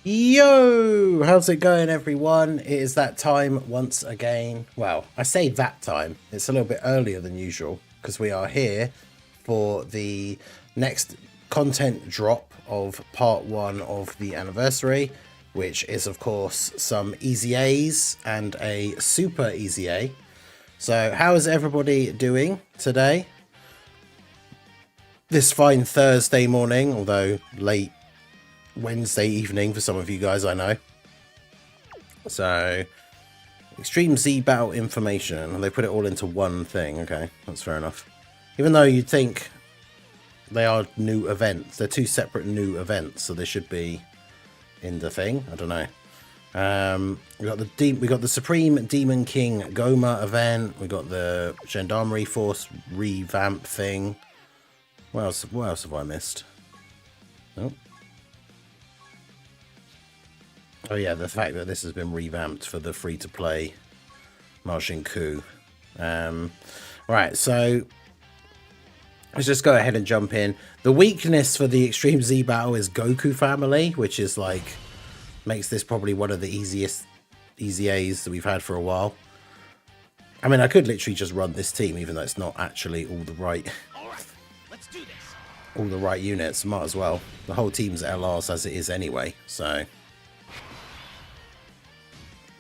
Yo, how's it going, everyone? It is that time once again. Well, I say that time. It's a little bit earlier than usual because we are here for the next content drop of part 1 of the anniversary, which is, of course, some EZAs and a super EZA. So, how is everybody doing today? This fine Thursday morning, although late Wednesday evening for some of you guys, I know. So, Extreme Z battle information, and they put it all into one thing. Okay, that's fair enough. Even though you'd think they are new events, they're two separate new events, so they should be in the thing. I don't know. We got the Supreme Demon King Goma event. We got the Gendarmerie Force revamp thing. What else have I missed? Nope. Oh yeah, the fact that this has been revamped for the free-to-play Majin Coup. Right, so let's just go ahead and jump in. The weakness for the Extreme Z battle is Goku family, which is like makes this probably one of the easiest EZAs that we've had for a while. I mean, I could literally just run this team, even though it's not actually all the right units. Might as well. The whole team's LRs as it is anyway, so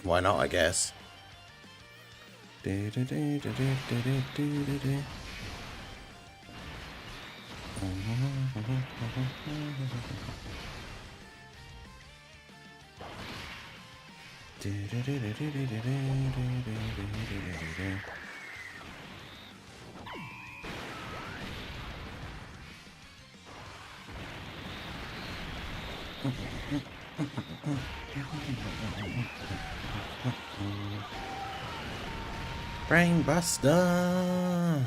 why not, I guess. Brainbuster.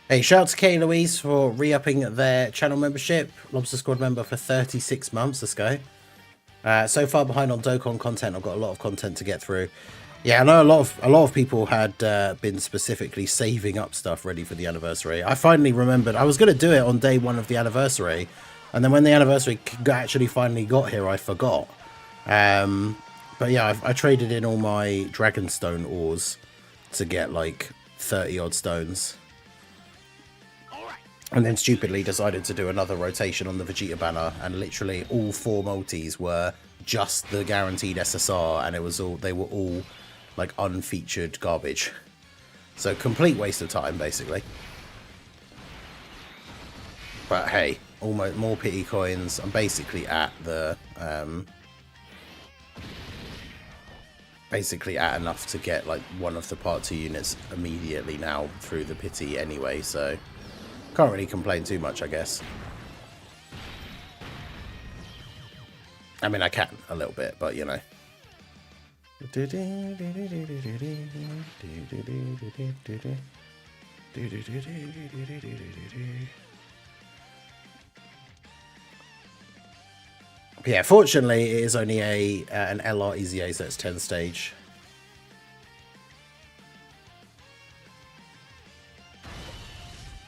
Hey, shout out to Kay Louise for re-upping their channel membership. Lobster Squad member for 36 months. Let's go. So far behind on Dokkan content. I've got a lot of content to get through. Yeah, I know a lot of people had been specifically saving up stuff ready for the anniversary. I finally remembered I was going to do it on day 1 of the anniversary, and then when the anniversary actually finally got here, I forgot. But yeah, I traded in all my Dragonstone ores to get like 30 odd stones, and then stupidly decided to do another rotation on the Vegeta banner, and literally all 4 multis were just the guaranteed SSR, and they were all like unfeatured garbage. So complete waste of time, basically. But hey, almost more pity coins. I'm basically at the enough to get like one of the part 2 units immediately now through the pity anyway, so can't really complain too much, I guess. I mean, I can a little bit, but you know. Yeah, fortunately, it is only an LR EZA, so it's 10 stage.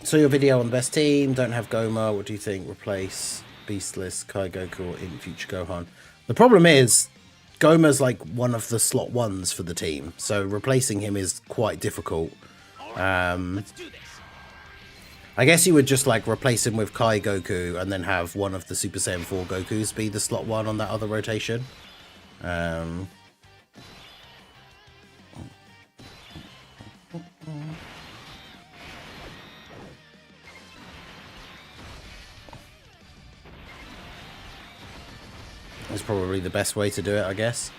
So your video on the best team, don't have Goma. What do you think? Replace Beastless, Kai Goku, or in future Gohan? The problem is, Goma's like one of the slot 1s for the team, so replacing him is quite difficult. Let's do this. I guess you would just like replace him with Kai Goku and then have one of the Super Saiyan 4 Gokus be the slot 1 on that other rotation. It's probably the best way to do it, I guess.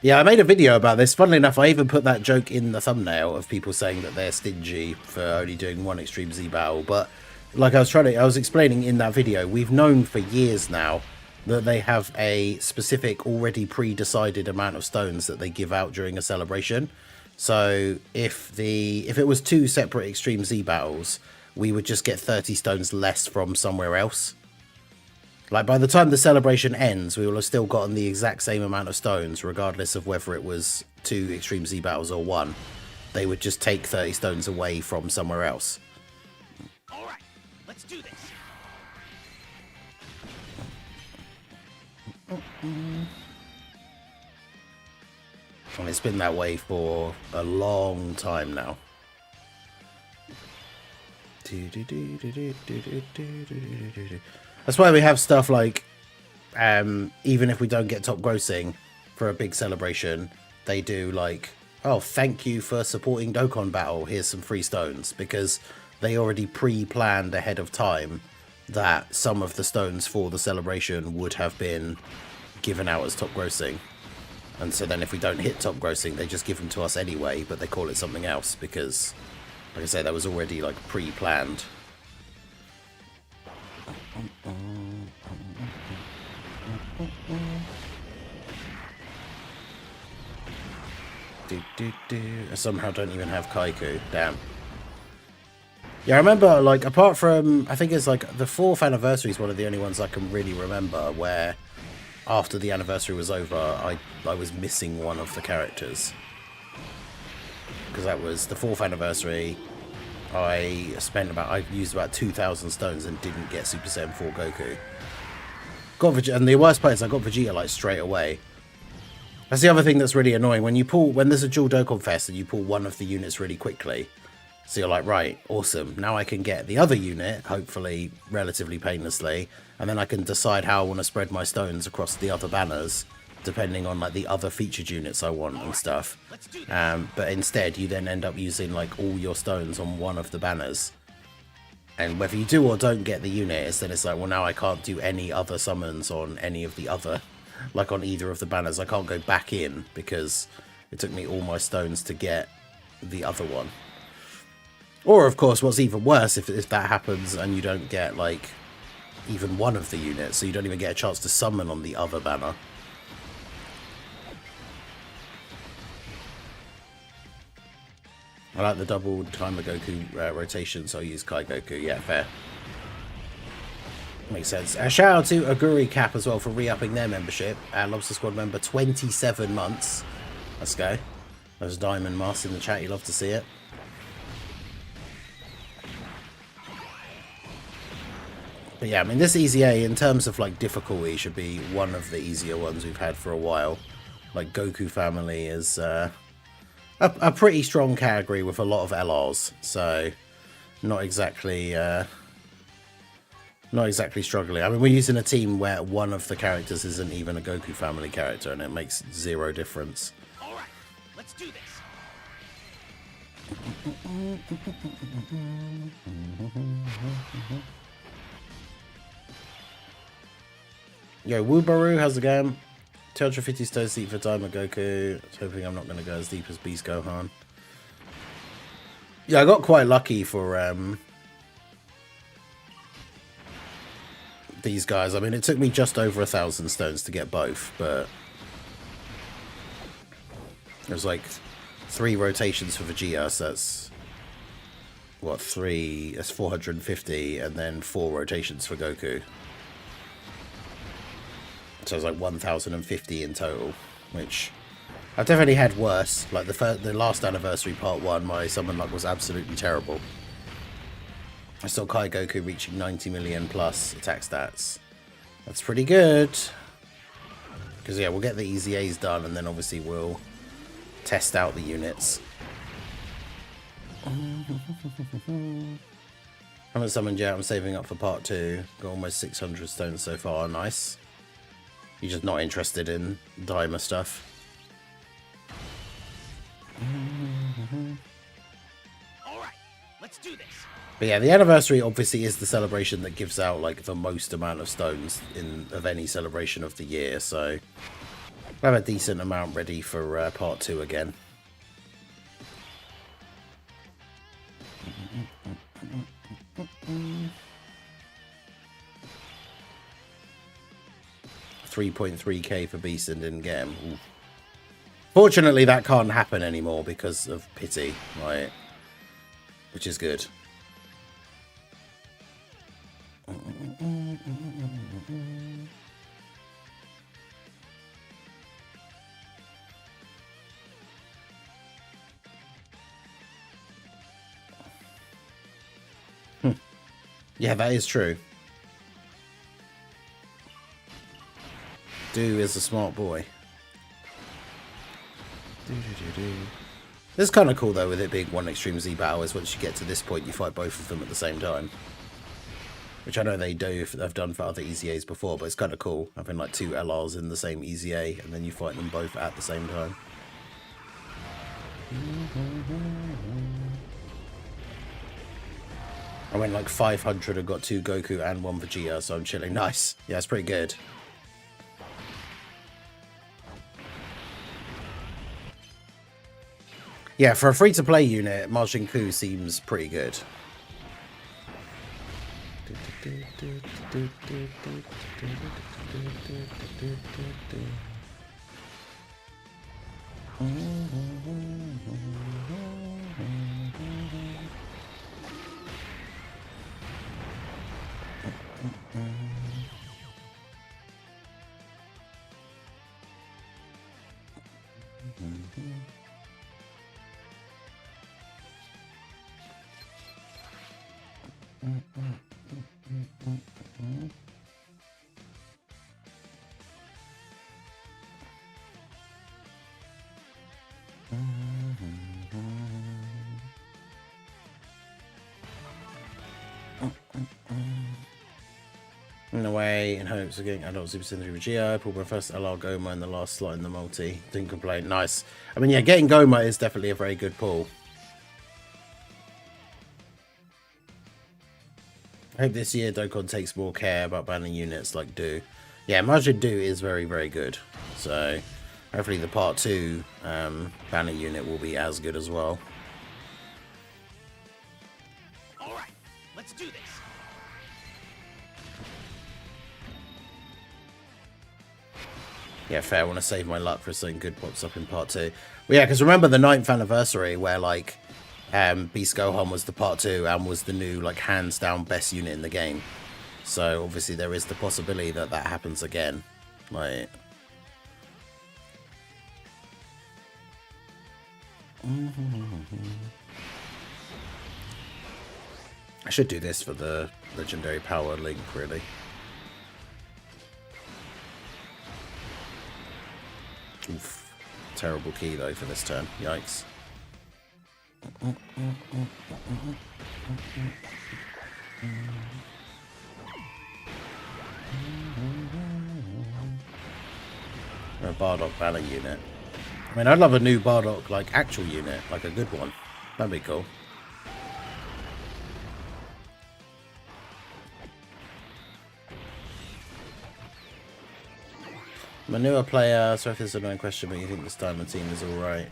Yeah, I made a video about this. Funnily enough, I even put that joke in the thumbnail of people saying that they're stingy for only doing 1 Extreme Z battle. But like I was explaining in that video, we've known for years now that they have a specific, already pre-decided amount of stones that they give out during a celebration. So if it was 2 separate Extreme Z battles, we would just get 30 stones less from somewhere else. Like, by the time the celebration ends, we will have still gotten the exact same amount of stones, regardless of whether it was 2 Extreme Z battles or 1. They would just take 30 stones away from somewhere else. Alright, let's do this. And it's been that way for a long time now. That's why we have stuff like, even if we don't get top grossing for a big celebration, they do like, oh, thank you for supporting Dokkan Battle, here's some free stones, because they already pre-planned ahead of time that some of the stones for the celebration would have been given out as top grossing. And so then if we don't hit top grossing, they just give them to us anyway, but they call it something else because, like I say, that was already like pre-planned. I somehow don't even have Kaiku. Damn. Yeah, I remember, like, apart from, I think it's like the 4th anniversary is one of the only ones I can really remember where after the anniversary was over, I was missing one of the characters. Because that was the 4th anniversary. I used about 2,000 stones and didn't get Super Saiyan 4 Goku. Got Vegeta, and the worst part is I got Vegeta like straight away. That's the other thing that's really annoying. When there's a dual Dokkan Fest and you pull one of the units really quickly, so you're like, right, awesome. Now I can get the other unit, hopefully relatively painlessly, and then I can decide how I want to spread my stones across the other banners, depending on like the other featured units I want and stuff. But instead, you then end up using like all your stones on one of the banners. And whether you do or don't get the units, then it's like, well, now I can't do any other summons on any of the other, like on either of the banners. I can't go back in because it took me all my stones to get the other one. Or, of course, what's even worse, if that happens and you don't get, like, even one of the units, so you don't even get a chance to summon on the other banner. I like the double Timer Goku rotation, so I use Kai Goku. Yeah, fair. Makes sense. Shout out to Aguri Cap as well for re-upping their membership. Lobster Squad member, 27 months. Let's go. There's Diamond Mask in the chat. You love to see it. But yeah, I mean, this EZA, in terms of, like, difficulty, should be one of the easier ones we've had for a while. Like, Goku Family is a pretty strong category with a lot of LRs, so not exactly struggling. I mean, we're using a team where one of the characters isn't even a Goku Family character, and it makes zero difference. All right, let's do this. Yo, Woobaroo, how's it going? 250 stones deep for Diamond Goku. Hoping I'm not going to go as deep as Beast Gohan. Yeah, I got quite lucky for these guys. I mean, it took me just over 1,000 stones to get both, but there's like 3 rotations for Vegeta, so that's what, 3? That's 450, and then 4 rotations for Goku. So it's like 1,050 in total, which I've definitely had worse. Like the last anniversary part 1, my summon luck was absolutely terrible. I saw Kai Goku reaching 90 million plus attack stats. That's pretty good. Because yeah, we'll get the EZAs done, and then obviously we'll test out the units. Haven't summoned yet. I'm saving up for part 2. Got almost 600 stones so far. Nice. You're just not interested in Daima stuff. Alright, let's do this. But yeah, the anniversary obviously is the celebration that gives out like the most amount of stones of any celebration of the year, so I have a decent amount ready for part 2 again. $3.3k for Beast and didn't get him. Ooh. Fortunately, that can't happen anymore because of pity, right? Which is good. Yeah, that is true. Do is a smart boy. This is kind of cool though, with it being one Extreme Z battle, is once you get to this point you fight both of them at the same time. Which I know they do, I've done for other EZAs before, but it's kind of cool having like 2 LRs in the same EZA and then you fight them both at the same time. I went like 500 and got 2 Goku and 1 Vegeta, so I'm chilling. Nice. Yeah, it's pretty good. Yeah, for a free-to-play unit, Majin Ku seems pretty good. In a way, in hopes of getting adult Super Saiyan 3 Vegeta, I pulled my first LR Goma in the last slot in the multi. Didn't complain. Nice. I mean, yeah, getting Goma is definitely a very good pull. I hope this year Dokkan takes more care about banning units like Do. Yeah, Majin Do is very, very good. So, hopefully the Part 2 banner unit will be as good as well. Alright, let's do this. Yeah, fair. I want to save my luck for something good pops up in Part 2. Well, yeah, because remember the 9th anniversary where, like, Beast Gohan was the Part 2 and was the new, like, hands-down best unit in the game. So, obviously, there is the possibility that that happens again. Like... I should do this for the Legendary Power Link, really. Oof. Terrible key though for this turn. Yikes. A Bardock banner unit. I mean, I'd love a new Bardock, like, actual unit, like a good one. That'd be cool. I'm a newer player, so if this is a annoying question, but you think this Diamond team is alright?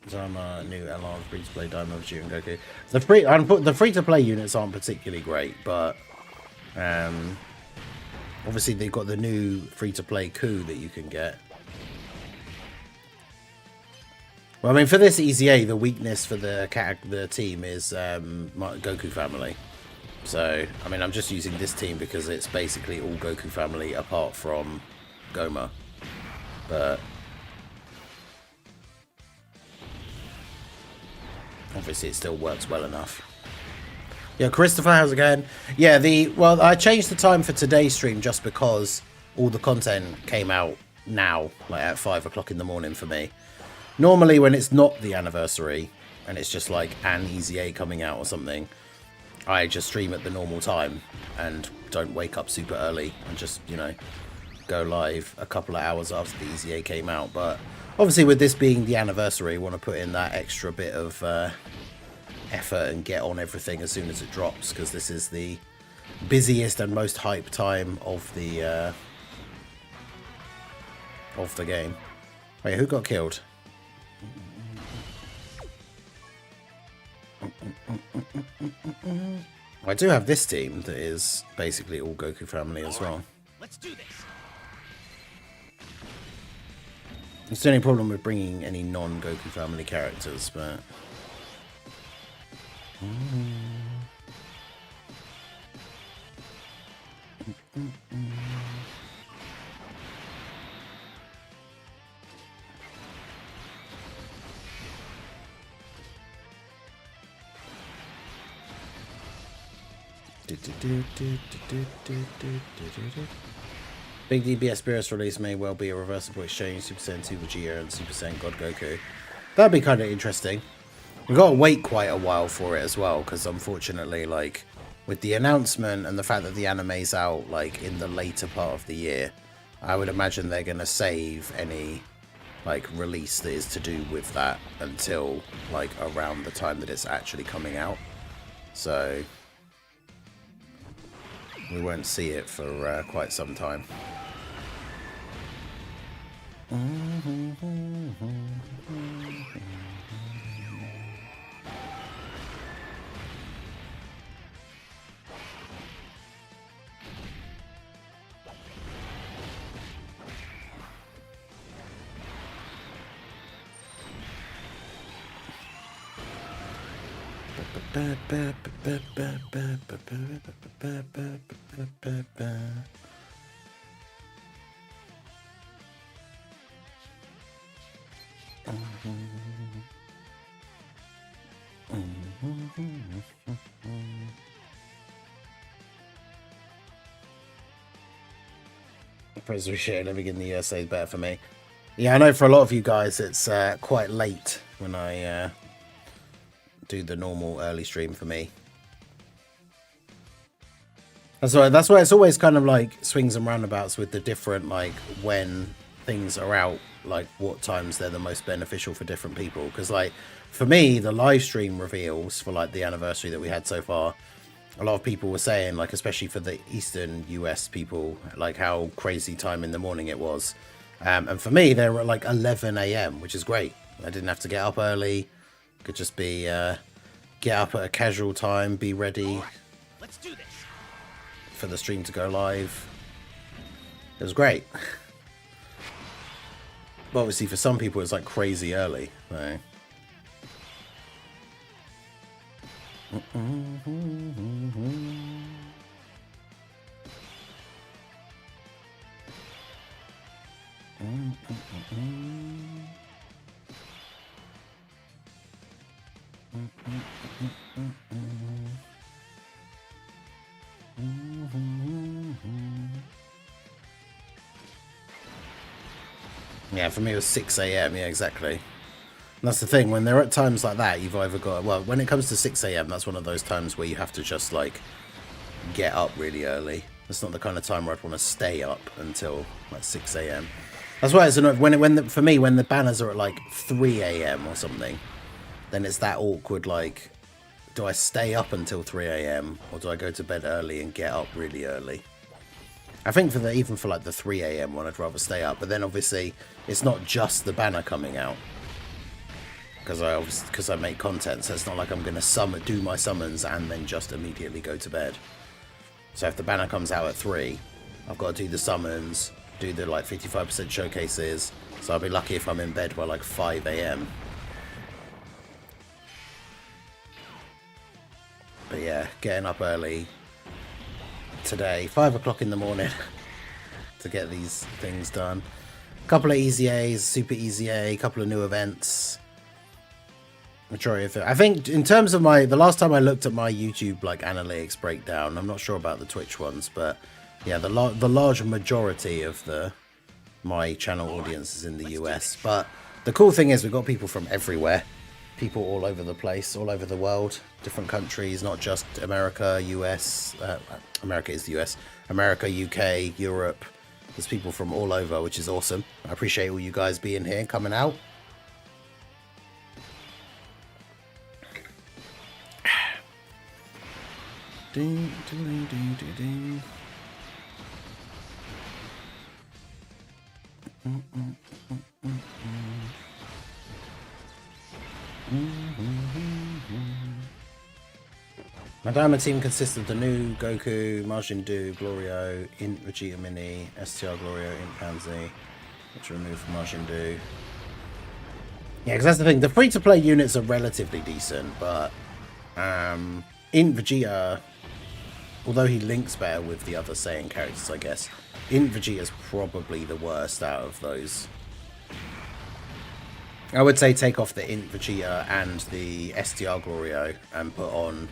So I'm a new LR free to play Diamond Vegeta and Goku. The free to play units aren't particularly great, but obviously they've got the new free to play Ku that you can get. Well, I mean, for this EZA, the weakness for the team is Goku family. So, I mean, I'm just using this team because it's basically all Goku family apart from Goma. But obviously it still works well enough. Yeah, Christopher, how's it going? Yeah, well, I changed the time for today's stream just because all the content came out now, like at 5 o'clock in the morning for me. Normally when it's not the anniversary and it's just like an EZA coming out or something, I just stream at the normal time and don't wake up super early and just, you know, go live a couple of hours after the EZA came out. But obviously with this being the anniversary, I want to put in that extra bit of effort and get on everything as soon as it drops, because this is the busiest and most hype time of the game. Wait, who got killed? I do have this team that is basically all Goku family as well. Let's do this. It's the only problem with bringing any non-Goku family characters, but... Big DBS Beerus release may well be a reversible exchange, Super Saiyan 2 Vegeta and Super Saiyan God Goku. That'd be kind of interesting. We've got to wait quite a while for it as well, because unfortunately, like, with the announcement and the fact that the anime's out, like, in the later part of the year, I would imagine they're going to save any, like, release that is to do with that until, like, around the time that it's actually coming out. So we won't see it for quite some time. President shit living in the USA is better for me. Yeah, I know for a lot of you guys it's quite late when I do the normal early stream for me. That's why it's always kind of like swings and roundabouts with the different, like, when things are out, like what times they're the most beneficial for different people. Because, like, for me, the live stream reveals for, like, the anniversary that we had so far, a lot of people were saying, like, especially for the Eastern US people, like how crazy time in the morning it was. And for me, they were at like 11 a.m., which is great. I didn't have to get up early. Could just be get up at a casual time, be ready. Right, let's do this. For the stream to go live. It was great. But obviously for some people it's like crazy early. So. Yeah, for me it was 6 a.m. Yeah, exactly. And that's the thing, when they're at times like that, you've either got, well, when it comes to 6 a.m, that's one of those times where you have to just, like, get up really early. It's not the kind of time where I'd want to stay up until, like, 6 a.m. That's why it's annoying. For me, when the banners are at, like, 3 a.m. or something, then it's that awkward, like, do I stay up until 3 a.m. or do I go to bed early and get up really early? I think even for like the 3 a.m. one, I'd rather stay up. But then obviously it's not just the banner coming out, because I make content, so it's not like I'm going to do my summons and then just immediately go to bed. So if the banner comes out at 3, I've got to do the summons, do the like 55% showcases. So I'll be lucky if I'm in bed by like 5 a.m. But yeah, getting up early today, 5 o'clock in the morning, to get these things done. A couple of EZAs, Super EZA, a couple of new events. Majority of it. I think in terms of the last time I looked at my YouTube like analytics breakdown, I'm not sure about the Twitch ones, but yeah, the large majority of my channel audience is in the US. But the cool thing is we've got people from everywhere. People all over the place, all over the world, different countries, not just America, US. America is the US. America, UK, Europe. There's people from all over, which is awesome. I appreciate all you guys being here and coming out. My diamond team consists of the new Goku, Majin Buu, Glorio, Int Vegeta Mini, STR Glorio, Int Pansy, which are removed from Majin Buu. Yeah, because that's the thing. The free-to-play units are relatively decent, but Int Vegeta, although he links better with the other Saiyan characters, I guess, Int Vegeta is probably the worst out of those. I would say take off the Int Vegeta and the STR Glorio and put on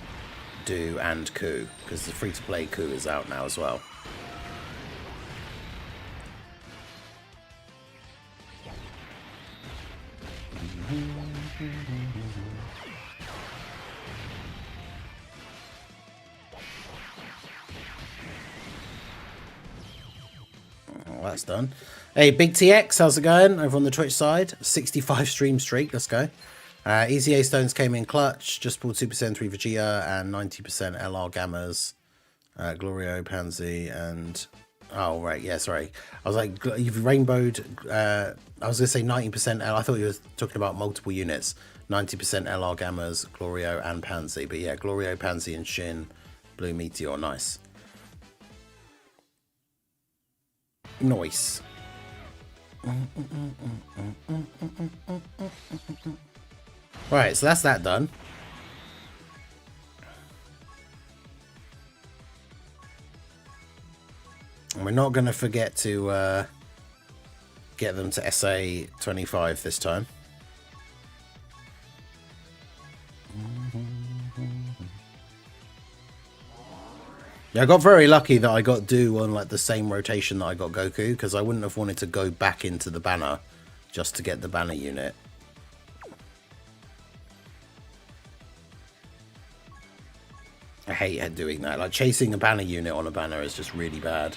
do and Coup, because the free-to-play Coup is out now as well. Oh, that's done. Hey, Big TX, how's it going over on the Twitch side? 65 stream streak, let's go. EZA Stones came in clutch, just pulled 2% 3 Vegeta and 90% LR Gammas. Glorio, Pansy, and... Oh, right, yeah, sorry. I was like, you've rainbowed... I was going to say 90% L. I thought you were talking about multiple units. 90% LR Gammas, Glorio, and Pansy. But yeah, Glorio, Pansy, and Shin, Blue Meteor, nice. Nice. Right, so that's that done. And we're not going to forget to get them to SA 25 this time. Yeah, I got very lucky that I got Do on like the same rotation that I got Goku, because I wouldn't have wanted to go back into the banner just to get the banner unit. I hate doing that. Like, chasing a banner unit on a banner is just really bad.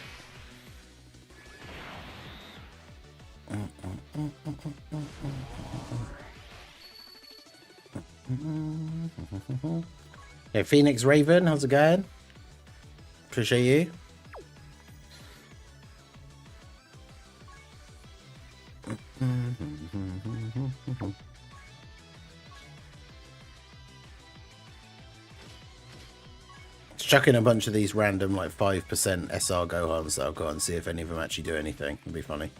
Hey, Phoenix Raven, how's it going? Appreciate you. Let's chuck in a bunch of these random like 5% SR Gohans that I'll go and see if any of them actually do anything. It'd be funny.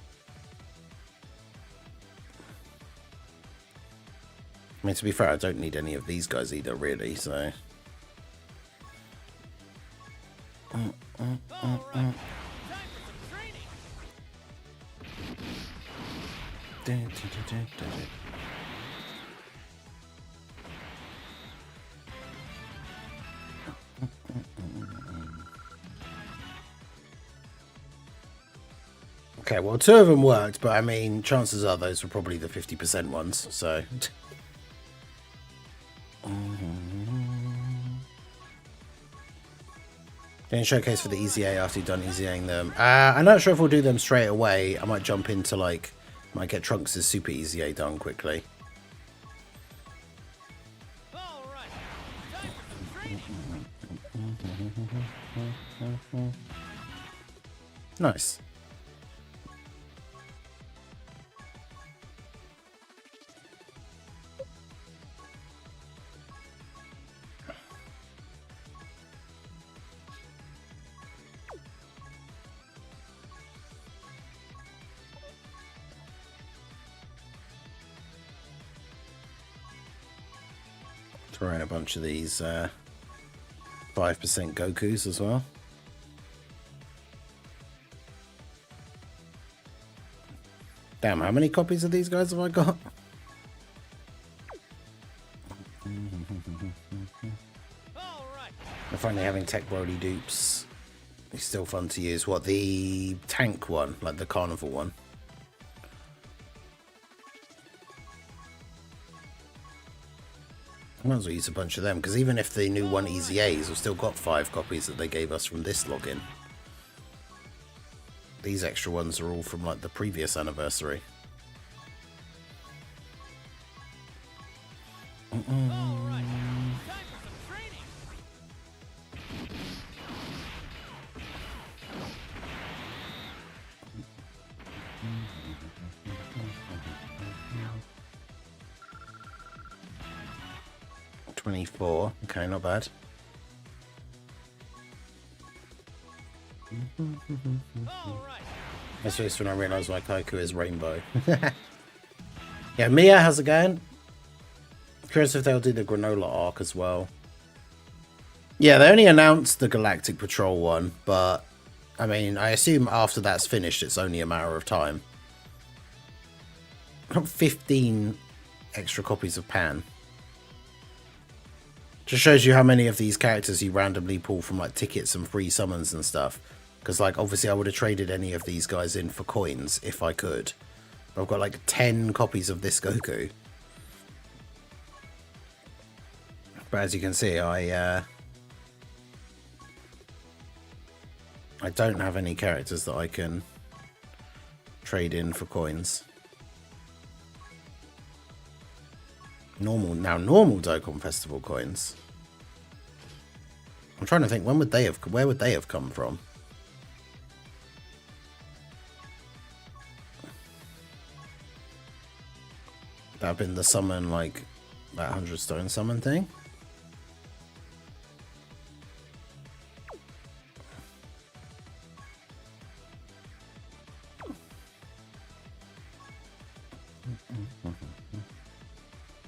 I mean, to be fair, I don't need any of these guys either, really, so... Okay, well, 2 of them worked, but I mean, chances are those were probably the 50% ones, so... Getting showcase for the EZA after you've done EZAing them. I'm not sure if we'll do them straight away. I might jump into, like, might get Trunks' Super EZA done quickly. Nice. Throw in a bunch of these 5% Gokus as well. Damn, how many copies of these guys have I got? I'm finally having Tech Broly dupes. It's still fun to use. What, the tank one? Like the carnival one? I might as well use a bunch of them, because even if the new one EZAs, we've still got 5 copies that they gave us from this login. These extra ones are all from like the previous anniversary. Alright, time for some training. 24. Okay, not bad. That's just when I realised my Kaiku is rainbow. Yeah, Mia, how's it going? Curious if they'll do the granola arc as well. Yeah, they only announced the Galactic Patrol one, but I mean, I assume after that's finished, it's only a matter of time. I got 15 extra copies of Pan. Just shows you how many of these characters you randomly pull from like tickets and free summons and stuff. Because like obviously I would have traded any of these guys in for coins if I could. But I've got like 10 copies of this Goku. But as you can see, I don't have any characters that I can trade in for coins. Normal Dokkan Festival coins. I'm trying to think, where would they have come from? That have been the summon, like that 100 stone summon thing.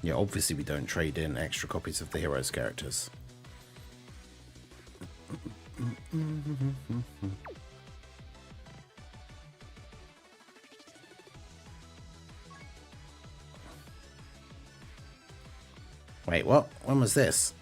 Yeah, obviously we don't trade in extra copies of the heroes' characters. Wait, what? When was this?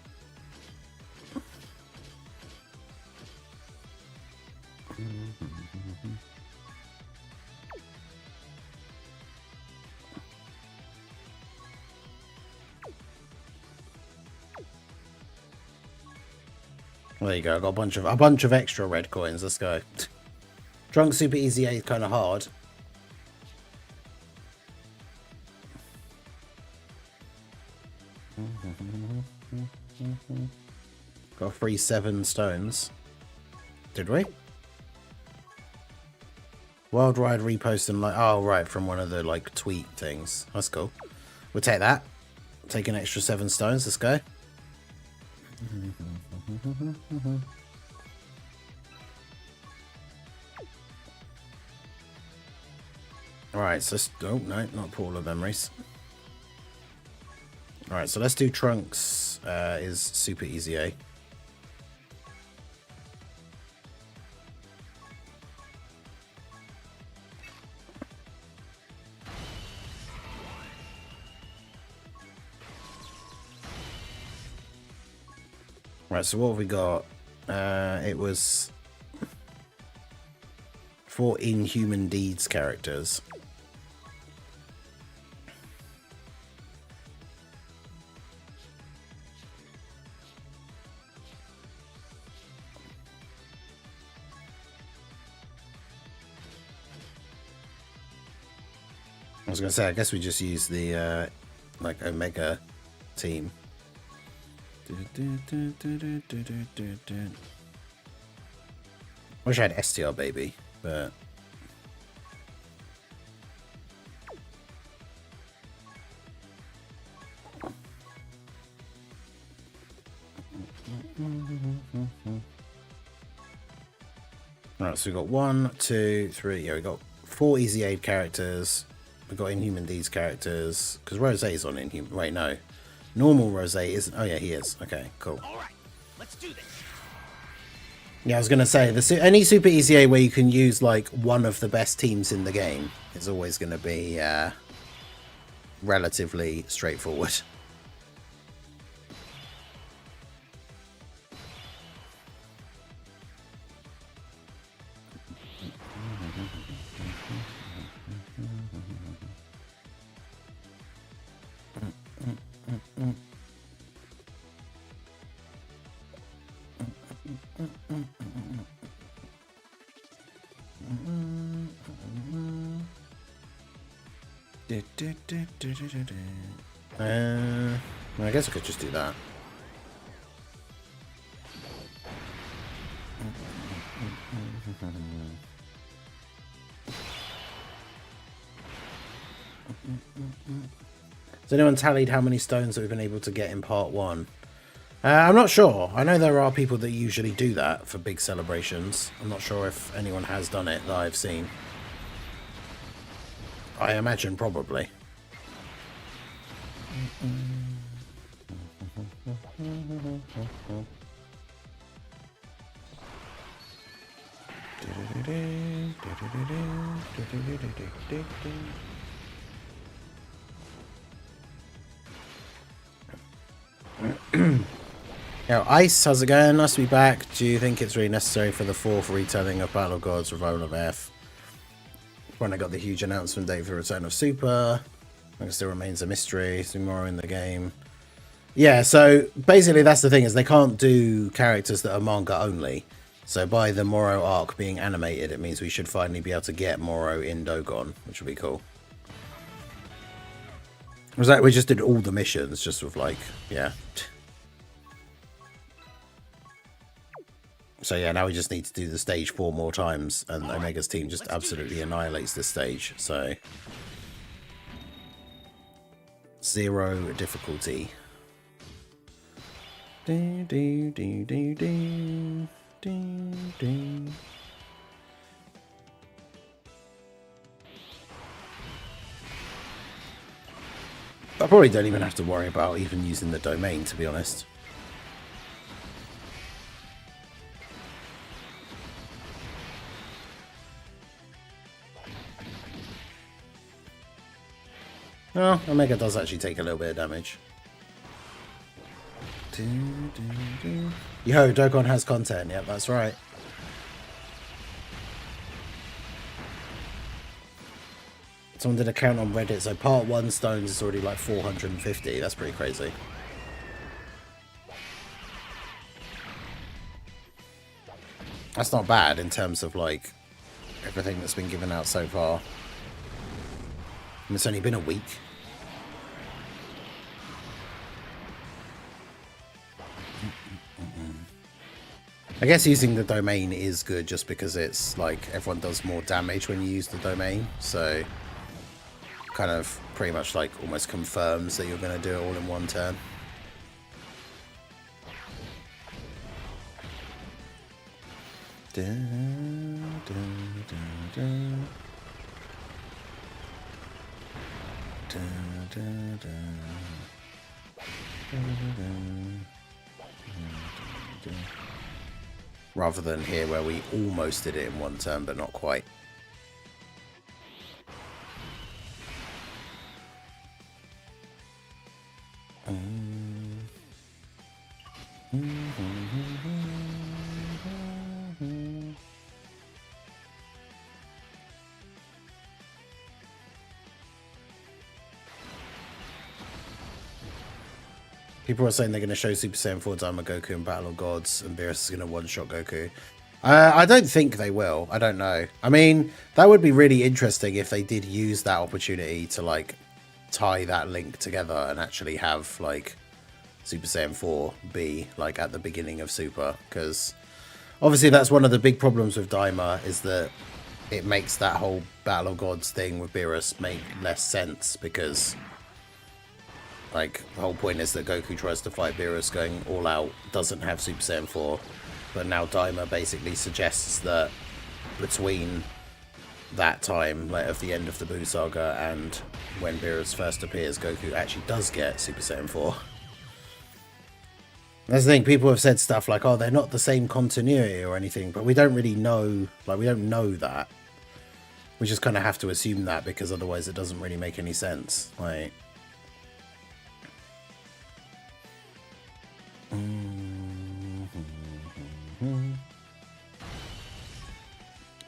Well, there you go. I got a bunch of extra red coins. Let's go. Trunks Super EZA is kind of hard. Got a free 7 stones. Did we? Worldwide repost and like, oh right, from one of the like tweet things. That's cool. We'll take that. Take an extra 7 stones. Let's go. Alright, so oh no, not Pool of Memories. Alright, so let's do Trunks is Super EZA. Right, so what have we got? It was 4 Inhuman Deeds characters. I was going to say, I guess we just use the like Omega team. Wish I had STR baby, but alright, so we got 1, 2, 3. Yeah, we got 4 Easy Aid characters. We got Inhuman Deeds characters because Rose is on Inhuman. Wait, no. Normal Rose isn't. Oh yeah, he is. Okay, cool. All right, let's do this. Yeah, I was gonna say any Super EZA where you can use like one of the best teams in the game is always gonna be relatively straightforward. I guess I could just do that. Has anyone tallied how many stones that we've been able to get in part 1? I'm not sure. I know there are people that usually do that for big celebrations. I'm not sure if anyone has done it that I've seen. I imagine probably. Yo, Ice, how's it going? Nice to be back. Do you think it's really necessary for the 4th returning of Battle of Gods, Revival of F? When I got the huge announcement date for Return of Super, it still remains a mystery. Tomorrow in the game. Yeah, so basically that's the thing, is they can't do characters that are manga only. So by the Moro arc being animated, it means we should finally be able to get Moro in Dogon, which would be cool. Was that we just did all the missions, just with like, yeah. So yeah, now we just need to do the stage 4 more times, and Omega's team just absolutely annihilates this stage. So 0 difficulty. Do, do, do, do, do, do, do. I probably don't even have to worry about even using the domain, to be honest. Oh, Omega does actually take a little bit of damage. Yo, Dokkan has content. Yep, that's right. Someone did a count on Reddit, so part 1 stones is already like 450. That's pretty crazy. That's not bad in terms of like everything that's been given out so far. And it's only been a week. I guess using the domain is good just because it's like everyone does more damage when you use the domain. So kind of pretty much like almost confirms that you're going to do it all in one turn. Rather than here where we almost did it in one turn but not quite. People are saying they're going to show Super Saiyan 4 Daima Goku in Battle of Gods, and Beerus is going to one-shot Goku. I don't think they will. I don't know. I mean, that would be really interesting if they did use that opportunity to, like, tie that link together and actually have, like, Super Saiyan 4 be, like, at the beginning of Super. Because, obviously, that's one of the big problems with Daima, is that it makes that whole Battle of Gods thing with Beerus make less sense, because... like, the whole point is that Goku tries to fight Beerus going all out, doesn't have Super Saiyan 4, but now Daima basically suggests that between that time, like at the end of the Buu Saga, and when Beerus first appears, Goku actually does get Super Saiyan 4. That's the thing, people have said stuff like, oh, they're not the same continuity or anything, but we don't really know, like, we don't know that. We just kind of have to assume that, because otherwise it doesn't really make any sense, like...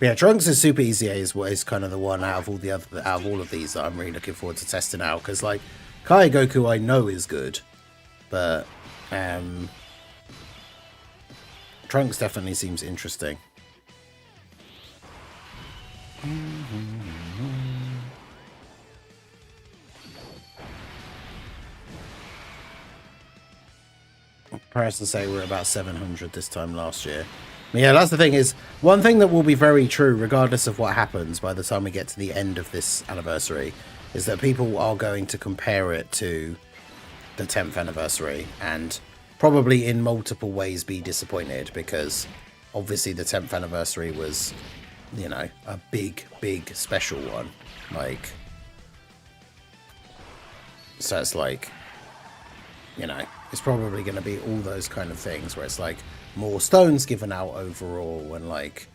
Yeah, Trunks is Super EZA is kind of the one out of all the other out of all of these that I'm really looking forward to testing out, because like Kai Goku I know is good, but Trunks definitely seems interesting. Comparison to say we're about 700 this time last year. Yeah, that's the thing, is one thing that will be very true regardless of what happens by the time we get to the end of this anniversary is that people are going to compare it to the 10th anniversary and probably in multiple ways be disappointed, because obviously the 10th anniversary was, you know, a big special one, like, so it's like, you know, it's probably going to be all those kind of things where it's like more stones given out overall and like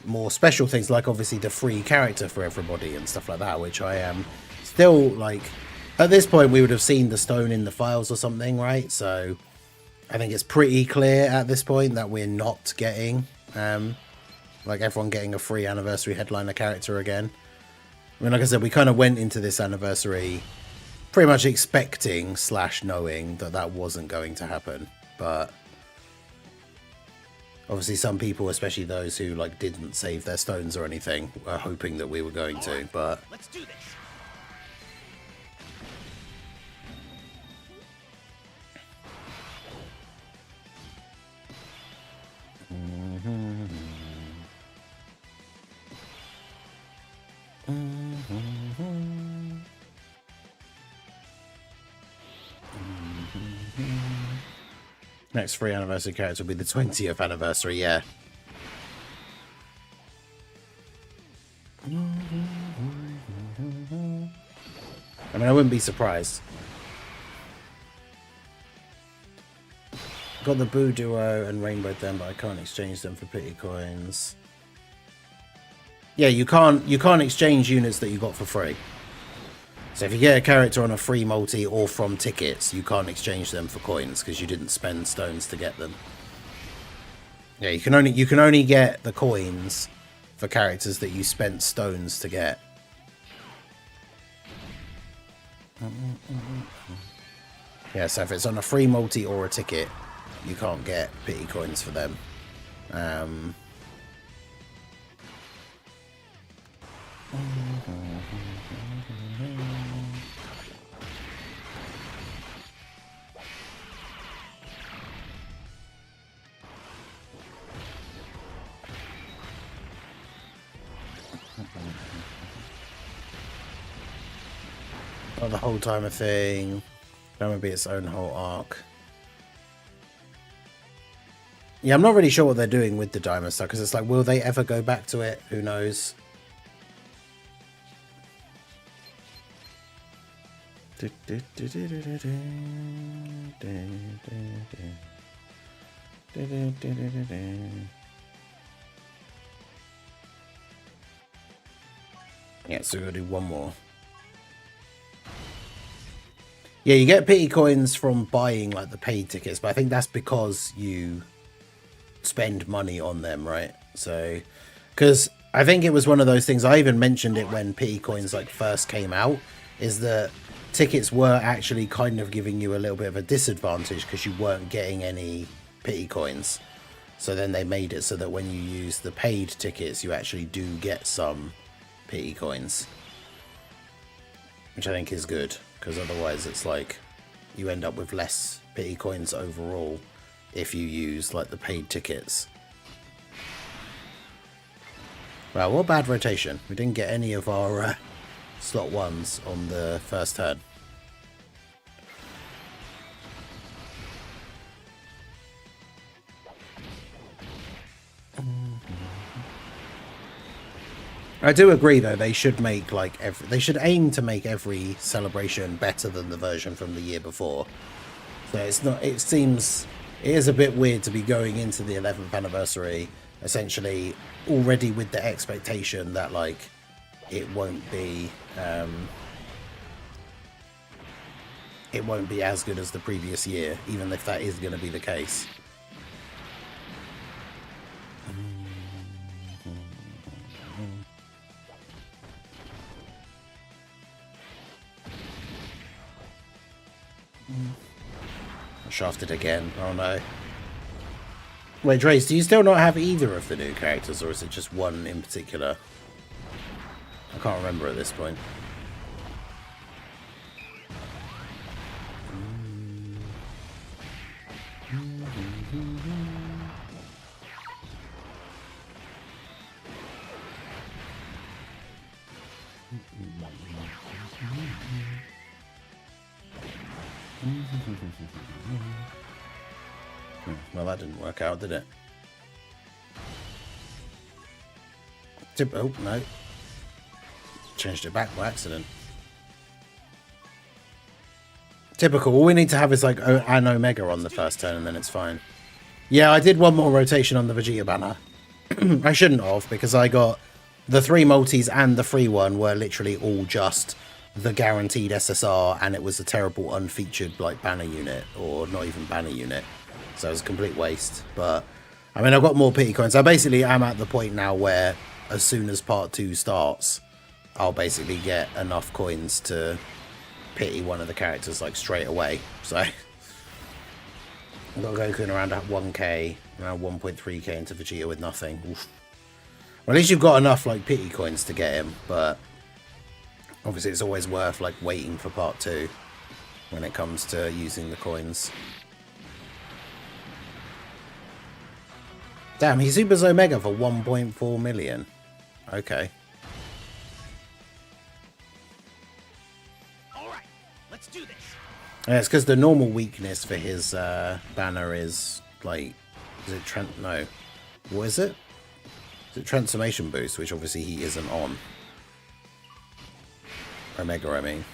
more special things, like obviously the free character for everybody and stuff like that, which I am still like, at this point we would have seen the stone in the files or something, right? So I think it's pretty clear at this point that we're not getting, like everyone getting a free anniversary headliner character again. I mean, like I said, we kind of went into this anniversary pretty much expecting / knowing that that wasn't going to happen, but obviously some people, especially those who like didn't save their stones or anything, were hoping that we were going to. But let's do this. Next free anniversary character will be the 20th anniversary, yeah. I mean, I wouldn't be surprised. Got the Boo Duo and Rainbow them, but I can't exchange them for pity coins. Yeah, you can't exchange units that you got for free. So if you get a character on a free multi or from tickets, you can't exchange them for coins because you didn't spend stones to get them. Yeah, you can only get the coins for characters that you spent stones to get. Yeah, so if it's on a free multi or a ticket, you can't get pity coins for them. Not the whole timer thing. That would be its own whole arc. Yeah, I'm not really sure what they're doing with the diamond stuff, because it's like, will they ever go back to it? Who knows? Yeah, so we're gonna do one more. Yeah, you get pity coins from buying like the paid tickets, but I think that's because you spend money on them, right? So, because I think it was one of those things, I even mentioned it when pity coins like first came out, is that tickets were actually kind of giving you a little bit of a disadvantage because you weren't getting any pity coins. So then they made it so that when you use the paid tickets, you actually do get some pity coins, which I think is good, because otherwise it's like you end up with less pity coins overall if you use like the paid tickets. Wow, what bad rotation. We didn't get any of our slot ones on the first turn. I do agree though, they should make like they should aim to make every celebration better than the version from the year before. So it's not, it is a bit weird to be going into the 11th anniversary essentially already with the expectation that like it won't be as good as the previous year, even if that is going to be the case. Shafted again. Oh no. Wait, Trace, do you still not have either of the new characters, or is it just one in particular? I can't remember at this point. Well, that didn't work out, did it? Oh, no. Changed it back by accident. Typical. All we need to have is like an Omega on the first turn and then it's fine. Yeah, I did one more rotation on the Vegeta banner. I shouldn't have, because I got the 3 multis and the free one were literally all just the guaranteed SSR, and it was a terrible unfeatured like banner unit, or not even banner unit. So it's a complete waste. But I mean, I've got more pity coins. I basically am at the point now where as soon as part 2 starts, I'll basically get enough coins to pity one of the characters like straight away. So I've got Goku around at 1k, around 1.3k into Vegeta with nothing. Oof. Well, at least you've got enough like pity coins to get him, but obviously it's always worth like waiting for part 2 when it comes to using the coins. Damn, he supers Omega for 1.4 million. Okay. Alright, let's do this. Yeah, it's because the normal weakness for his banner is like, is it no, what is it? Is it transformation boost, which obviously he isn't on. Omega, I mean.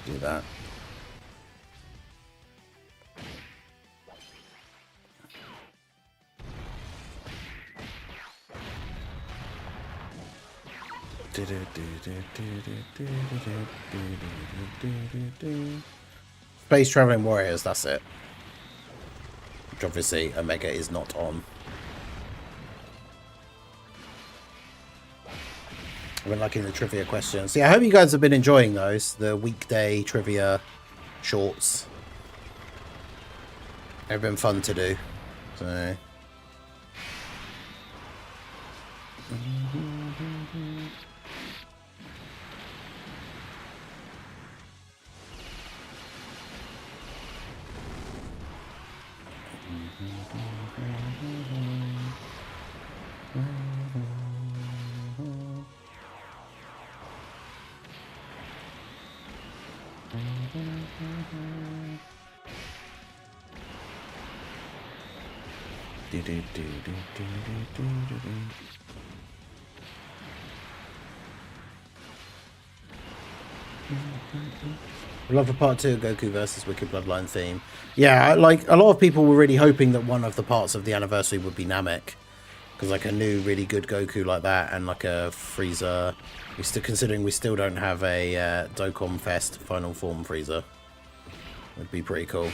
Do that. Space Traveling Warriors, that's it. Which obviously Omega is not on. I've been liking the trivia questions. Yeah, I hope you guys have been enjoying those. The weekday trivia shorts. They've been fun to do. So. Love for part 2 Goku versus Wicked Bloodline theme. Yeah, like a lot of people were really hoping that one of the parts of the anniversary would be Namek, because like a new really good Goku like that and like a Frieza. We still considering we still don't have a Dokkan Fest Final Form Frieza. Would be pretty cool.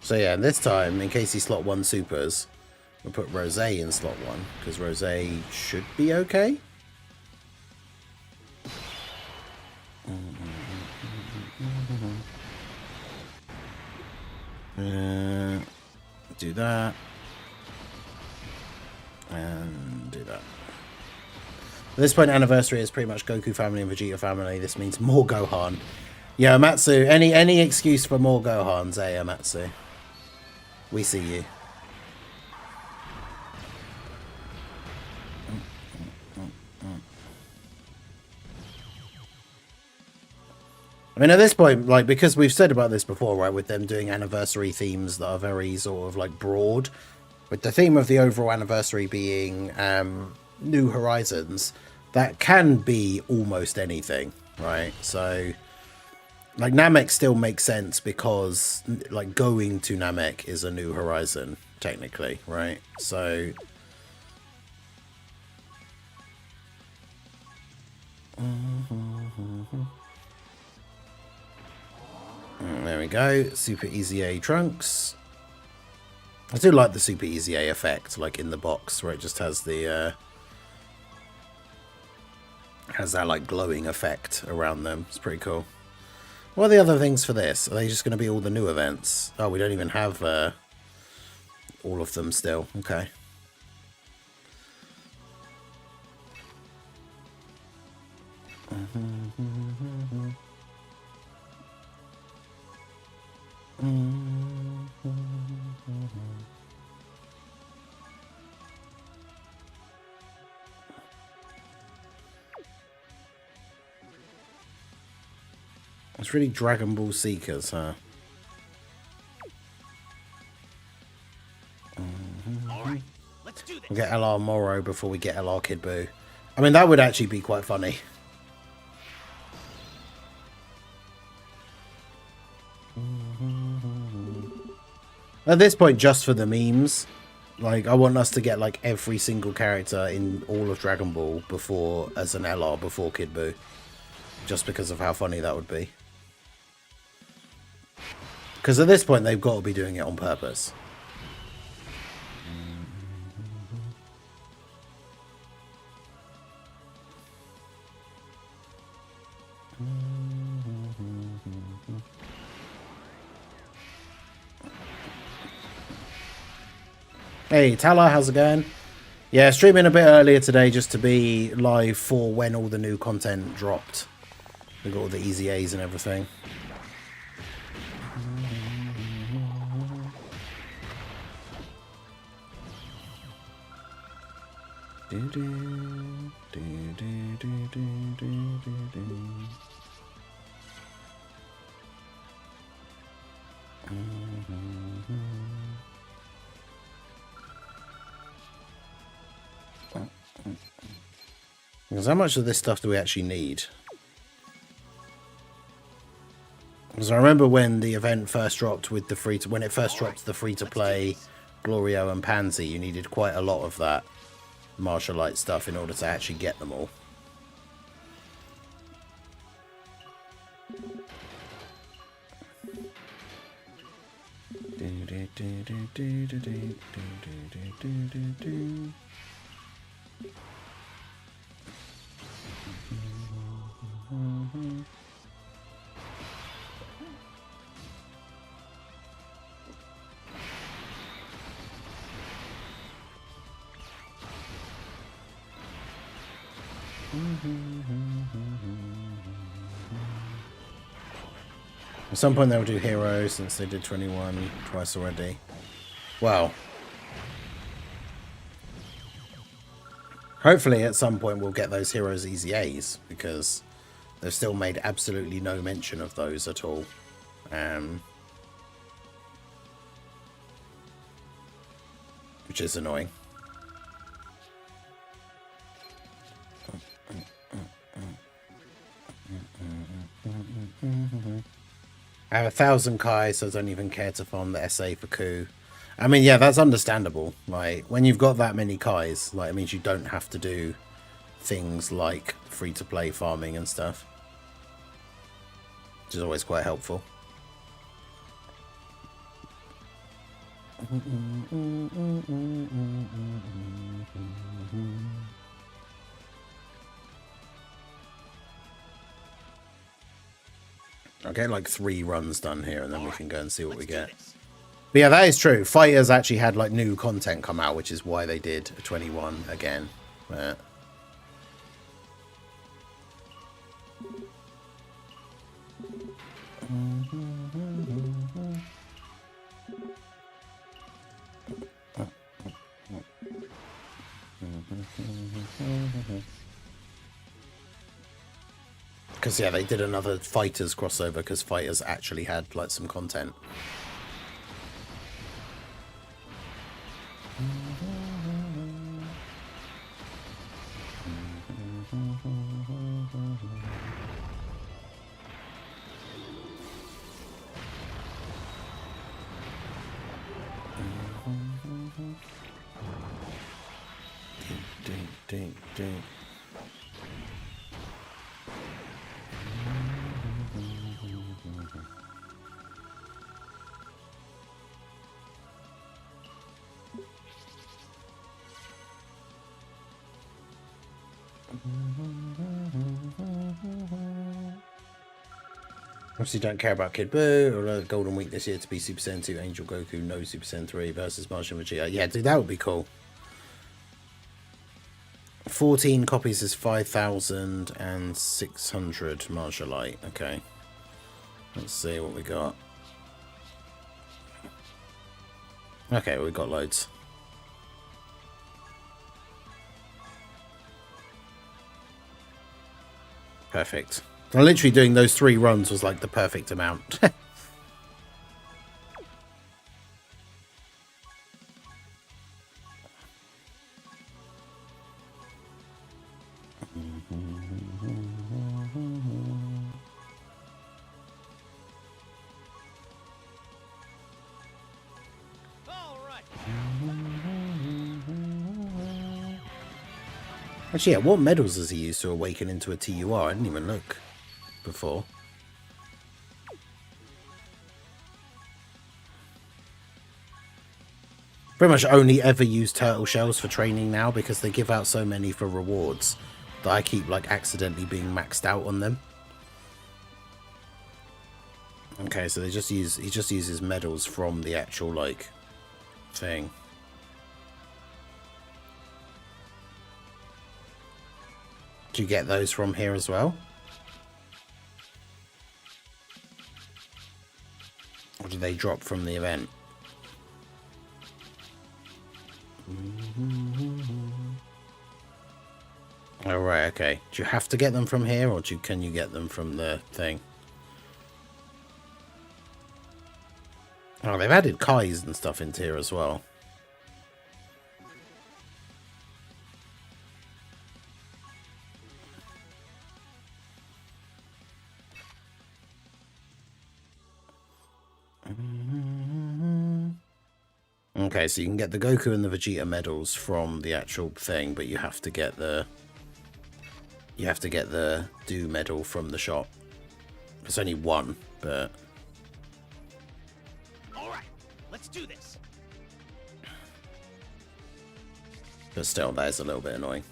So yeah, this time, in case he slot 1 supers, we'll put Rose in slot 1, because Rose should be okay. Do that. And do that. At this point, anniversary is pretty much Goku family and Vegeta family. This means more Gohan. Yeah, Amatsu, any excuse for more Gohans, eh, Amatsu? We see you. I mean, at this point, like, because we've said about this before, right, with them doing anniversary themes that are very sort of like broad, with the theme of the overall anniversary being New Horizons, that can be almost anything, right? So, like, Namek still makes sense because, like, going to Namek is a new horizon, technically, right? So, there we go. Super EZA Trunks. I do like the Super EZA effect, like in the box, where it just has the has that like glowing effect around them. It's pretty cool. What are the other things for this? Are they just going to be all the new events? Oh, we don't even have all of them still. Okay. It's really Dragon Ball Seekers, huh? We'll get LR Moro before we get LR Kid Buu. I mean, that would actually be quite funny. At this point, just for the memes, like, I want us to get, like, every single character in all of Dragon Ball before, as an LR before Kid Buu. Just because of how funny that would be. Because at this point, they've got to be doing it on purpose. Hey, Tala, how's it going? Yeah, streaming a bit earlier today just to be live for when all the new content dropped. We got all the EZAs and everything. Because how much of this stuff do we actually need? Because I remember when the event first dropped with the when it first dropped the free-to-play Glorio and Pansy, you needed quite a lot of that martial light stuff in order to actually get them all. At some point they'll do heroes since they did 21 twice already. Well, hopefully at some point we'll get those heroes EZAs, because they've still made absolutely no mention of those at all. Which is annoying. I have 1,000 Kai, so I don't even care to farm the SA for Ku. I mean, yeah, that's understandable. Like, when you've got that many Kais, like, it means you don't have to do things like free-to-play farming and stuff. Which is always quite helpful. I'll get like 3 runs done here and then we can go and see what we get. But yeah, that is true. Fighters actually had like new content come out, which is why they did 21 again. But... Because, yeah, they did another Fighters crossover because Fighters actually had, like, some content. Ding. Obviously don't care about Kid Buu or Golden Week this year to be Super Saiyan 2, Angel Goku, no Super Saiyan 3 versus Martian Vegeta. Yeah, dude, that would be cool. 14 copies is 5,600 martial light. Okay. Let's see what we got. Okay, we've got loads. Perfect. And literally doing those 3 runs was like the perfect amount. Actually, yeah, what medals does he use to awaken into a TUR? I didn't even look before. Pretty much only ever use turtle shells for training now because they give out so many for rewards that I keep like accidentally being maxed out on them. Okay, so he just uses medals from the actual like thing. Do you get those from here as well? Or do they drop from the event? Oh, right, okay. Do you have to get them from here, or can you get them from the thing? Oh, they've added Kais and stuff into here as well. Okay, so you can get the Goku and the Vegeta medals from the actual thing, but you have to get the Do medal from the shop. It's only one, but all right, let's do this. But still, that is a little bit annoying.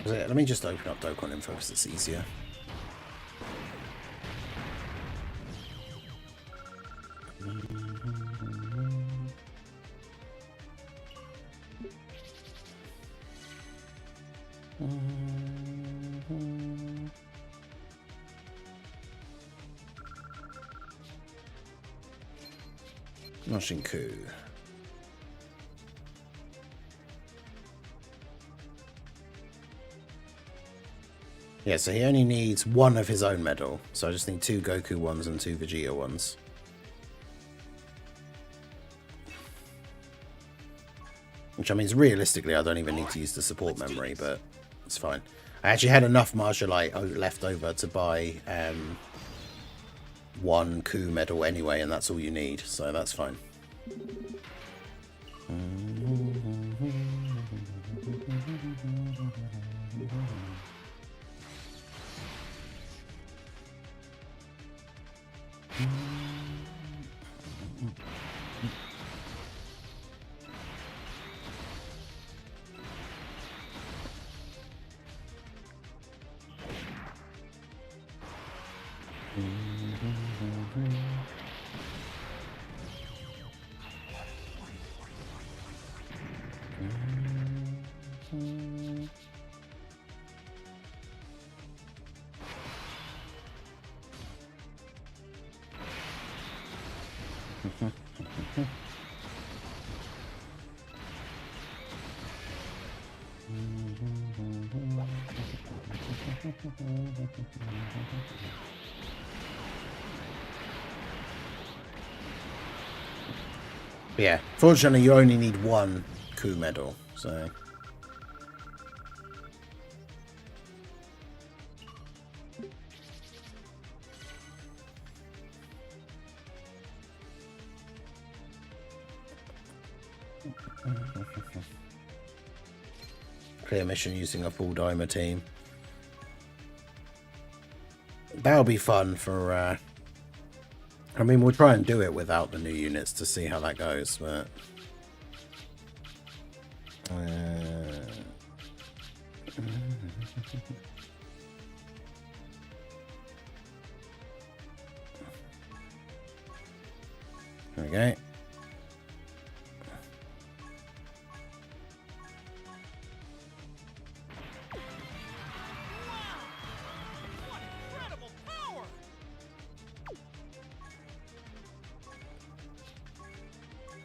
Let me just open up Dokkan Info because it's easier. Noshinku. Yeah, so he only needs one of his own medal. So I just need 2 Goku ones and 2 Vegeta ones. Which, I mean, realistically, I don't even need to use the support memory, but it's fine. I actually had enough Martialite left over to buy 1 Ku medal anyway, and that's all you need, so that's fine. But yeah, fortunately you only need 1 Ku medal, so... Clear mission using a full Dimer team. That'll be fun for... I mean, we'll try and do it without the new units to see how that goes, but... There we go.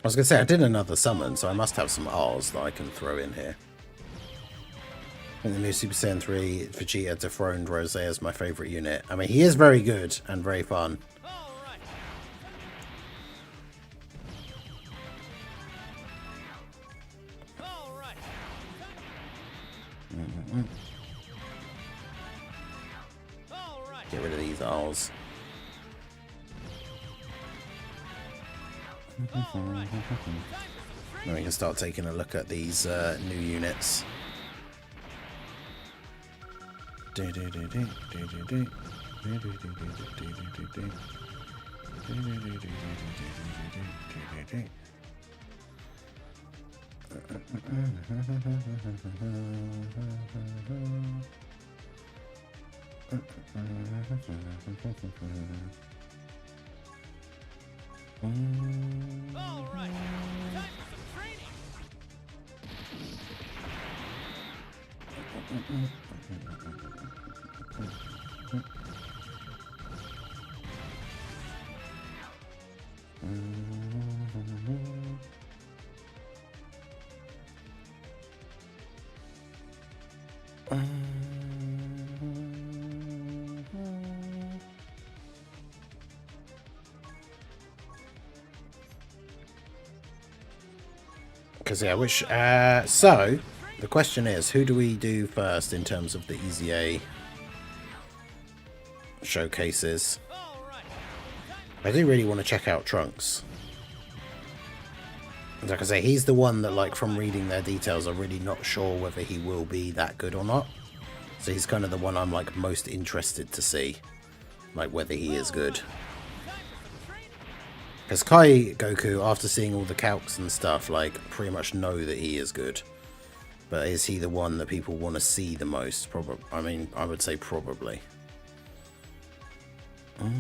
I was going to say, I did another summon, so I must have some R's that I can throw in here. In the new Super Saiyan 3, Vegeta dethroned Rose as my favourite unit. I mean, he is very good and very fun. All right. All right. All right. Get rid of these R's. Then we can start taking a look at these new units. All right. Time for some training. Because yeah, which so the question is, who do we do first in terms of the EZA showcases? All right. I do really want to check out Trunks. Like I say, he's the one that, like, from reading their details, I'm really not sure whether he will be that good or not. So he's kind of the one I'm, like, most interested to see, like, whether he is good. Because Kai Goku, after seeing all the calcs and stuff, like, pretty much know that he is good. But is he the one that people want to see the most? Probably. I mean, I would say probably. All right.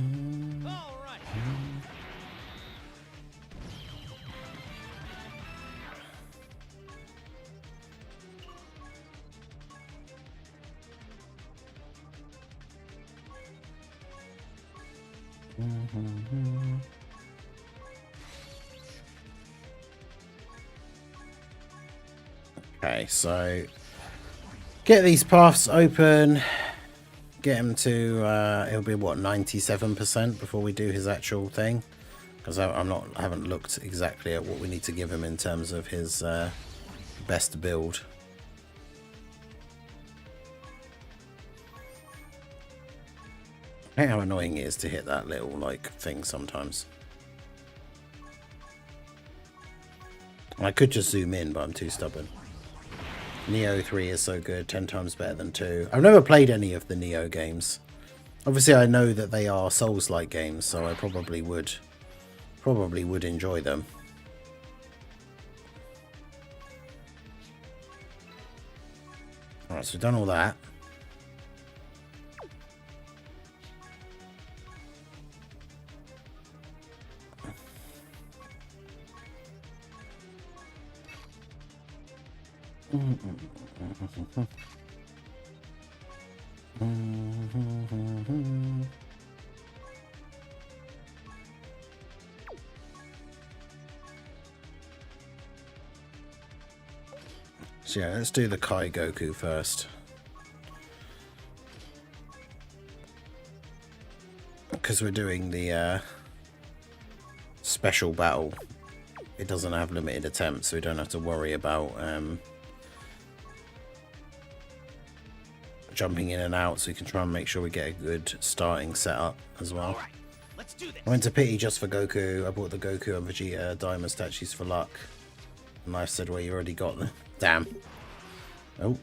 Okay, so get these paths open, get him to it'll be what, 97% before we do his actual thing, because I haven't looked exactly at what we need to give him in terms of his best build. I hate how annoying it is to hit that little, like, thing sometimes. I could just zoom in, but I'm too stubborn. Neo 3 is so good, 10 times better than 2. I've never played any of the Neo games. Obviously, I know that they are Souls-like games, so I probably would enjoy them. Alright, so we've done all that. So yeah, let's do the Kai Goku first. Because we're doing the special battle. It doesn't have limited attempts, so we don't have to worry about jumping in and out, so we can try and make sure we get a good starting setup as well. All right. Let's do this. I went to pity just for Goku. I bought the Goku and Vegeta diamond statues for luck. And I said, well, you already got them. Damn. Oh.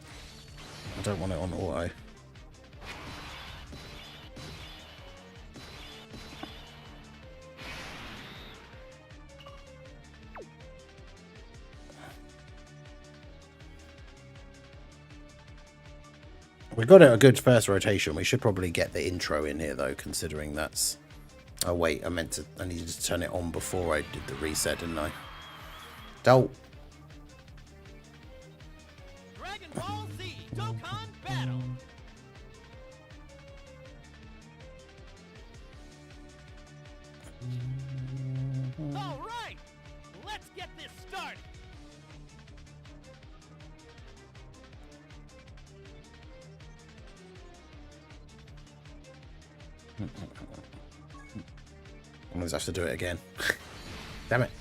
I don't want it on auto. We got it a good first rotation. We should probably get the intro in here, though, considering that's... Oh, wait, I needed to turn it on before I did the reset, didn't I? Don't. Dragon Ball Z Dokkan Battle. All right. Let's get this started. I always have to do it again. Damn it.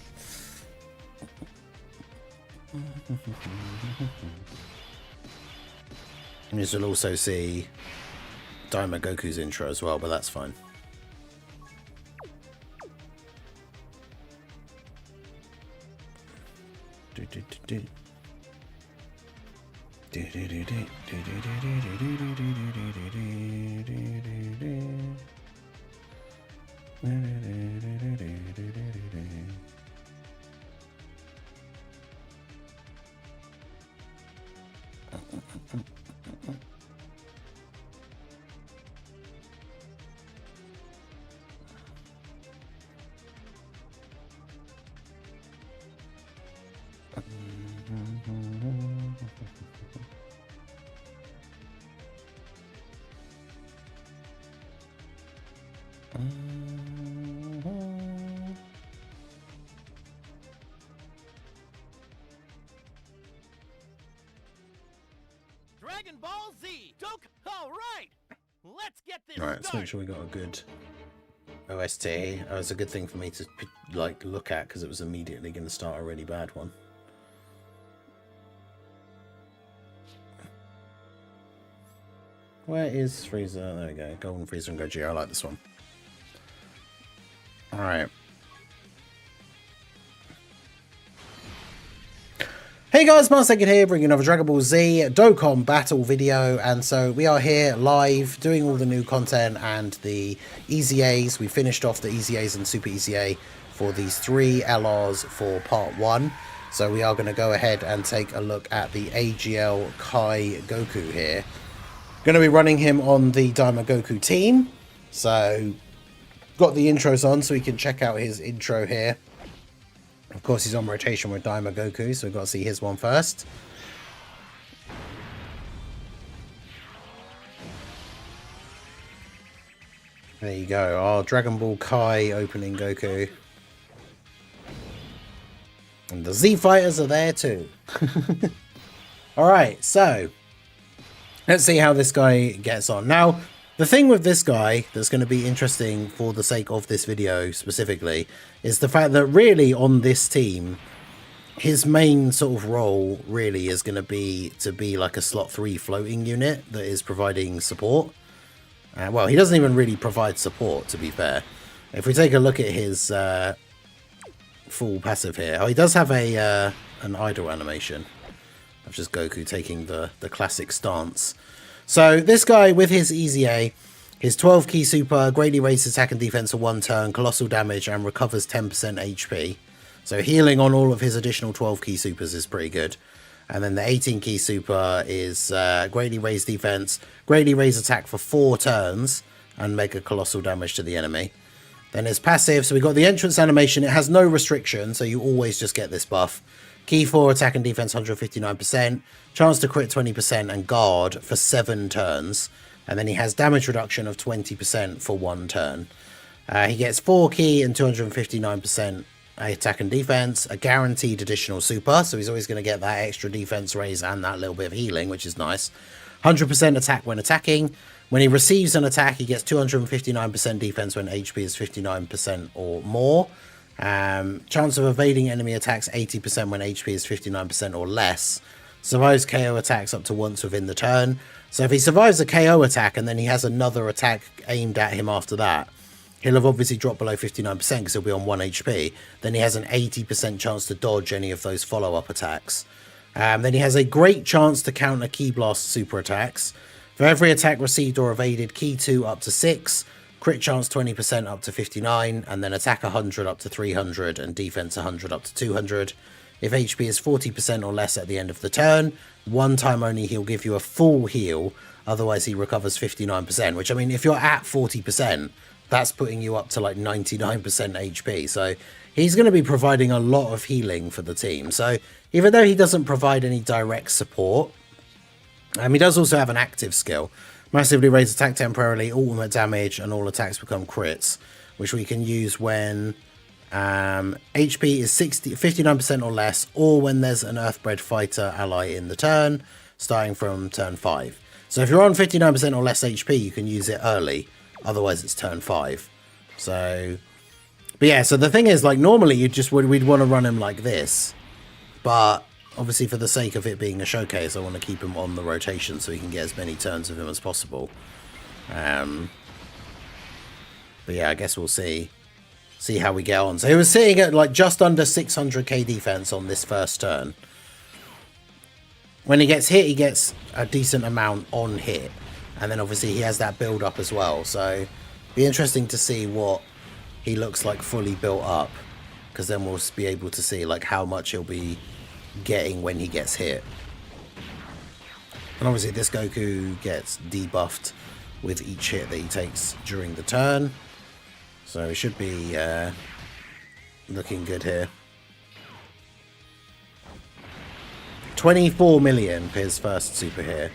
And you'll also see Daima Goku's intro as well, but that's fine. Dragon Ball Z. All right. Let's get this Alright, let's make started. sure we got a good OST. It was a good thing for me to like look at because it was immediately going to start a really bad one. Where is Frieza? There we go. Golden Frieza and Gogeta. I like this one. Alright. Hey guys, Marsecond here, bringing another Dragon Ball Z Dokkan battle video, and so we are here live doing all the new content and the EZAs. We finished off the EZAs and Super EZA for these 3 LRs for part 1. So we are going to go ahead and take a look at the AGL Kai Goku here. Going to be running him on the Daima Goku team. So got the intros on so we can check out his intro here. Of course, he's on rotation with Daima Goku, so we've got to see his one first. There you go, our Dragon Ball Kai opening Goku. And the Z Fighters are there too. Alright, so let's see how this guy gets on. Now, the thing with this guy that's going to be interesting for the sake of this video specifically is the fact that really on this team, his main sort of role really is going to be like a slot 3 floating unit that is providing support. Well, he doesn't even really provide support, to be fair. If we take a look at his full passive here, he does have a an idle animation of just Goku taking the classic stance. So this guy with his EZA, his 12 key super, greatly raises attack and defense for 1 turn, colossal damage, and recovers 10% HP. So healing on all of his additional 12 key supers is pretty good. And then the 18 key super is greatly raise defense, greatly raise attack for 4 turns, and mega colossal damage to the enemy. Then his passive, so we got the entrance animation. It has no restriction, so you always just get this buff. Key 4, attack and defense 159%, chance to crit 20%, and guard for 7 turns. And then he has damage reduction of 20% for 1 turn. He gets 4 key and 259% attack and defense, a guaranteed additional super, so he's always going to get that extra defense raise and that little bit of healing, which is nice. 100% attack when attacking. When he receives an attack, he gets 259% defense when HP is 59% or more. Chance of evading enemy attacks 80% when HP is 59% or less. Survives KO attacks up to once within the turn. So if he survives a KO attack and then he has another attack aimed at him after that, he'll have obviously dropped below 59% because he'll be on 1 HP. Then he has an 80% chance to dodge any of those follow-up attacks. Then he has a great chance to counter Ki Blast super attacks. For every attack received or evaded, Ki 2 up to 6. Crit chance 20% up to 59, and then attack 100 up to 300, and defense 100 up to 200. If HP is 40% or less at the end of the turn, 1 time only he'll give you a full heal, otherwise he recovers 59%, which, I mean, if you're at 40%, that's putting you up to like 99% HP, so he's going to be providing a lot of healing for the team. So even though he doesn't provide any direct support, he does also have an active skill. Massively raise attack temporarily, ultimate damage, and all attacks become crits, which we can use when HP is 59% or less, or when there's an Earthbred fighter ally in the turn, starting from turn 5. So if you're on 59% or less HP, you can use it early. Otherwise, it's turn 5. So, but yeah, so the thing is, like, normally we'd want to run him like this. But obviously, for the sake of it being a showcase, I want to keep him on the rotation so we can get as many turns of him as possible. But yeah, I guess we'll see how we get on. So he was sitting at like just under 600k defense on this first turn. When he gets hit, he gets a decent amount on hit, and then obviously he has that build up as well. So be interesting to see what he looks like fully built up, because then we'll be able to see like how much he'll be getting when he gets hit. And obviously this Goku gets debuffed with each hit that he takes during the turn. So he should be looking good here. 24 million for his first super here.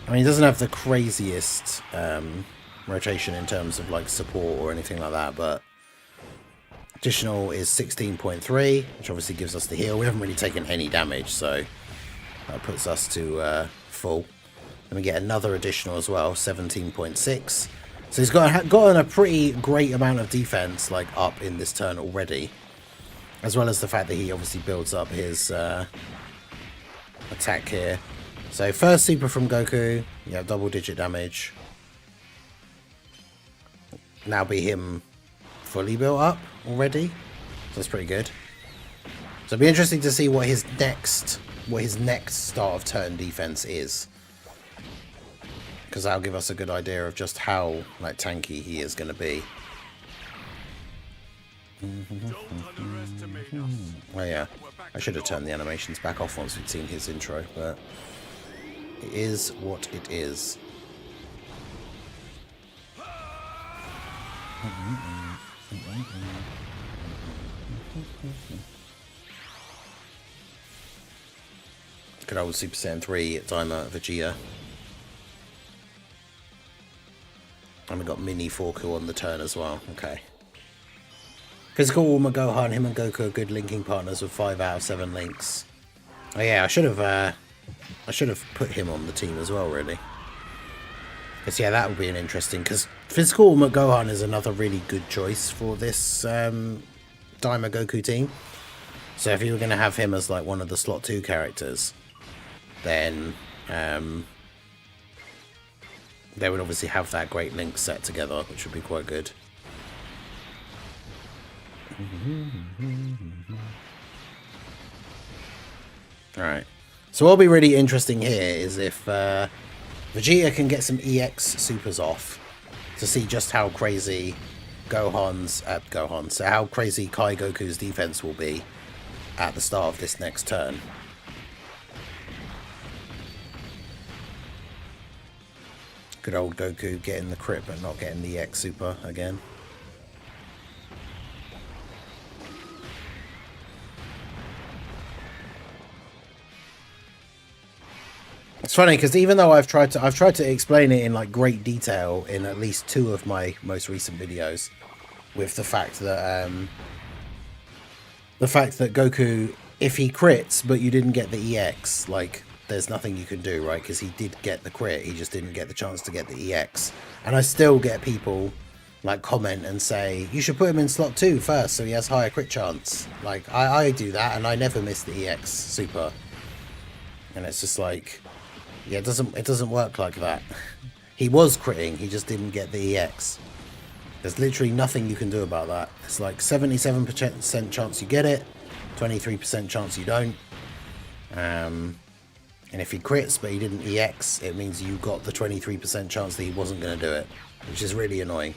I mean, he doesn't have the craziest rotation in terms of like support or anything like that, but additional is 16.3, which obviously gives us the heal. We haven't really taken any damage, so that puts us to full. Then we get another additional as well, 17.6. So he's gotten a pretty great amount of defense like up in this turn already, as well as the fact that he obviously builds up his attack here. So first super from Goku, yeah, double digit damage. Now be him fully built up already, so that's pretty good. So it'll be interesting to see what his next start of turn defense is, because that'll give us a good idea of just how like tanky he is going to be. Well, yeah, I should have turned the animations back off once we'd seen his intro, but it is what it is. Good old Super Saiyan 3 timer Vegeta. And we got Mini Forku on the turn as well. Okay. Physical Warmer Gohan, him and Goku are good linking partners with 5 out of 7 links. Oh yeah, I should have put him on the team as well, really. Because yeah, that would be an interesting, because Physical Warmer Gohan is another really good choice for this Daima Goku team. So if you were going to have him as like one of the slot 2 characters, then they would obviously have that great link set together, which would be quite good. Alright, so what'll be really interesting here is if Vegeta can get some EX supers off to see just how crazy so how crazy Kai Goku's defense will be at the start of this next turn. Good old Goku getting the crit but not getting the EX super again. It's funny because even though I've tried to explain it in like great detail in at least 2 of my most recent videos, with the fact that Goku, if he crits but you didn't get the EX, like there's nothing you can do, right? Because he did get the crit, he just didn't get the chance to get the EX. And I still get people like comment and say you should put him in slot 2 first so he has higher crit chance. Like I do that and I never miss the EX super, and it's just like, yeah, it doesn't work like that. He was critting, he just didn't get the EX. There's literally nothing you can do about that. It's like 77% chance you get it, 23% chance you don't. And if he crits but he didn't EX, it means you got the 23% chance that he wasn't going to do it, which is really annoying.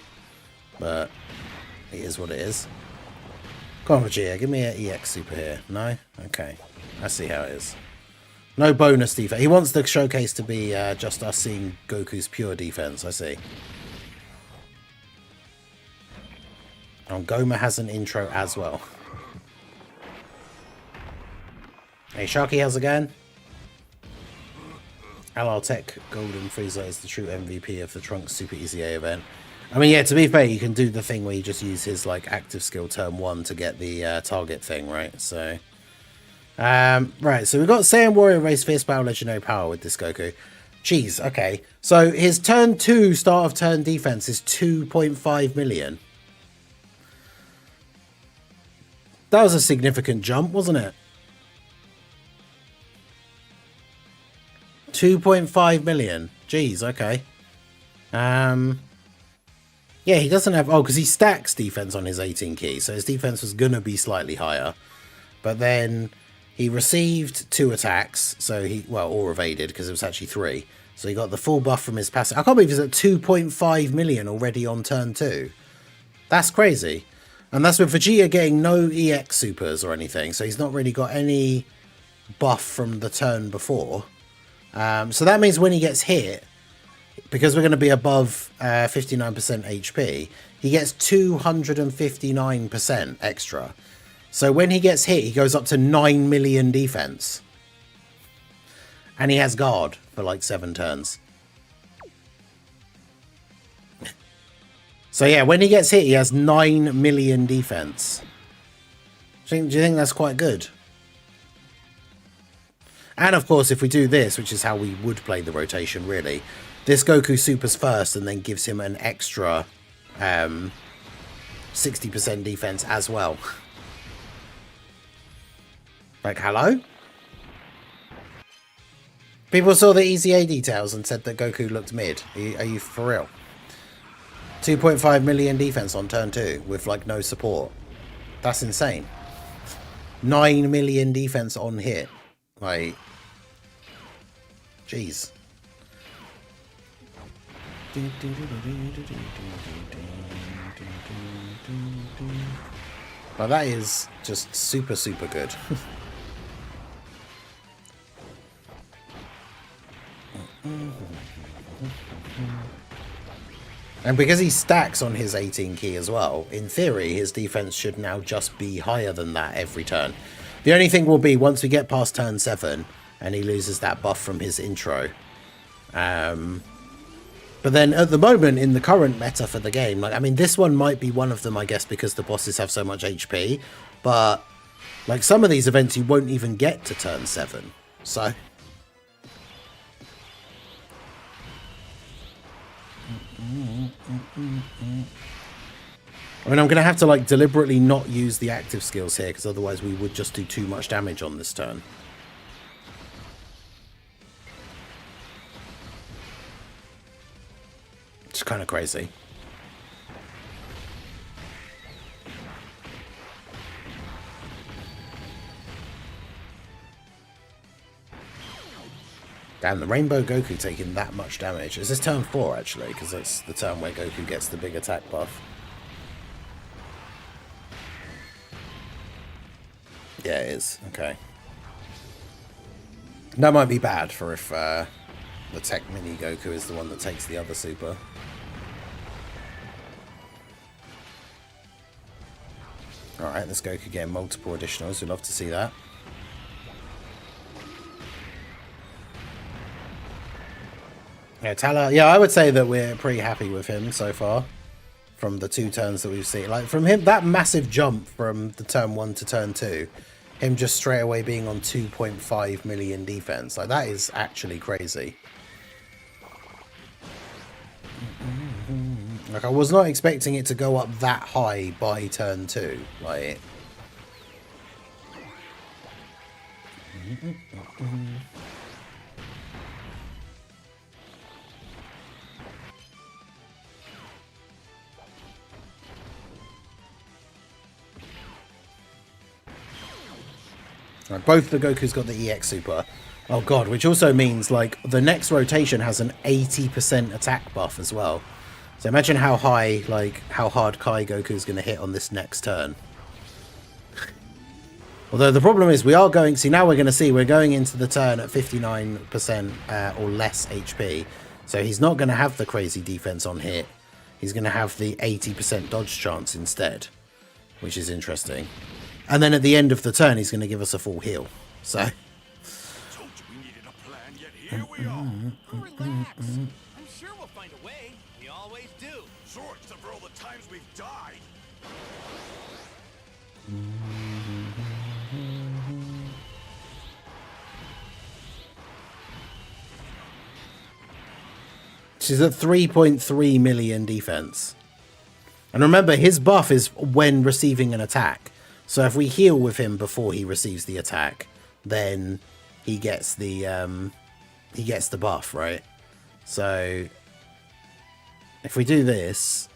But it is what it is. Come on, Vegeta, give me an EX super here. No? Okay. I see how it is. No bonus defense. He wants the showcase to be just us seeing Goku's pure defense. I see. And Goma has an intro as well. Hey, Sharky, how's it going? LR Tech Golden Frieza is the true MVP of the Trunks Super EZA event. I mean, yeah, to be fair, you can do the thing where you just use his, like, active skill turn 1 to get the target thing, right? So, right, so we've got Saiyan Warrior Race Fierce Battle Legendary Power with this Goku. Jeez, okay. So his turn 2 start of turn defense is 2.5 million. That was a significant jump, wasn't it? 2.5 million. Jeez, okay. Yeah, he doesn't have... Oh, because he stacks defense on his 18 key, so his defense was going to be slightly higher. But then he received 2 attacks, so he... Well, or evaded, because it was actually 3. So he got the full buff from his passive. I can't believe he's at 2.5 million already on turn 2. That's crazy. And that's with Vegeta getting no EX supers or anything, so he's not really got any buff from the turn before. So that means when he gets hit, because we're going to be above 59% HP, he gets 259% extra. So when he gets hit, he goes up to 9 million defense. And he has guard for like 7 turns. So yeah, when he gets hit, he has 9 million defense. Do you think that's quite good? And of course, if we do this, which is how we would play the rotation, really, this Goku supers first and then gives him an extra 60% defense as well. Like, hello? People saw the EZA details and said that Goku looked mid. Are you for real? 2.5 million defense on turn 2 with, like, no support. That's insane. 9 million defense on hit. Like, jeez. Well, that is just super, super good. And because he stacks on his 18 key as well, in theory, his defense should now just be higher than that every turn. The only thing will be once we get past turn 7 and he loses that buff from his intro. But then at the moment in the current meta for the game, like, I mean, this one might be one of them, I guess, because the bosses have so much HP. But like some of these events, you won't even get to turn 7. So... I mean, I'm going to have to, like, deliberately not use the active skills here, because otherwise we would just do too much damage on this turn. It's kind of crazy. Damn, the Rainbow Goku taking that much damage. Is this turn 4, actually? Because that's the turn where Goku gets the big attack buff. Yeah, it is. Okay. That might be bad for if the Tech Mini Goku is the one that takes the other super. Alright, this Goku getting multiple additionals. We'd love to see that. Yeah, Tala. Yeah, I would say that we're pretty happy with him so far. From the 2 turns that we've seen. Like, from him, that massive jump from the turn 1 to turn 2. Him just straight away being on 2.5 million defense. Like, that is actually crazy. Like, I was not expecting it to go up that high by turn 2. Like... Right, both the Goku's got the EX super. Oh god, which also means, like, the next rotation has an 80% attack buff as well. So imagine how high, like, how hard Kai Goku's going to hit on this next turn. Although the problem is we are going... See, now we're going to see we're going into the turn at 59% or less HP. So he's not going to have the crazy defense on hit. He's going to have the 80% dodge chance instead. Which is interesting. And then at the end of the turn, he's going to give us a full heal. So... Relax. I'm sure we'll find a way. We always do. Sure, except for all the times we've died. She's at 3.3 million defense. And remember, his buff is when receiving an attack. So if we heal with him before he receives the attack, then he gets the buff, right? So if we do this,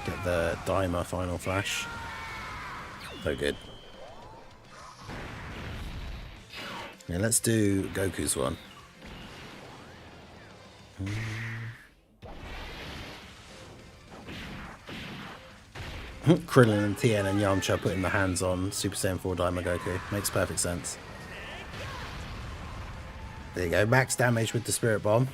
get the Dimer Final Flash. So good. Yeah, let's do Goku's one. Krillin and Tien and Yamcha putting the hands on Super Saiyan 4 Daima Goku. Makes perfect sense. There you go. Max damage with the Spirit Bomb.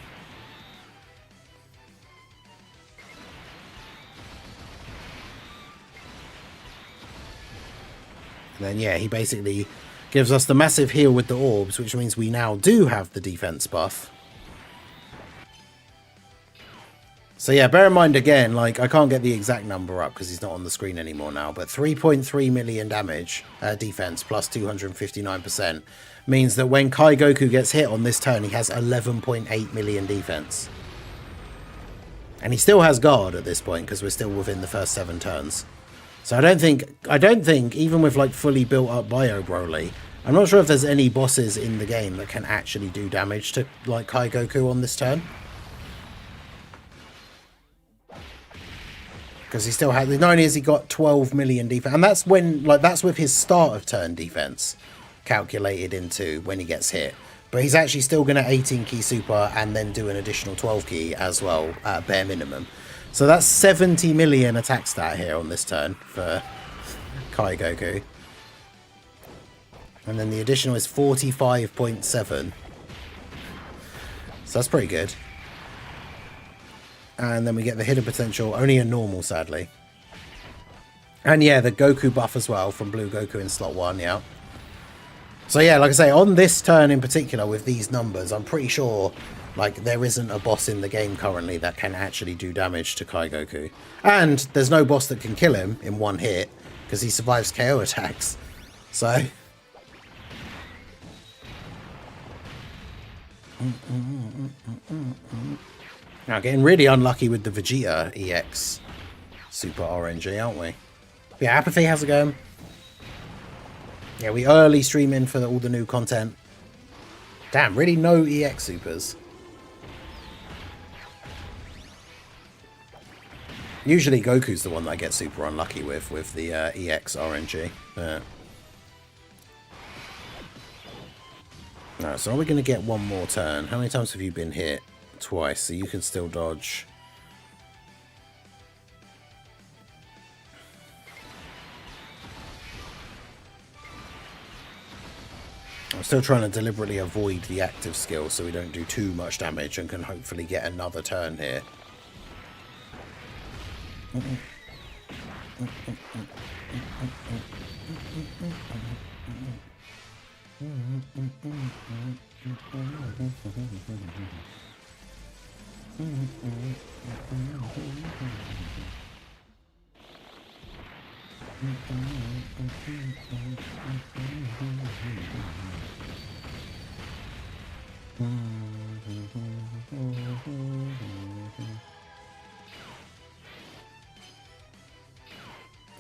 And then, yeah, he basically gives us the massive heal with the orbs, which means we now do have the defense buff. So yeah, bear in mind again, like, I can't get the exact number up because he's not on the screen anymore now, but 3.3 million damage defense plus 259% means that when Kai Goku gets hit on this turn, he has 11.8 million defense. And he still has guard at this point because we're still within the first 7 turns. So I don't think even with like fully built up Bio Broly, I'm not sure if there's any bosses in the game that can actually do damage to like Kai Goku on this turn. Because he still has, not only has he got 12 million defense, and that's when, like, that's with his start of turn defense calculated into when he gets hit. But he's actually still going to 18 key super and then do an additional 12 key as well at bare minimum. So that's 70 million attack stat here on this turn for Kai Goku. And then the additional is 45.7. So that's pretty good. And then we get the hidden potential, only a normal, sadly. And yeah, the Goku buff as well from Blue Goku in slot 1, yeah. So yeah, like I say, on this turn in particular with these numbers, I'm pretty sure like there isn't a boss in the game currently that can actually do damage to Kai Goku. And there's no boss that can kill him in one hit because he survives KO attacks. So now getting really unlucky with the Vegeta EX Super RNG, aren't we? But yeah, Apathy, how's it going? Yeah, we early streaming for all the new content. Damn, really no EX Supers. Usually Goku's the one that I get super unlucky with the EX RNG. Yeah. Alright, so are we going to get one more turn? How many times have you been hit? Twice, so you can still dodge. I'm still trying to deliberately avoid the active skill so we don't do too much damage and can hopefully get another turn here.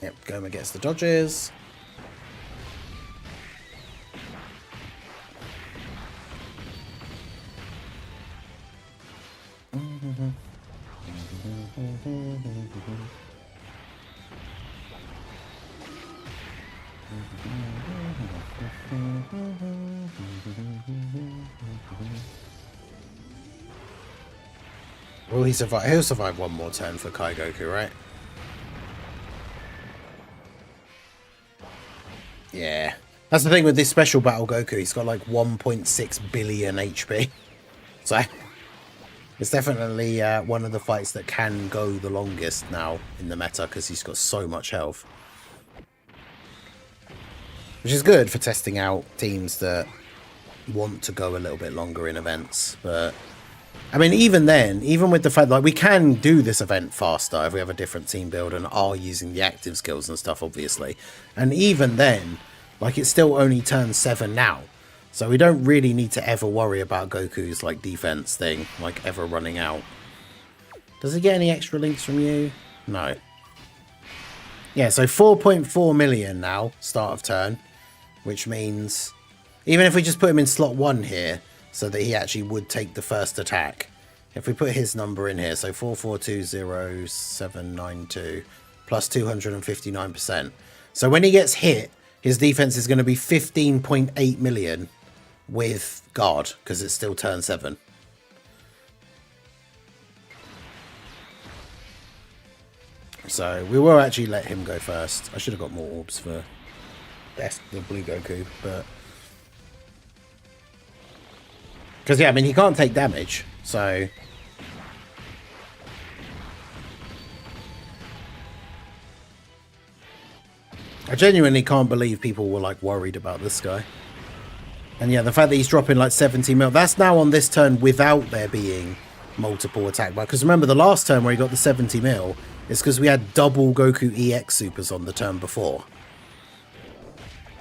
Yep, Goma gets the dodges. Will he survive? He'll survive one more turn for Kai Goku, right? Yeah. That's the thing with this special battle Goku. He's got like 1.6 billion HP. So It's definitely one of the fights that can go the longest now in the meta because he's got so much health. Which is good for testing out teams that want to go a little bit longer in events. But, I mean, even then, even with the fact like we can do this event faster if we have a different team build and are using the active skills and stuff, obviously. And even then, like, it's still only turn 7 now. So we don't really need to ever worry about Goku's, like, defense thing, like, ever running out. Does he get any extra links from you? No. Yeah, so 4.4 million now, start of turn, which means even if we just put him in slot 1 here, so that he actually would take the first attack, if we put his number in here, so 4420792 plus 259%. So when he gets hit, his defense is going to be 15.8 million with guard, because it's still turn 7. So we will actually let him go first. I should have got more orbs for the blue Goku, but because yeah, I mean he can't take damage, so I genuinely can't believe people were like worried about this guy. And yeah, the fact that he's dropping like 70 mil, that's now on this turn without there being multiple attack bar. Because remember the last turn where he got the 70 mil is because we had double Goku EX supers on the turn before.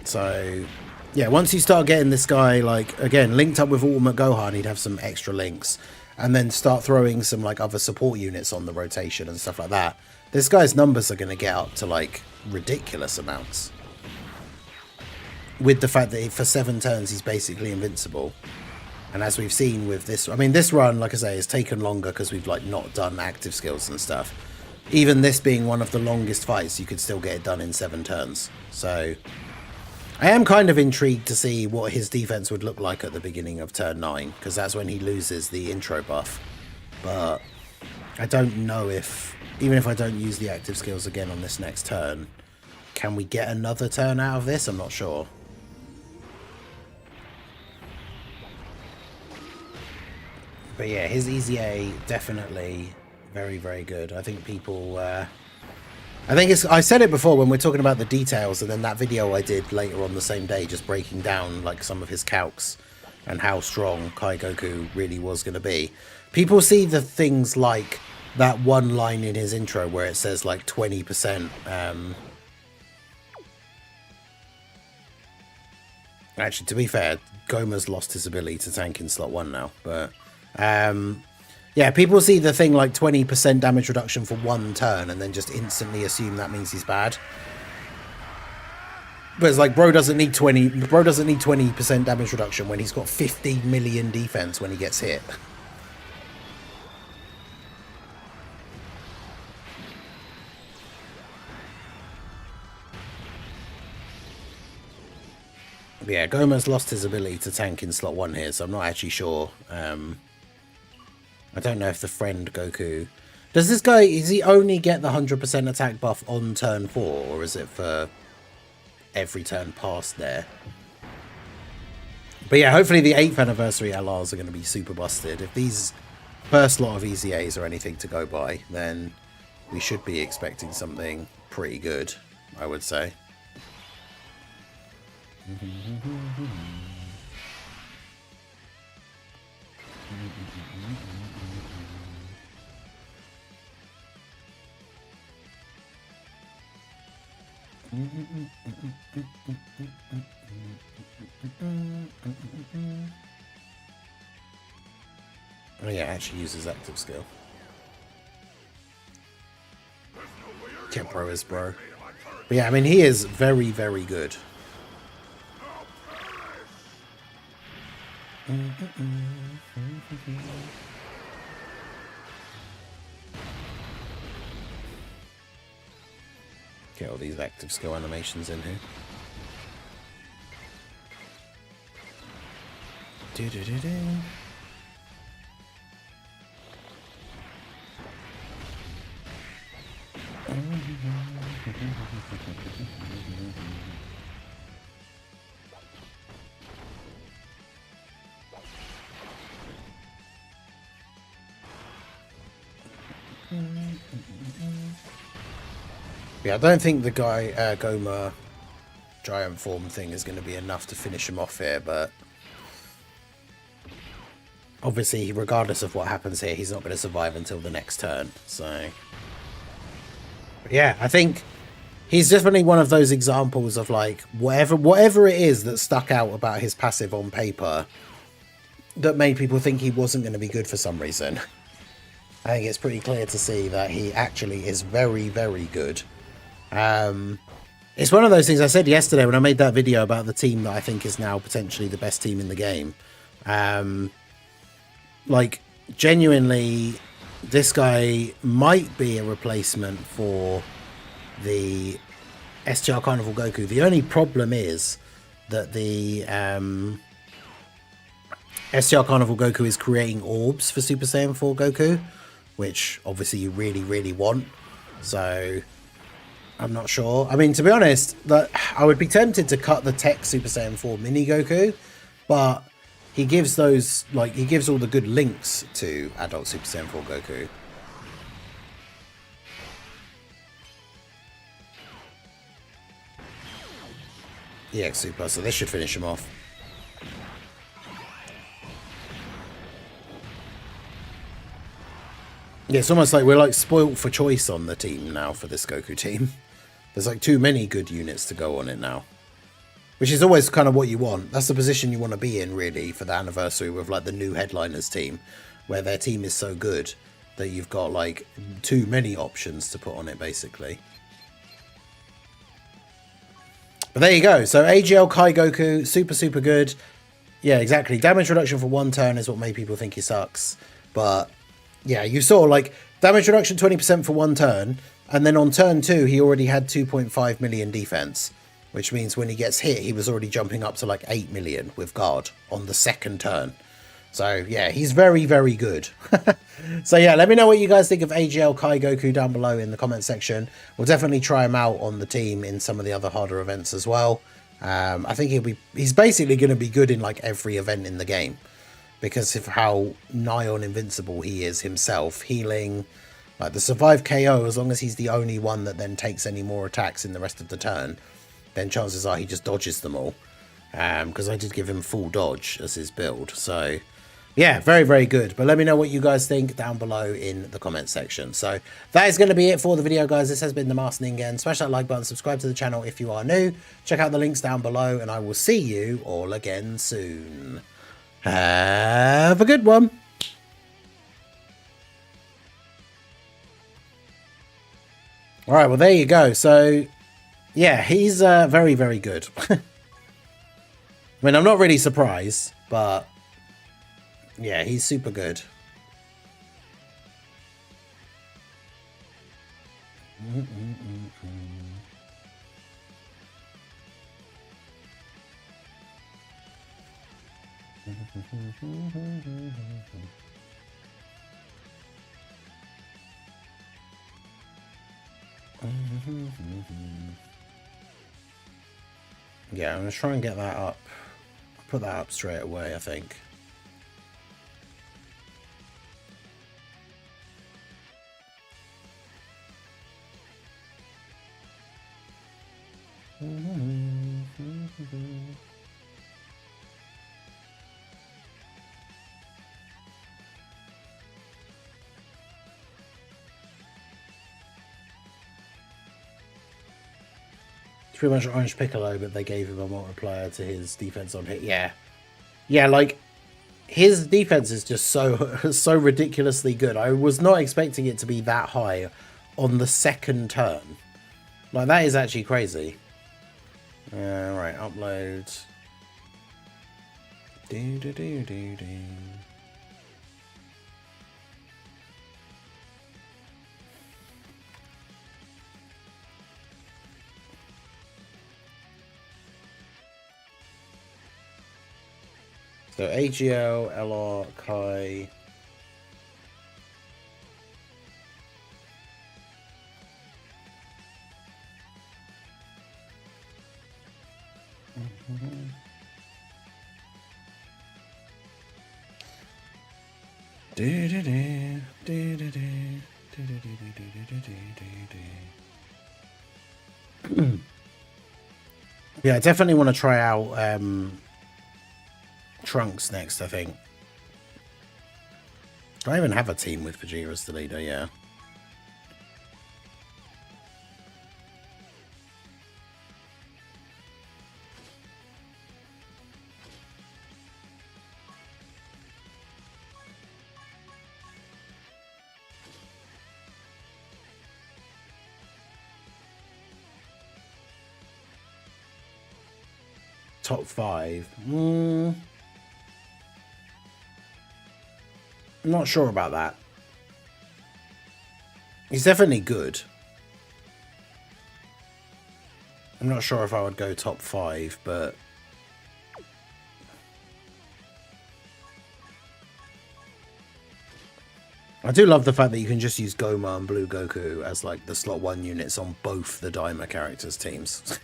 So yeah, once you start getting this guy like again linked up with Ultimate Gohan, he'd have some extra links, and then start throwing some like other support units on the rotation and stuff like that. This guy's numbers are going to get up to like ridiculous amounts. With the fact that for 7 turns he's basically invincible. And as we've seen with this, I mean this run, like I say, has taken longer because we've like not done active skills and stuff. Even this being one of the longest fights, you could still get it done in 7 turns. So I am kind of intrigued to see what his defense would look like at the beginning of turn 9, because that's when he loses the intro buff. But I don't know if, even if I don't use the active skills again on this next turn, can we get another turn out of this? I'm not sure. But yeah, his EZA definitely very, very good. I think people, I said it before when we're talking about the details, and then that video I did later on the same day, just breaking down like some of his calcs and how strong Kai Goku really was going to be. People see the things like that one line in his intro where it says like 20%. Actually, to be fair, Goma's lost his ability to tank in slot 1 now, but yeah, people see the thing like 20% damage reduction for 1 turn and then just instantly assume that means he's bad. But it's like bro doesn't need 20% damage reduction when he's got 50 million defense when he gets hit. But yeah, Goma's lost his ability to tank in slot 1 here, so I'm not actually sure. I don't know if the friend Goku... Does this guy... Is he only get the 100% attack buff on turn 4? Or is it for every turn past there? But yeah, hopefully the 8th anniversary LRs are going to be super busted. If these first lot of EZAs are anything to go by, then we should be expecting something pretty good, I would say. Oh yeah, actually uses active skill. Yeah, bro is bro. But yeah, I mean he is very, very good. Get all these active skill animations in here. Do-do-do-do. Yeah, I don't think the guy Goma giant form thing is going to be enough to finish him off here, but obviously, regardless of what happens here, he's not going to survive until the next turn. So, but yeah, I think he's definitely one of those examples of like whatever it is that stuck out about his passive on paper that made people think he wasn't going to be good for some reason. I think it's pretty clear to see that he actually is very, very good. It's one of those things I said yesterday when I made that video about the team that I think is now potentially the best team in the game. Like, genuinely, this guy might be a replacement for the STR Carnival Goku. The only problem is that the STR Carnival Goku is creating orbs for Super Saiyan 4 Goku, which obviously you really, really want. So I'm not sure. I mean, to be honest, that I would be tempted to cut the Tech Super Saiyan 4 Mini Goku, but he gives those, like, he gives all the good links to Adult Super Saiyan 4 Goku. EX Super, so this should finish him off. Yeah, it's almost like we're like spoilt for choice on the team now for this Goku team. There's like too many good units to go on it now. Which is always kind of what you want. That's the position you want to be in, really, for the anniversary with like the new headliners team, where their team is so good that you've got like too many options to put on it, basically. But there you go. So AGL Kai Goku, super, super good. Yeah, exactly. Damage reduction for one turn is what made people think he sucks. But yeah, you saw like damage reduction 20% for one turn. And then on turn 2, he already had 2.5 million defense. Which means when he gets hit, he was already jumping up to like 8 million with guard on the second turn. So yeah, he's very, very good. So yeah, let me know what you guys think of AGL Kai Goku down below in the comment section. We'll definitely try him out on the team in some of the other harder events as well. I think he's basically going to be good in like every event in the game because of how nigh on invincible he is himself. Healing, like the survive KO, as long as he's the only one that then takes any more attacks in the rest of the turn, then chances are he just dodges them all. Because I did give him full dodge as his build. So yeah, very, very good. But let me know what you guys think down below in the comment section. So that is going to be it for the video, guys. This has been the Master Ningen. Smash that like button, subscribe to the channel if you are new. Check out the links down below, and I will see you all again soon. Have a good one. All right, well, there you go. So yeah, he's very, very good. I mean, I'm not really surprised, but yeah, he's super good. Yeah, I'm going to try and get that up. Put that up straight away, I think. It's pretty much Orange Piccolo, but they gave him a multiplier to his defense on hit. Yeah. Yeah, like, his defense is just so ridiculously good. I was not expecting it to be that high on the second turn. Like, that is actually crazy. Right, upload. Do. So AGL, LR, Kai. Do. Yeah, I definitely want to try out Trunks next, I think. Do I even have a team with Vegeta as the leader? Yeah. Top 5. I'm not sure about that. He's definitely good. I'm not sure if I would go top 5, but I do love the fact that you can just use Goma and Blue Goku as like the slot 1 units on both the Daima characters' teams.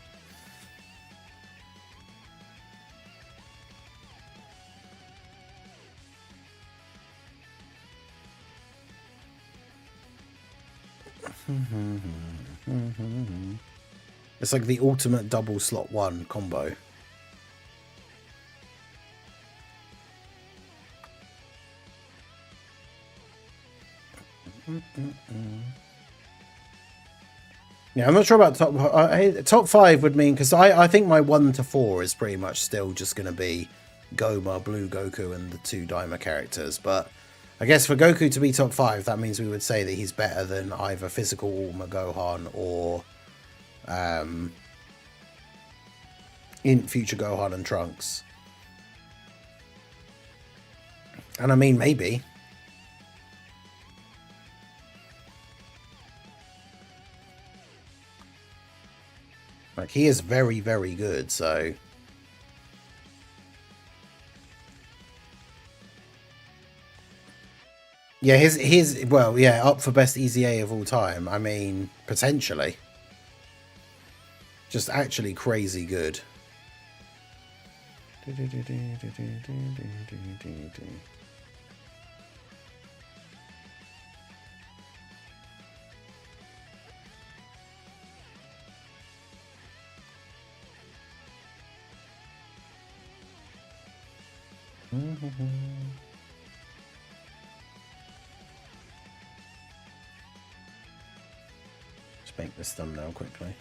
It's like the ultimate double slot 1 combo. Yeah, I'm not sure about top 5 would mean, because I think my 1 to 4 is pretty much still just going to be Goma, Blue Goku, and the 2 Daima characters. But I guess for Goku to be top 5, that means we would say that he's better than either Physical Ulma Gohan or in Future Gohan and Trunks. And I mean, maybe. Like, he is very, very good, so... Yeah, his well, yeah, up for best EZA of all time. I mean, potentially. Just actually crazy good. Just make this thumbnail quickly.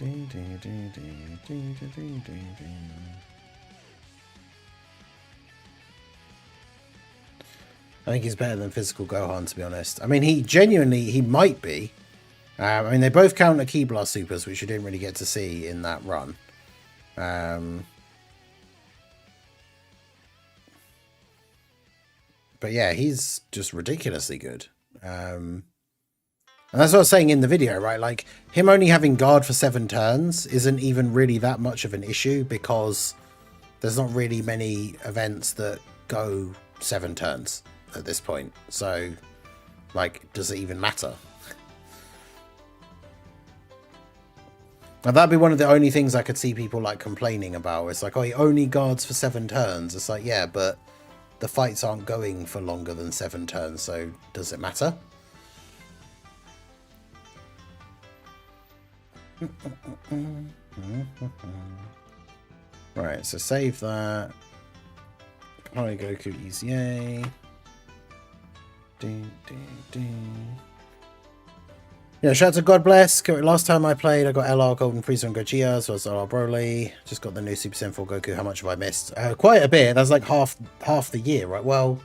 I think he's better than Physical Gohan, to be honest. I mean, he might be. I mean, they both count Ki Blast Supers, which you didn't really get to see in that run. But yeah, he's just ridiculously good. And that's what I was saying in the video, right? Like, him only having guard for 7 turns isn't even really that much of an issue, because there's not really many events that go 7 turns at this point. So, like, does it even matter? And that'd be one of the only things I could see people, like, complaining about. It's like, oh, he only guards for 7 turns. It's like, yeah, but the fights aren't going for longer than 7 turns, so does it matter? Right, so save that. Kai Goku EZA. Yeah, shout out to God Bless. Last time I played, I got LR Golden Frieza and Gogeta, so I was LR Broly. Just got the new Super Saiyan 4 Goku. How much have I missed? Quite a bit. That's like half the year, right? Well,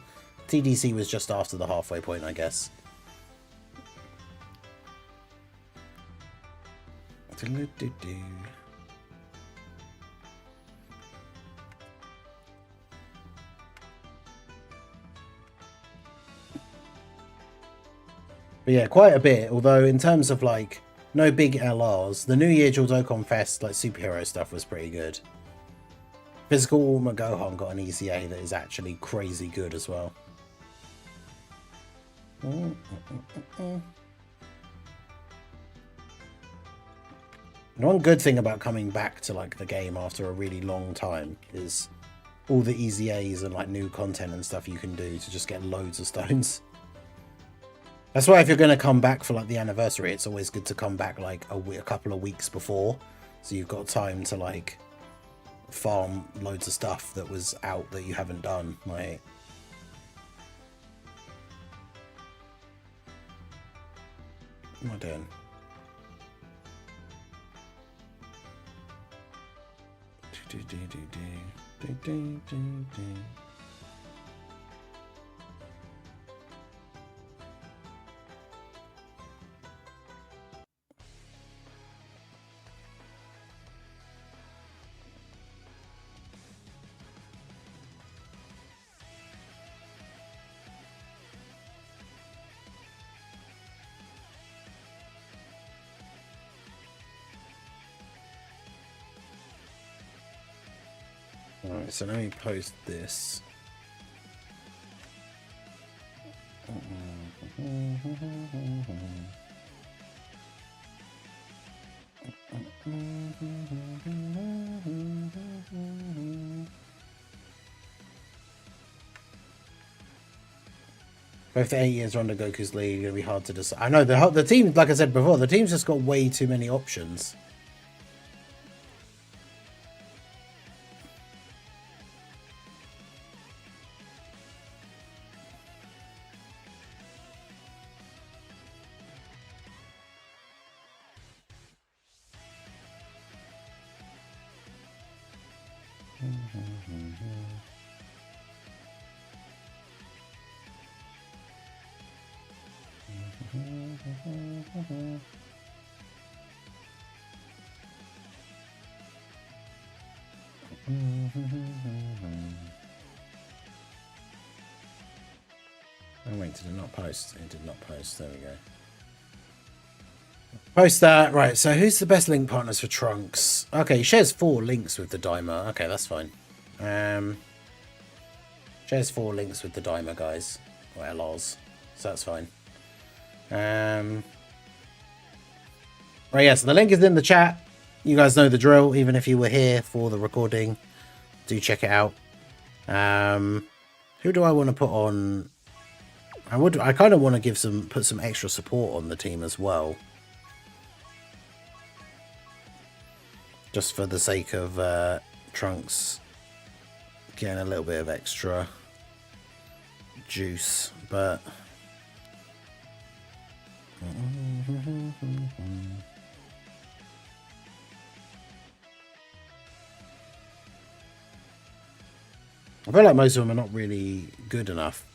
TDC was just after the halfway point, I guess. But yeah, quite a bit. Although in terms of like no big LRs, the New Year Dokkan Fest like superhero stuff was pretty good. Physical Ulma Gohan got an ECA that is actually crazy good as well. One good thing about coming back to like the game after a really long time is all the EZAs and like new content and stuff you can do to just get loads of stones. That's why if you're going to come back for like the anniversary, it's always good to come back like a couple of weeks before, so you've got time to like farm loads of stuff that was out that you haven't done. Like, what am I doing? Alright, so let me post this. Both the 8 years are under Goku's lead, it's gonna be hard to decide. I know the team, like I said before, the team's just got way too many options. Oh wait, did it not post? It did not post. There we go. Post that. Right, so who's the best link partners for Trunks? Okay, he shares 4 links with the Dimer. Okay, that's fine. Shares 4 links with the Dimer guys. Or LRs. So that's fine. Right, yeah, so the link is in the chat. You guys know the drill, even if you were here for the recording. Do check it out. Who do I want to put on? I kind of want to put some extra support on the team as well. Just for the sake of Trunks getting a little bit of extra juice, but I feel like most of them are not really good enough.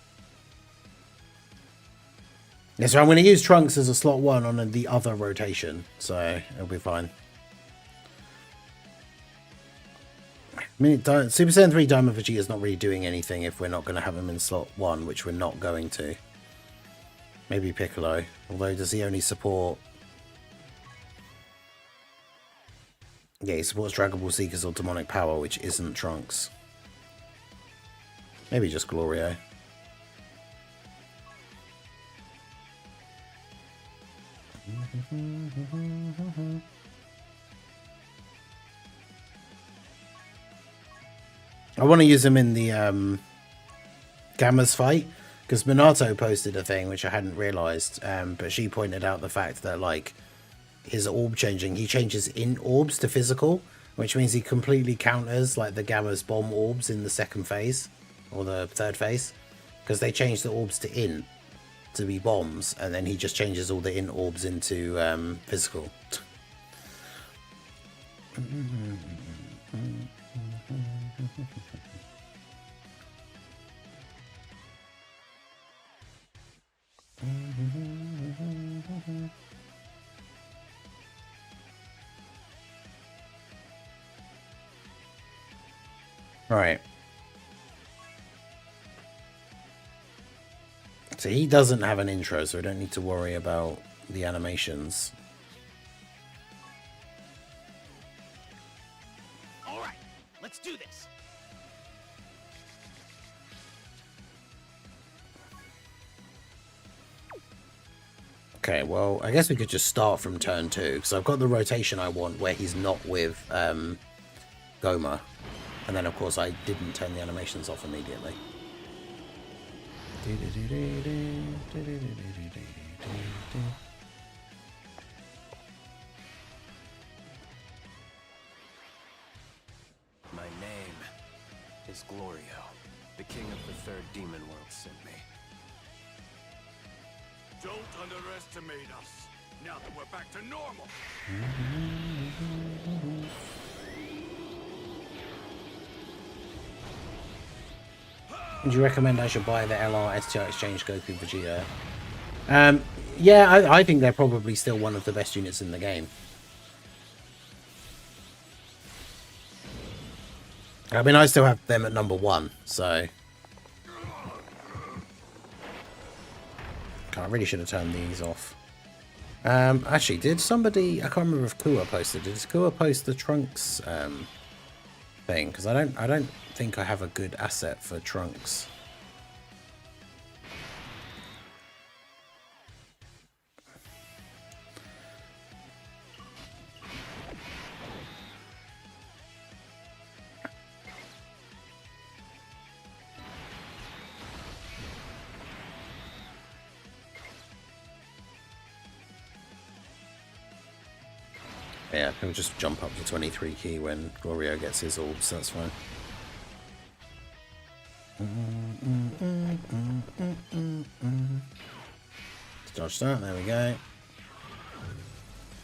Yeah, so I'm going to use Trunks as a slot 1 on the other rotation, so it'll be fine. I mean, Super Saiyan 3 Diamond Vegeta is not really doing anything if we're not going to have him in slot 1, which we're not going to. Maybe Piccolo, although does he only support... Yeah, he supports Dragon Ball Seekers or Demonic Power, which isn't Trunks. Maybe just Glorio. I want to use him in the Gamma's fight, because Minato posted a thing which I hadn't realised, but she pointed out the fact that like his orb changing, he changes in orbs to physical, which means he completely counters like the Gamma's bomb orbs in the 2nd phase or the 3rd phase, because they changed the orbs to in to be bombs, and then he just changes all the in orbs into physical. All right. So he doesn't have an intro, so we don't need to worry about the animations. All right, let's do this. Okay, well, I guess we could just start from turn 2, because I've got the rotation I want where he's not with Goma. And then, of course, I didn't turn the animations off immediately. My name is Glorio. The king of the third demon world sent me. Don't underestimate us. Now that we're back to normal. Do you recommend I should buy the LR STR Exchange Goku Vegeta? Yeah, I think they're probably still one of the best units in the game. I mean, I still have them at number 1, so... I really should have turned these off. Actually, did somebody... I can't remember if Kua posted. Did Kua post the Trunks thing? Because I don't think I have a good asset for Trunks. Yeah, he'll just jump up to 23 key when Glorio gets his orbs, that's fine. Dodge that, there we go.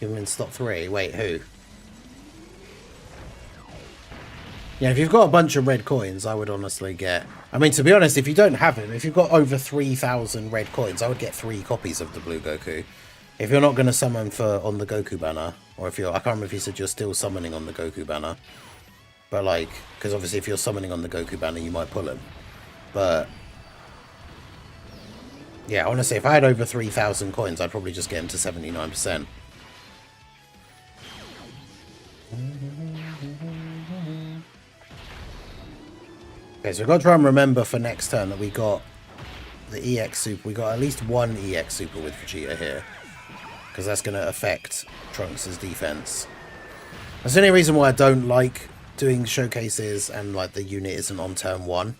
Give him in slot 3. Wait, who? Yeah, if you've got a bunch of red coins, I would honestly get... I mean, to be honest, if you don't have him, if you've got over 3,000 red coins, I would get 3 copies of the blue Goku. If you're not going to summon on the Goku banner, or if you're... I can't remember if you said you're still summoning on the Goku banner. But, like, because obviously if you're summoning on the Goku banner, you might pull him. But... yeah, honestly, if I had over 3,000 coins, I'd probably just get him to 79%. Okay, so we've got to try and remember for next turn that we got the EX Super. We got at least one EX Super with Vegeta here. Because that's going to affect Trunks' defense. That's the only reason why I don't like doing showcases and like the unit isn't on turn 1.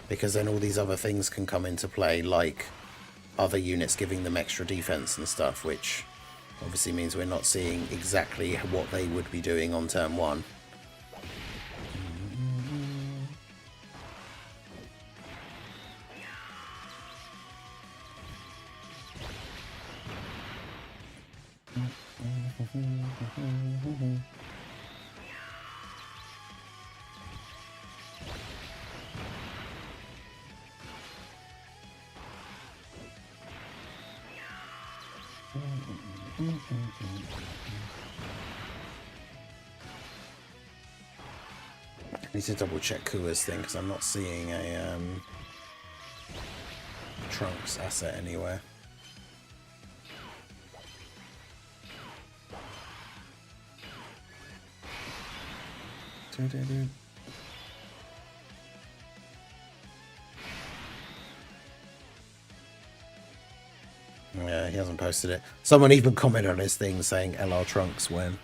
Because then all these other things can come into play, like other units giving them extra defense and stuff, which obviously means we're not seeing exactly what they would be doing on turn 1. I need to double check Kua's thing because I'm not seeing a Trunks asset anywhere. Yeah, he hasn't posted it. Someone even commented on his thing saying LR Trunks when.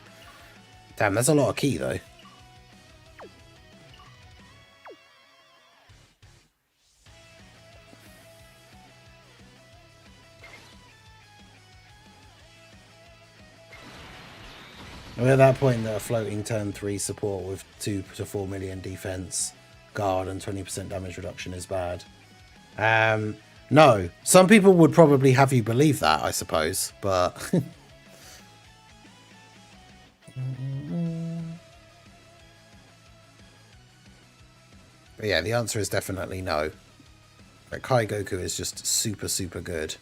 Damn, that's a lot of key though. We're at that point that a floating turn 3 support with 2 to 4 million defense, guard, and 20% damage reduction is bad. No, some people would probably have you believe that, I suppose, but but yeah, the answer is definitely no. Like, Kai Goku is just super, super good.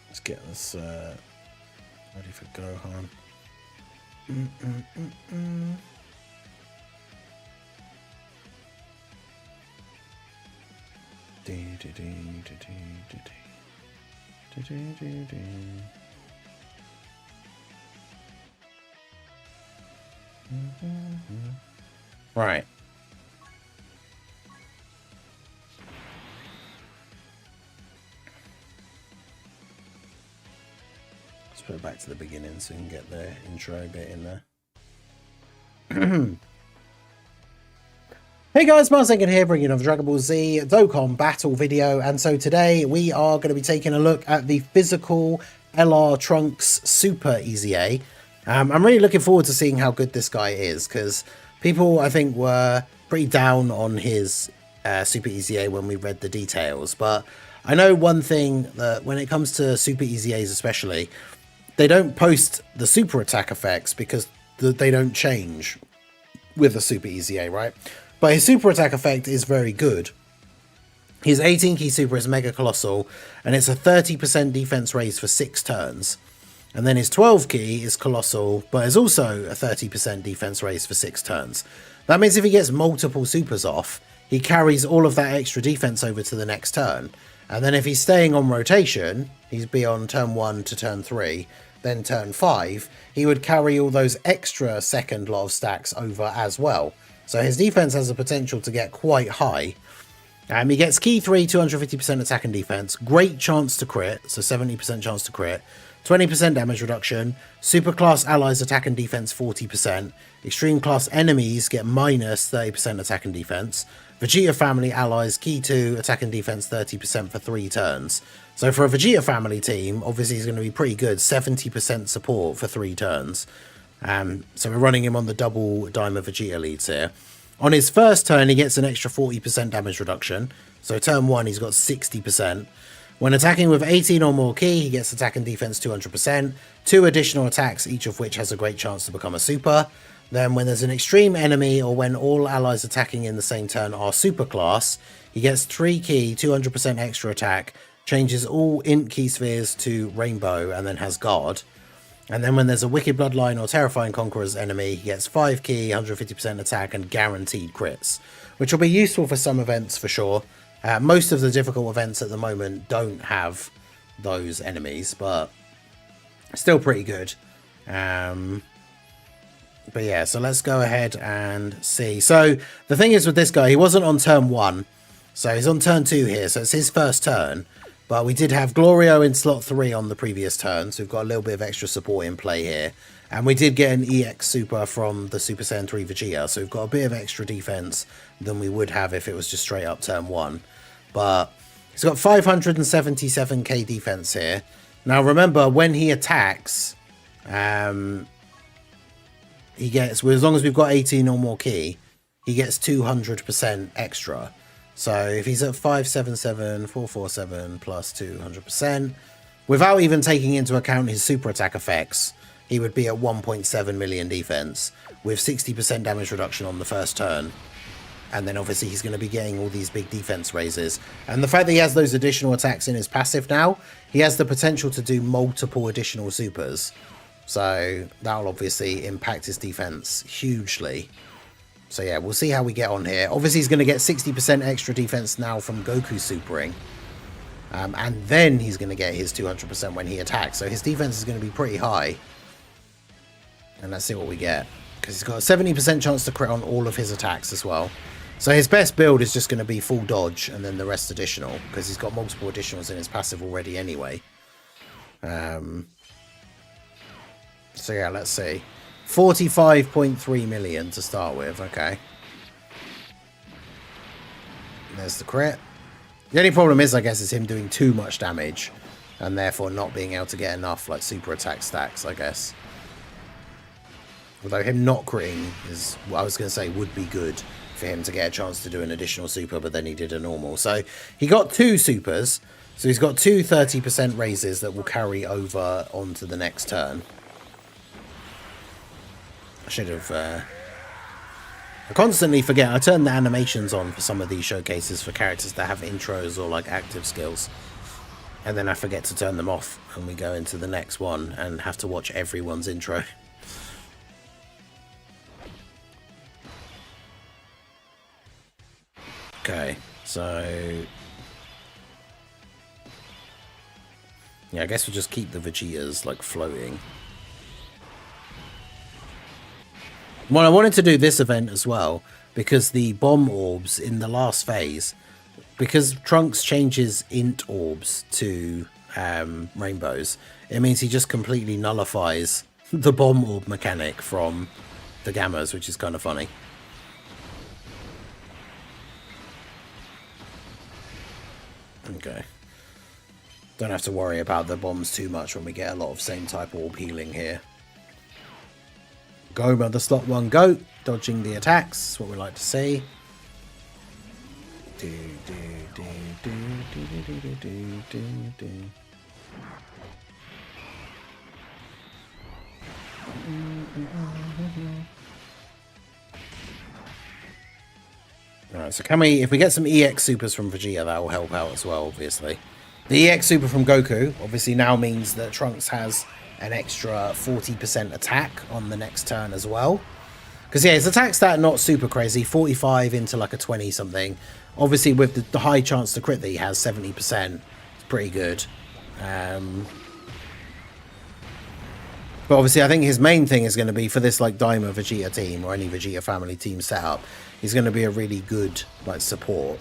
Let's get this ready for Gohan. Right. Let's put it back to the beginning so we can get the intro bit in there. Hey guys, Marsengan here, bringing you the Dragon Ball Z Dokkan battle video, and so today we are going to be taking a look at the physical LR Trunks Super EZA. I'm really looking forward to seeing how good this guy is, because people, I think, were pretty down on his Super EZA when we read the details, but I know one thing, that when it comes to Super EZAs especially, they don't post the super attack effects because they don't change with the Super EZA, right? But his super attack effect is very good. His 18 key super is Mega Colossal, and it's a 30% defense raise for 6 turns. And then his 12 key is Colossal, but is also a 30% defense raise for 6 turns. That means if he gets multiple supers off, he carries all of that extra defense over to the next turn. And then if he's staying on rotation, he's be on turn 1 to turn 3, then turn 5, he would carry all those extra second lot of stacks over as well. So his defense has the potential to get quite high. He gets key 3, 250% attack and defense, great chance to crit, so 70% chance to crit, 20% damage reduction, super class allies attack and defense 40%, extreme class enemies get minus 30% attack and defense, Vegeta family allies key 2 attack and defense 30% for 3 turns. So for a Vegeta family team, obviously he's going to be pretty good, 70% support for 3 turns. So we're running him on the double Diamond Vegeta leads here. On his first turn, he gets an extra 40% damage reduction. So turn 1, he's got 60%. When attacking with 18 or more key, he gets attack and defense 200%. 2 additional attacks, each of which has a great chance to become a super. Then when there's an extreme enemy, or when all allies attacking in the same turn are super class, he gets 3 key, 200% extra attack, changes all int key spheres to rainbow, and then has guard. And then when there's a Wicked Bloodline or Terrifying Conqueror's enemy, he gets 5 key, 150% attack, and guaranteed crits, which will be useful for some events for sure. Most of the difficult events at the moment don't have those enemies, but still pretty good. But yeah, so let's go ahead and see. So the thing is with this guy, he wasn't on turn 1, so he's on turn 2 here, so it's his first turn. But we did have Glorio in slot 3 on the previous turn, so we've got a little bit of extra support in play here. And we did get an EX Super from the Super Saiyan 3 Vegeta, so we've got a bit of extra defense than we would have if it was just straight up turn 1. But he's got 577k defense here. Now remember, when he attacks, he gets, well, as long as we've got 18 or more key, he gets 200% extra. So if he's at 577, 447 plus 200%, without even taking into account his super attack effects, he would be at 1.7 million defense with 60% damage reduction on the first turn. And then obviously he's going to be getting all these big defense raises. And the fact that he has those additional attacks in his passive now, he has the potential to do multiple additional supers. So that'll obviously impact his defense hugely. So yeah, we'll see how we get on here. Obviously, he's going to get 60% extra defense now from Goku supering. And then he's going to get his 200% when he attacks. So his defense is going to be pretty high. And let's see what we get. Because he's got a 70% chance to crit on all of his attacks as well. So his best build is just going to be full dodge and then the rest additional. Because he's got multiple additionals in his passive already anyway. So yeah, let's see. 45.3 million to start with, okay. There's the crit. The only problem is, I guess, is him doing too much damage and therefore not being able to get enough like super attack stacks, I guess. Although him not critting is, what I was going to say, would be good for him to get a chance to do an additional super, but then he did a normal. So he got 2 supers, so he's got 2 30% raises that will carry over onto the next turn. I should have... I constantly forget. I turn the animations on for some of these showcases for characters that have intros or like active skills. And then I forget to turn them off. And we go into the next one and have to watch everyone's intro. Okay, so... yeah, I guess we'll just keep the Vegetas like floating. Well, I wanted to do this event as well because the bomb orbs in the last phase, because Trunks changes int orbs to rainbows, it means he just completely nullifies the bomb orb mechanic from the gammas, which is kind of funny. Okay. Don't have to worry about the bombs too much when we get a lot of same type orb healing here. Goma, the slot 1 goat, dodging the attacks. That's what we like to see. Alright, so can we, if we get some EX supers from Vegeta, that will help out as well, obviously. The EX super from Goku obviously now means that Trunks has an extra 40% attack on the next turn as well. Because yeah, his attack stat not super crazy, 45 into like a 20 something. Obviously with the high chance to crit that he has, 70%, it's pretty good. But obviously I think his main thing is going to be for this like Daima Vegeta team or any Vegeta family team setup, he's going to be a really good like support.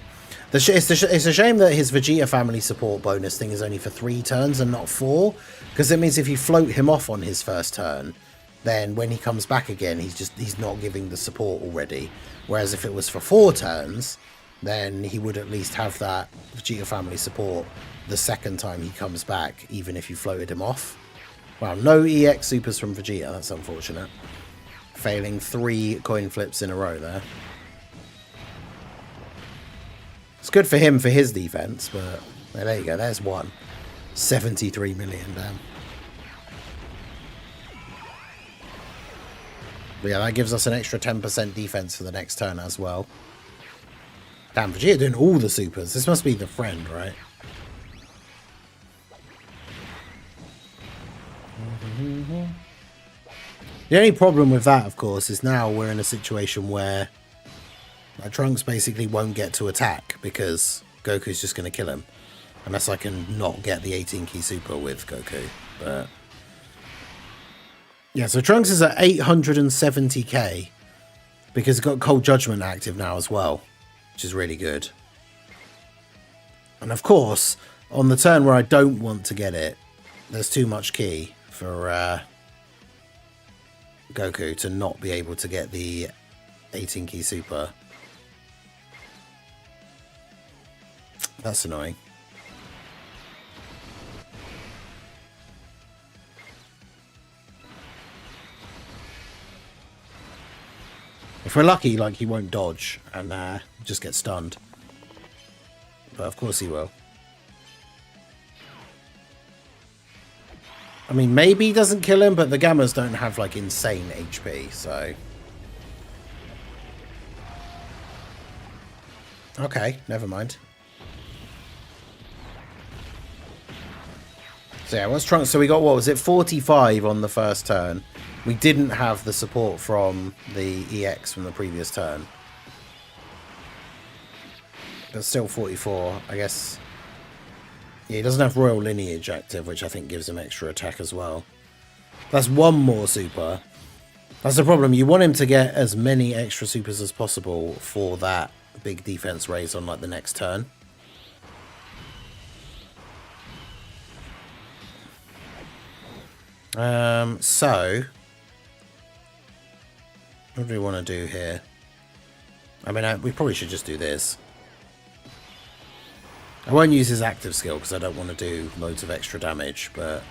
It's a shame that his Vegeta family support bonus thing is only for 3 turns and not 4, because it means if you float him off on his first turn, then when he comes back again, he's not giving the support already. Whereas if it was for 4 turns, then he would at least have that Vegeta family support the second time he comes back, even if you floated him off. Wow, no EX supers from Vegeta, that's unfortunate. Failing 3 coin flips in a row there. It's good for him for his defense, but well, there you go, there's one. 73 million, damn. But yeah, that gives us an extra 10% defense for the next turn as well. Damn, Vegeta doing all the supers. This must be the friend, right? The only problem with that, of course, is now we're in a situation where Trunks basically won't get to attack because Goku's just going to kill him. Unless I can not get the 18 key super with Goku. But yeah, so Trunks is at 870k because he's got Cold Judgment active now as well, which is really good. And of course, on the turn where I don't want to get it, there's too much key for Goku to not be able to get the 18 key super. That's annoying. If we're lucky, like, he won't dodge and just get stunned. But of course he will. I mean, maybe he doesn't kill him, but the Gammas don't have, like, insane HP, so... Okay, never mind. So yeah, what's Trunks? So we got, what was it, 45 on the first turn. We didn't have the support from the EX from the previous turn. But still 44, I guess. Yeah, he doesn't have Royal Lineage active, which I think gives him extra attack as well. That's one more super. That's the problem. You want him to get as many extra supers as possible for that big defense raise on like the next turn. So what do we want to do here? I mean, we probably should just do this. I won't use his active skill because I don't want to do loads of extra damage, but...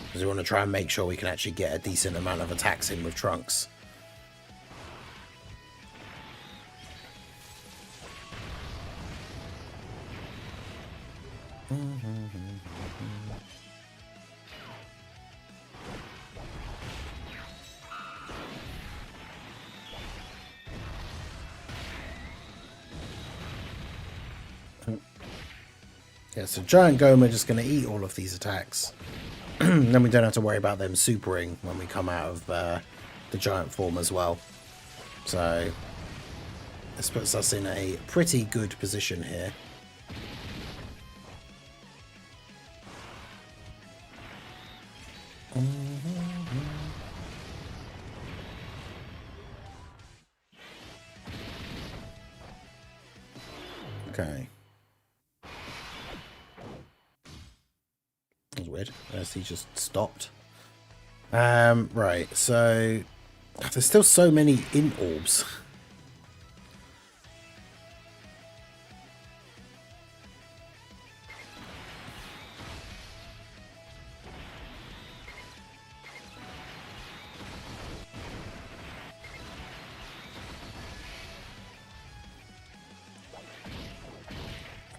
because we want to try and make sure we can actually get a decent amount of attacks in with Trunks. Yeah, so Giant Goma just going to eat all of these attacks. Then we don't have to worry about them supering when we come out of the giant form as well. So this puts us in a pretty good position here. Okay. That's weird. As he just stopped. Right, so there's still so many int orbs.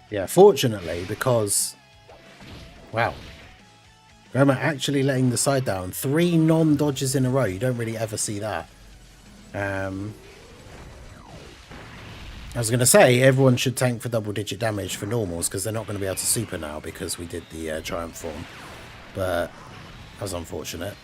Yeah, fortunately, because wow. Roma actually letting the side down. 3 non-dodges in a row. You don't really ever see that. I was going to say, everyone should tank for double-digit damage for normals, because they're not going to be able to super now, because we did the Triumph form. But that was unfortunate.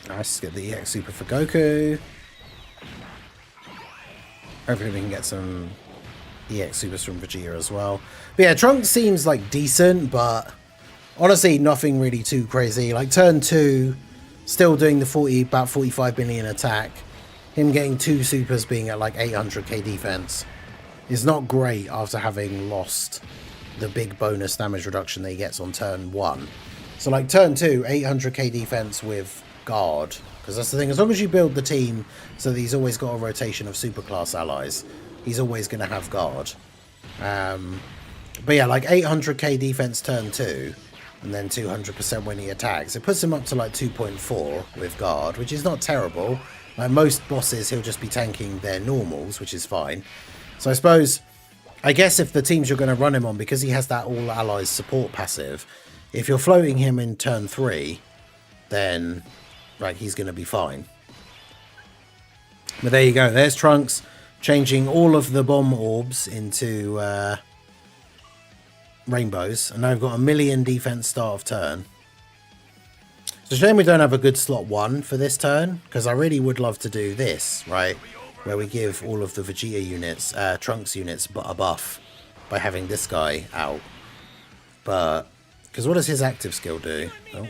Nice, get the EX Super for Goku. Hopefully we can get some EX Supers from Vegeta as well. But yeah, Trunks seems like decent, but honestly nothing really too crazy. Like turn 2, still doing the about 45 million attack. Him getting 2 supers being at like 800k defense is not great after having lost the big bonus damage reduction that he gets on turn 1. So like turn 2, 800k defense with guard, because that's the thing, as long as you build the team so that he's always got a rotation of superclass allies, he's always going to have guard. But yeah, like 800k defense turn 2 and then 200% when he attacks, it puts him up to like 2.4 with guard, which is not terrible. Like most bosses, he'll just be tanking their normals, which is fine. So I guess if the teams you're going to run him on, because he has that all allies support passive, if you're floating him in turn 3, then like he's going to be fine. But there you go. There's Trunks changing all of the bomb orbs into rainbows. And now we've got a 1 million defense start of turn. It's a shame we don't have a good slot 1 for this turn, because I really would love to do this, right? Where we give all of the Vegeta units, Trunks units, a buff by having this guy out. But, because what does his active skill do? Oh.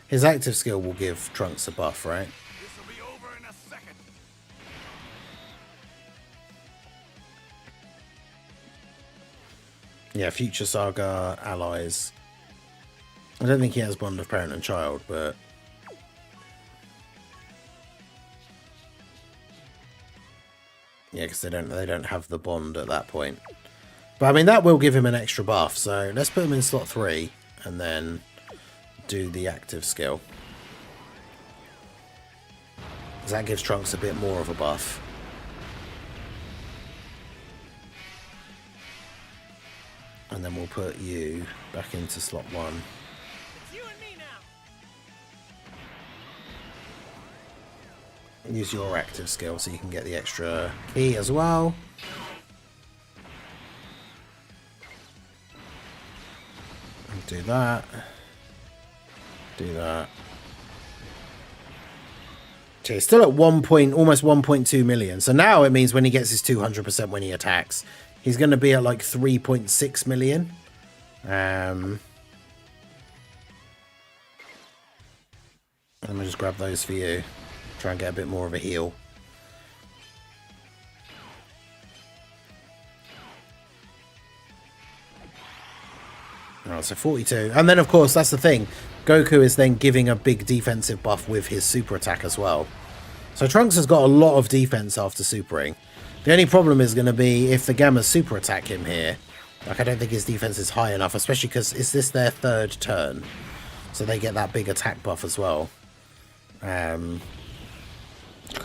His active skill will give Trunks a buff, right? This'll be over in a second. Yeah, Future Saga allies. I don't think he has bond of parent and child, but yeah, because they don't have the bond at that point. But I mean, that will give him an extra buff. So let's put him in slot 3 and then do the active skill. Because that gives Trunks a bit more of a buff. And then we'll put you back into slot 1. It's you and me now. Use your active skill so you can get the extra key as well. And do that. Do that. Okay, still at almost 1.2 million. So now it means when he gets his 200% when he attacks, he's going to be at like 3.6 million. Let me just grab those for you. Try and get a bit more of a heal. Alright, so 42. And then, of course, that's the thing. Goku is then giving a big defensive buff with his super attack as well. So Trunks has got a lot of defense after supering. The only problem is going to be if the Gammas super attack him here. Like, I don't think his defense is high enough, especially because is this their 3rd turn? So they get that big attack buff as well. Could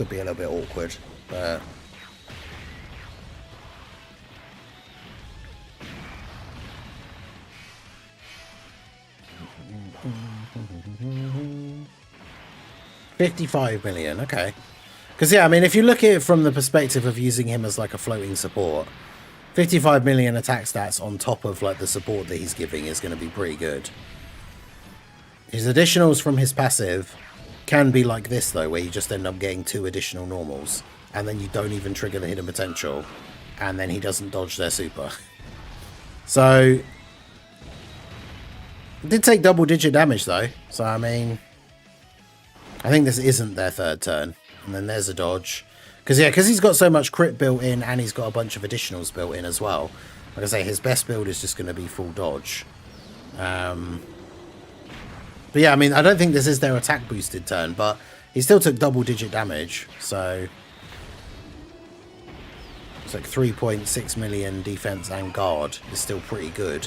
be a little bit awkward, but... $55 million, okay. Because, yeah, I mean, if you look at it from the perspective of using him as, like, a floating support, 55 million attack stats on top of, like, the support that he's giving is going to be pretty good. His additionals from his passive can be like this, though, where you just end up getting 2 additional normals, and then you don't even trigger the hidden potential, and then he doesn't dodge their super. So... Did take double-digit damage, though. So, I mean... I think this isn't their third turn. And then there's a dodge. Because he's got so much crit built in, and he's got a bunch of additionals built in as well. Like I say, his best build is just going to be full dodge. But yeah, I mean, I don't think this is their attack boosted turn, but he still took double-digit damage, so... It's like 3.6 million defense and guard is still pretty good.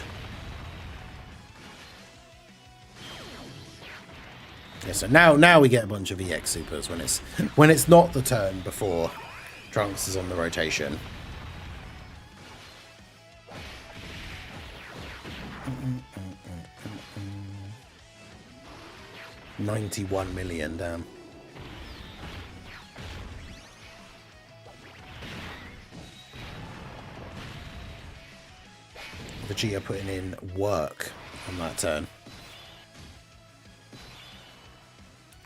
Yeah, so now we get a bunch of EX supers when it's not the turn before Trunks is on the rotation. $91 million, damn. Vegeta putting in work on that turn.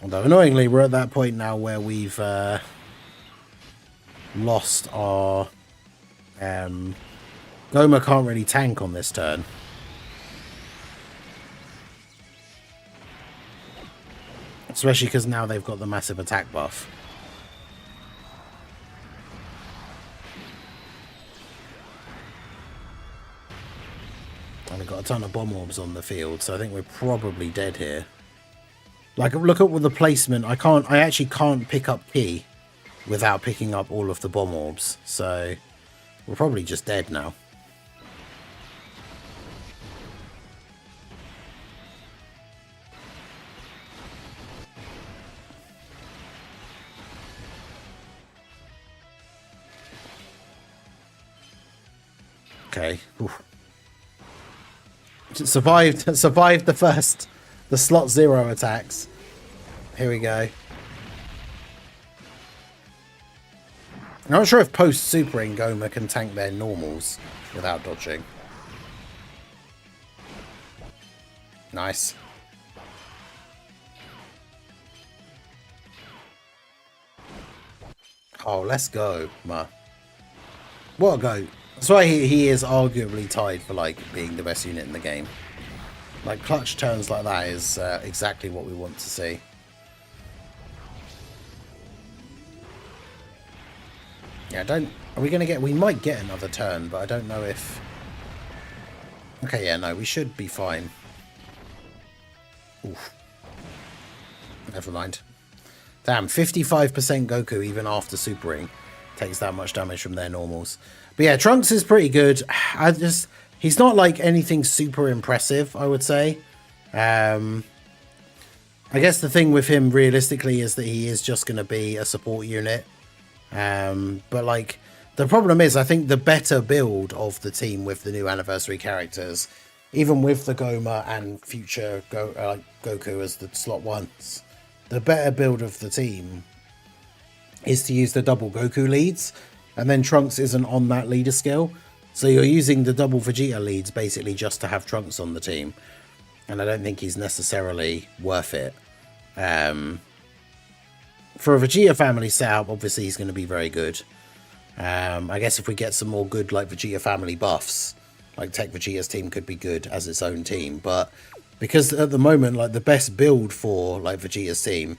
Although annoyingly, we're at that point now where we've lost our Goma can't really tank on this turn. Especially because now they've got the massive attack buff. And we've got a ton of bomb orbs on the field, so I think we're probably dead here. Like, look at the placement. I actually can't pick up Ki without picking up all of the bomb orbs. So we're probably just dead now. Okay. Oof. Survived the slot 0 attacks. Here we go. I'm not sure if post supering Goma can tank their normals without dodging. Nice. Oh, let's go, Ma. What a go. That's why he is arguably tied for, like, being the best unit in the game. Like, clutch turns like that is exactly what we want to see. Yeah, are we going to get... We might get another turn, but I don't know if... Okay, yeah, no, we should be fine. Oof. Never mind. Damn, 55% Goku even after supering takes that much damage from their normals. But yeah, Trunks is pretty good. He's not like anything super impressive, I would say. I guess the thing with him realistically is that he is just going to be a support unit. But like the problem is, I think the better build of the team with the new anniversary characters, even with the Goma and future Goku as the slot ones, the better build of the team is to use the double Goku leads, and then Trunks isn't on that leader skill. So you're using the double Vegeta leads basically just to have Trunks on the team. And I don't think he's necessarily worth it. For a Vegeta family setup, obviously he's going to be very good. I guess if we get some more good like Vegeta family buffs, like Tech Vegeta's team could be good as its own team. But because at the moment, like the best build for like Vegeta's team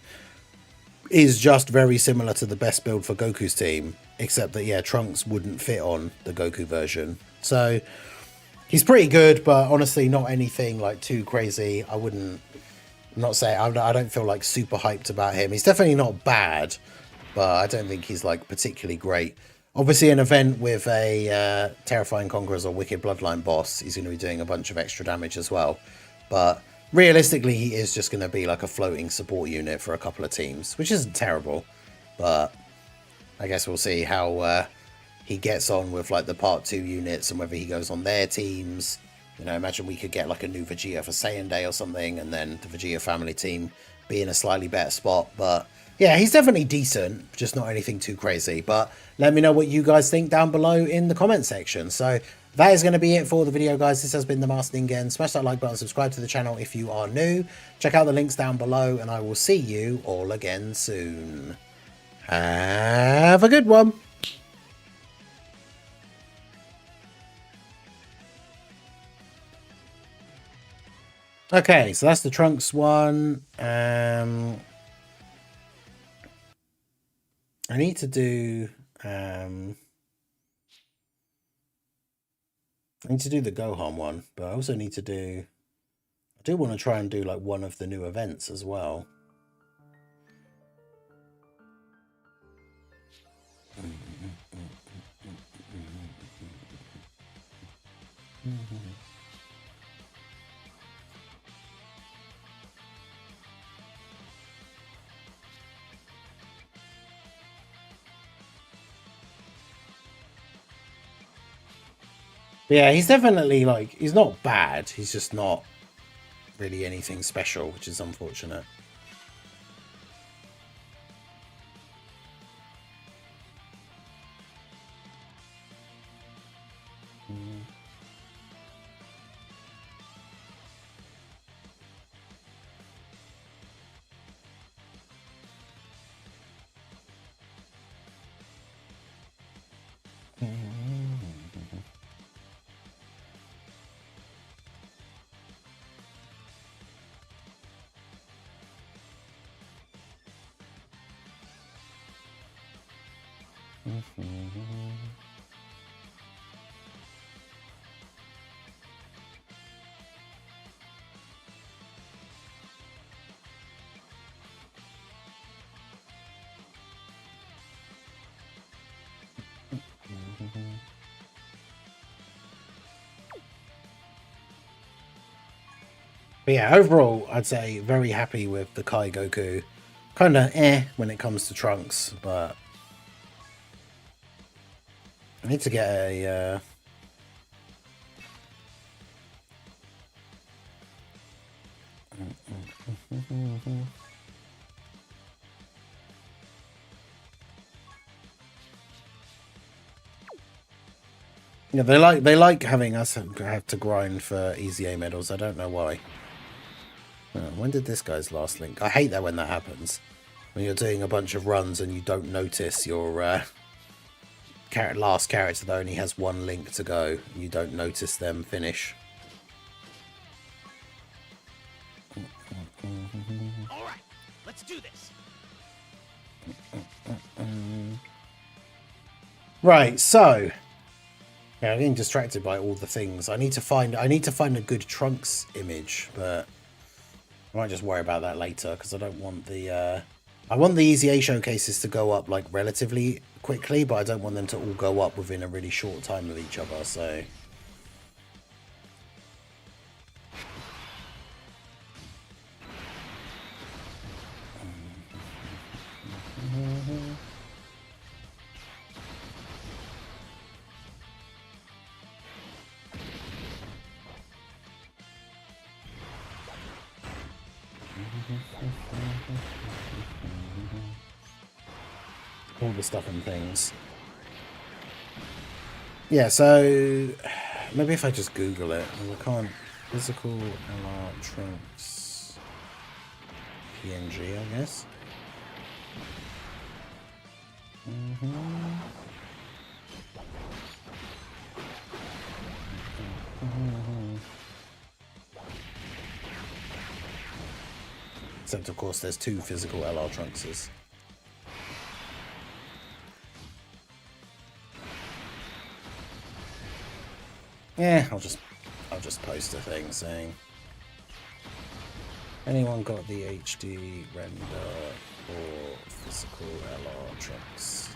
is just very similar to the best build for Goku's team, except that, yeah, Trunks wouldn't fit on the Goku version. So he's pretty good, but honestly not anything like too crazy. I don't feel like super hyped about him. He's definitely not bad, but I don't think he's like particularly great. Obviously an event with a Terrifying Conquerors or Wicked Bloodline boss, he's going to be doing a bunch of extra damage as well. But realistically, he is just going to be like a floating support unit for a couple of teams, which isn't terrible. But I guess we'll see how he gets on with like the Part 2 units and whether he goes on their teams. You know, imagine we could get like a new Vegeta for Saiyan Day or something, and then the Vegeta family team be in a slightly better spot. But yeah, he's definitely decent, just not anything too crazy. But let me know what you guys think down below in the comment section. So that is going to be it for the video, guys. This has been the Master Ningen. Smash that like button, subscribe to the channel if you are new. Check out the links down below, and I will see you all again soon. Have a good one. Okay, so that's the Trunks one. I need to do I need to do the Gohan one, but I also need to do I do want to try and do like one of the new events as well. Yeah, he's definitely like, he's not bad. He's just not really anything special, which is unfortunate. But yeah, overall, I'd say very happy with the Kai Goku. Kind of when it comes to Trunks, but I need to get a yeah, they like having us have to grind for EZA medals. I don't know why. When did this guy's last link? I hate that when that happens. When you're doing a bunch of runs and you don't notice your last character that only has one link to go. You don't notice them finish. All right, let's do this. Right, so yeah, I'm getting distracted by all the things. I need to find a good Trunks image, but I might just worry about that later because I don't want the I want the EZA showcases to go up like relatively quickly, but I don't want them to all go up within a really short time of each other, so all the stuff and things. Yeah, so maybe if I just Google it, I can't. Physical LR Trunks PNG, I guess. Except of course there's two physical LR Trunkses. Yeah, I'll just post a thing saying anyone got the HD render for physical LR Trunks.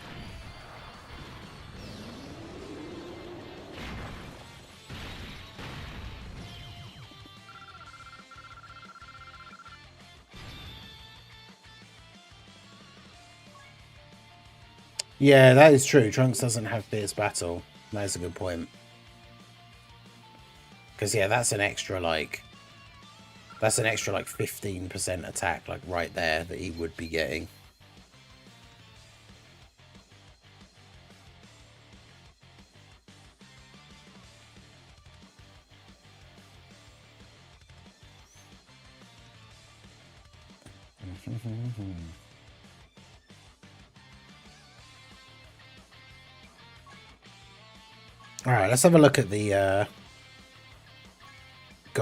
Yeah, that is true. Trunks doesn't have Fierce Battle. That is a good point. Because yeah, that's an extra like 15% attack like right there that he would be getting. All right, let's have a look at the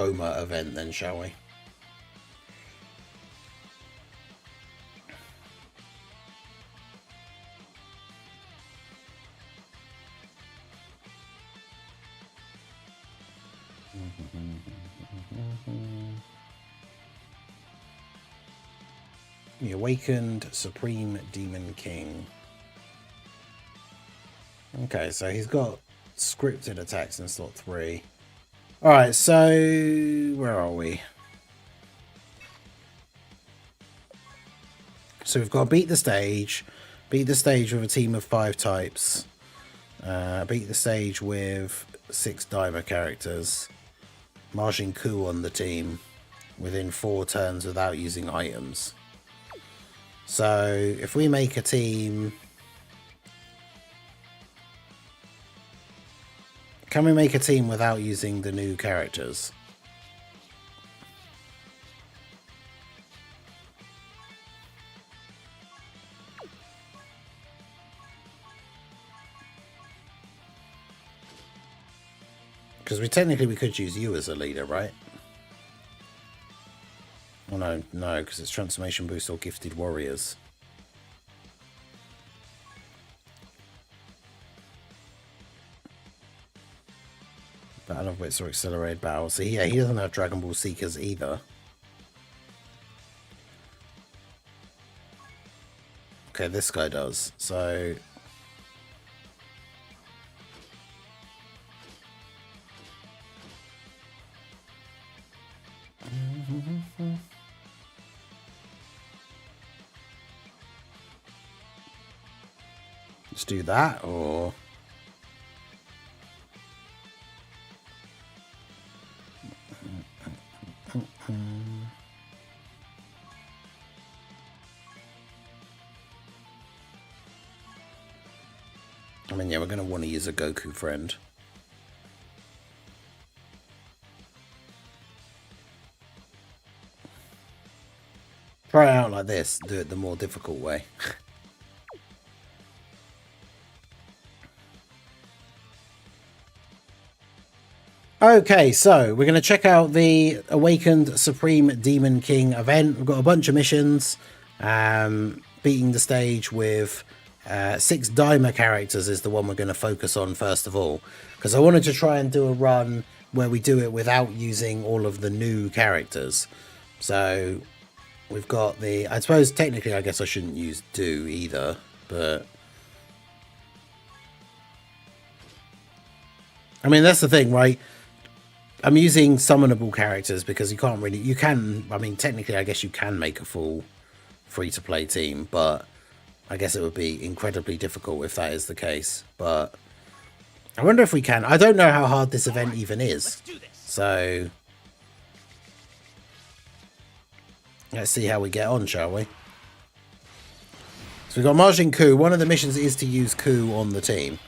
Goma event then, shall we? The Awakened Supreme Demon King. Okay, so he's got scripted attacks in slot 3. Alright, so where are we? So we've got to beat the stage with a team of 5 types, beat the stage with 6 Dimer characters, Majin Ku on the team within 4 turns without using items. So if we make a team, can we make a team without using the new characters? Because we could use you as a leader, right? Oh no, because it's transformation boost or gifted warriors. Battle of Wits or accelerated battle. So yeah, he doesn't have Dragon Ball Seekers either. Okay, this guy does. So let's do that, or I mean, yeah, we're going to want to use a Goku friend. Try it out like this, do it the more difficult way. Okay, so we're going to check out the Awakened Supreme Demon King event. We've got a bunch of missions. Beating the stage with 6 Dimer characters is the one we're going to focus on first of all. Because I wanted to try and do a run where we do it without using all of the new characters. So we've got the... I suppose technically I guess I shouldn't use Do either, but... I mean, that's the thing, right? I'm using summonable characters because you can't really... You can... I mean, technically, I guess you can make a full free-to-play team, but I guess it would be incredibly difficult if that is the case. But I wonder if we can. I don't know how hard this event even is. So let's see how we get on, shall we? So we've got Majin Ku. One of the missions is to use Ku on the team.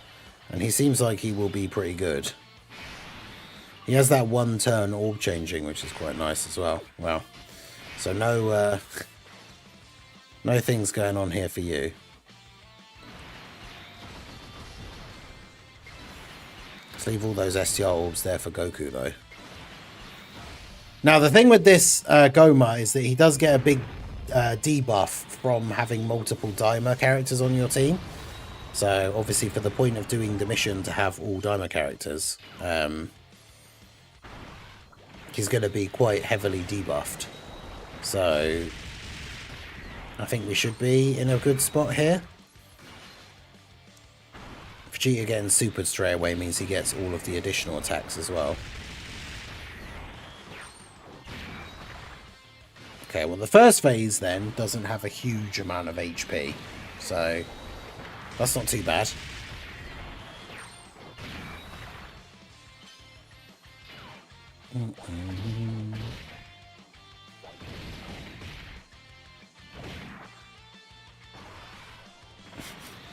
And he seems like he will be pretty good. He has that 1-turn orb changing, which is quite nice as well. Wow. So no things going on here for you. Let's leave all those STR orbs there for Goku, though. Now, the thing with this Goma is that he does get a big debuff from having multiple Dimer characters on your team. So, obviously, for the point of doing the mission to have all Dimer characters, he's going to be quite heavily debuffed. So, I think we should be in a good spot here. Vegeta getting supered straight away means he gets all of the additional attacks as well. Okay, well the first phase then doesn't have a huge amount of HP, so that's not too bad.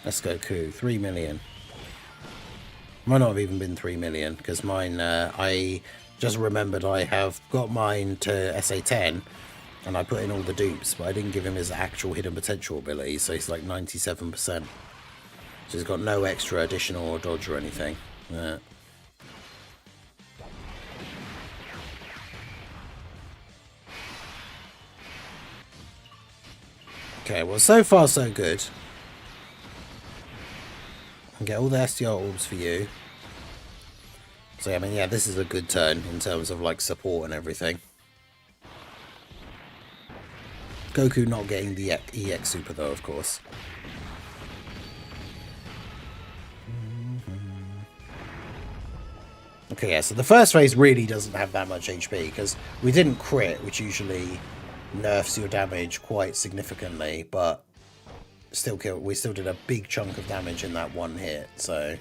Let's go Goku, 3 million. Might not have even been 3 million because mine, I just remembered I have got mine to SA10 and I put in all the dupes, but I didn't give him his actual hidden potential ability, so he's like 97%. So he's got no extra additional or dodge or anything. Okay, well, so far so good. And get all the SDR orbs for you. So, I mean, yeah, this is a good turn in terms of, like, support and everything. Goku not getting the EX Super, though, of course. Okay, yeah, so the first phase really doesn't have that much HP, because we didn't crit, which usually nerfs your damage quite significantly, but still we still did a big chunk of damage in that one hit, so...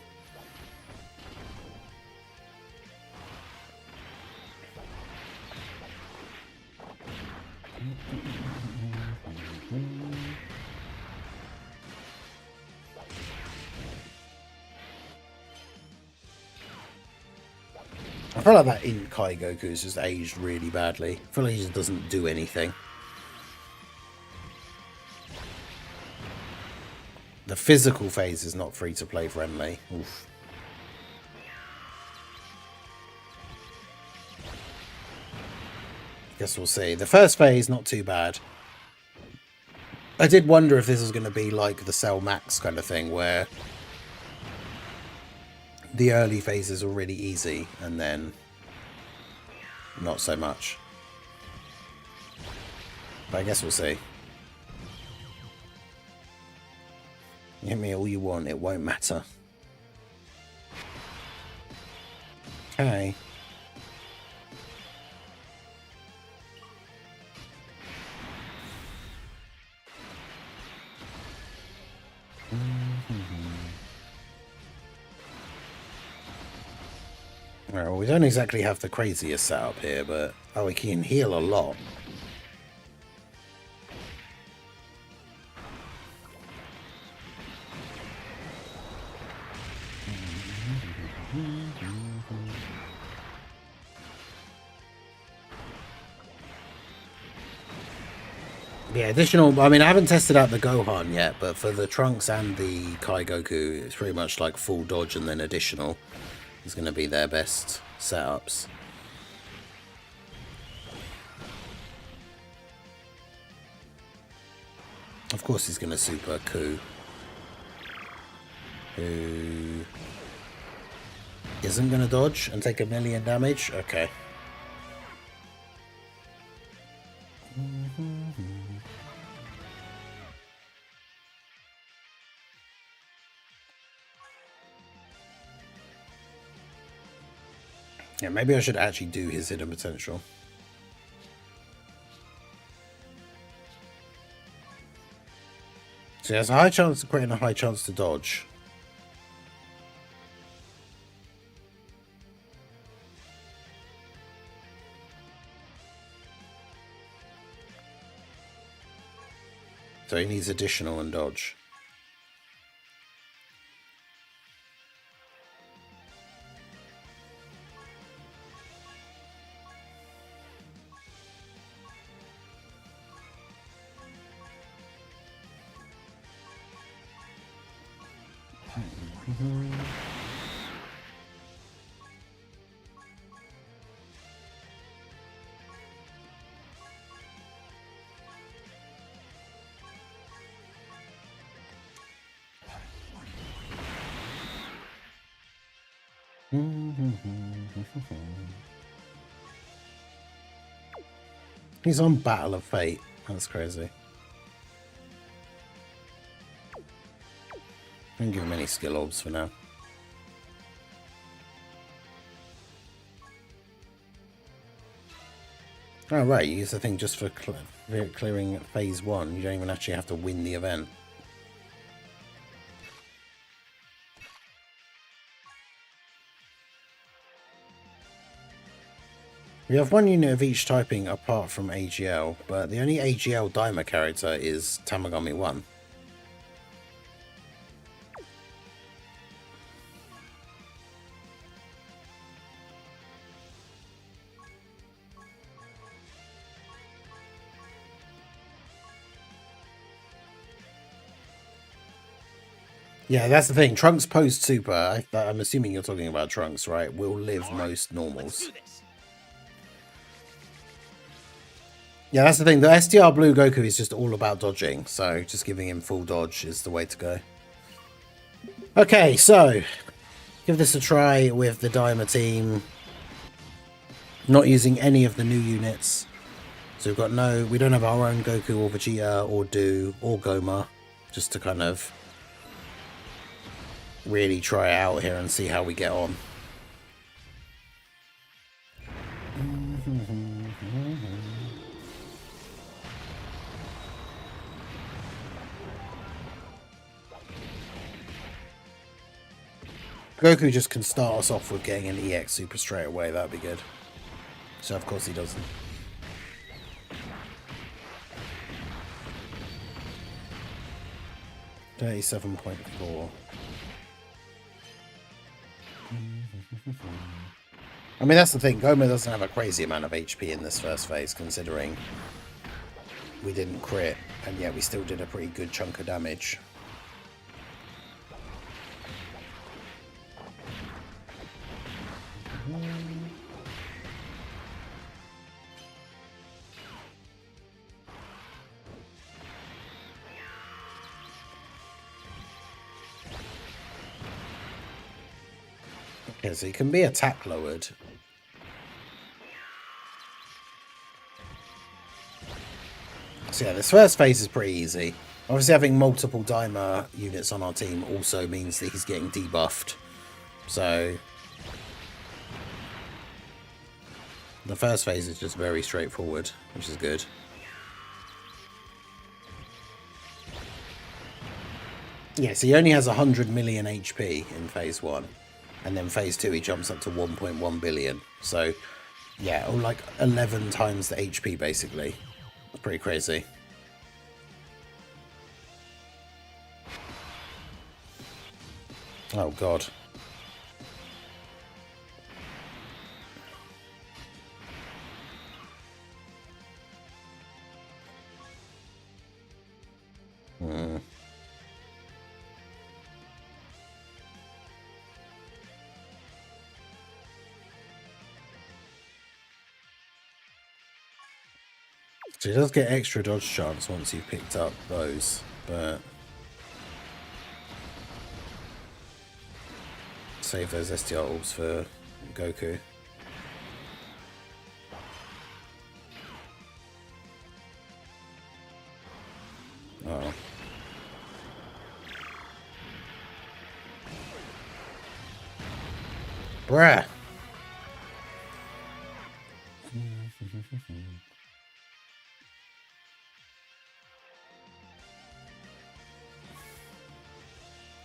I feel like that in Kai Goku has just aged really badly. I feel like he just doesn't do anything. The physical phase is not free to play friendly. Oof. Guess we'll see. The first phase, not too bad. I did wonder if this was going to be like the Cell Max kind of thing, where the early phases were really easy, and then not so much. But I guess we'll see. You hit me all you want, it won't matter. Okay. Well, we don't exactly have the craziest setup here, but... Oh, we can heal a lot. Yeah, additional... I mean, I haven't tested out the Gohan yet, but for the Trunks and the Kai Goku, it's pretty much like full dodge and then additional is going to be their best setups. Of course he's going to super Ku, who isn't going to dodge and take 1,000,000 damage. Okay. Yeah, maybe I should actually do his hidden potential. So he has a high chance to crit and a high chance to dodge. So he needs additional and dodge. He's on Battle of Fate. That's crazy. I don't give him any skill orbs for now. Oh right, you use the thing just for clearing phase 1. You don't even actually have to win the event. We have one unit of each typing apart from AGL, but the only AGL Daima character is Tamagami 1. Yeah, that's the thing. Trunks post super, I'm assuming you're talking about Trunks, right? Will live most normals. Yeah, that's the thing. The STR Blue Goku is just all about dodging, so just giving him full dodge is the way to go. Okay, so give this a try with the Dimer team. Not using any of the new units. So we don't have our own Goku or Vegeta or Do or Goma. Just to kind of really try it out here and see how we get on. Goku just can start us off with getting an EX super straight away, that'd be good. So of course he doesn't. $37.4. I mean, that's the thing. Goma doesn't have a crazy amount of HP in this first phase, considering we didn't crit, and yet we still did a pretty good chunk of damage. Okay, so he can be attack lowered. So yeah, this first phase is pretty easy. Obviously having multiple Dimer units on our team also means that he's getting debuffed. So the first phase is just very straightforward, which is good. Yeah, so he only has 100 million HP in phase 1. And then phase 2 he jumps up to 1.1 billion. So yeah, or like 11 times the HP basically. It's pretty crazy. Oh god. So he does get extra dodge chance once you've picked up those, but save those STR orbs for Goku. Oh. Bruh.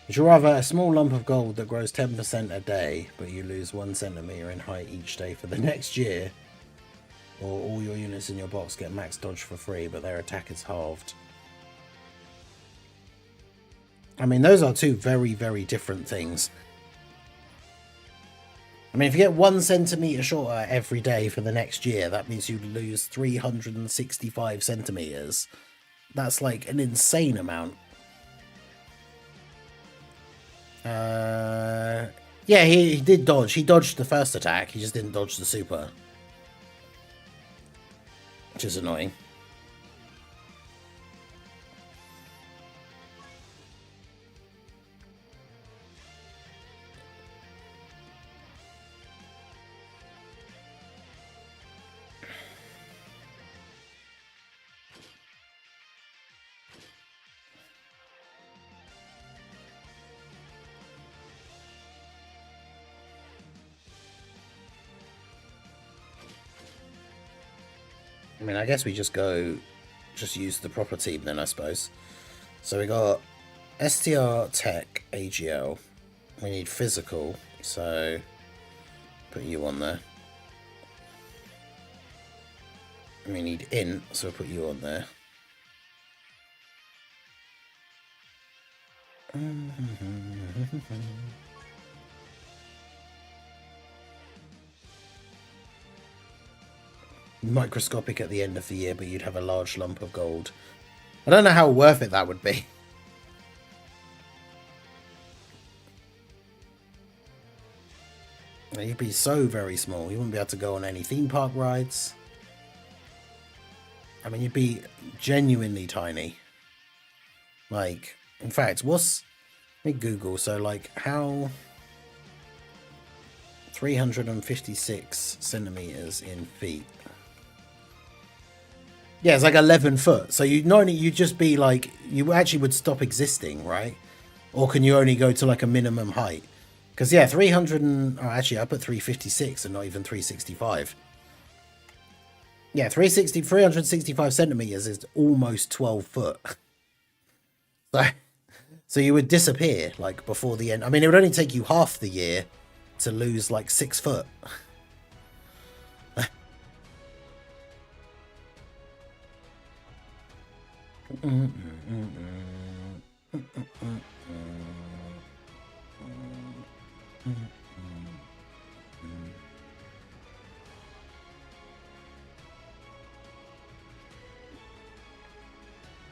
Would you rather a small lump of gold that grows 10% a day, but you lose 1 centimeter in height each day for the next year? Or all your units in your box get max dodge for free, but their attack is halved? I mean, those are two very, very different things. I mean, if you get 1 centimeter shorter every day for the next year, that means you lose 365 centimeters. That's like an insane amount. Yeah, he did dodge. He dodged the first attack. He just didn't dodge the super. Which is annoying. I mean, I guess we just use the proper team then, I suppose. So we got STR, Tech, AGL. We need physical, so put you on there. We need int, so we'll put you on there. Microscopic at the end of the year, but you'd have a large lump of gold. I don't know how worth it that would be. You'd be so very small. You wouldn't be able to go on any theme park rides. I mean, you'd be genuinely tiny. Like, in fact, let me Google. So, like, how 356 centimeters in feet. Yeah, it's like 11 foot. So you not only you just be like, you actually would stop existing, right? Or can you only go to like a minimum height? Because yeah, 300 and actually I put 356 and not even 365. Yeah, 365 centimeters is almost 12 foot. So you would disappear like before the end. I mean, it would only take you half the year to lose like 6 foot.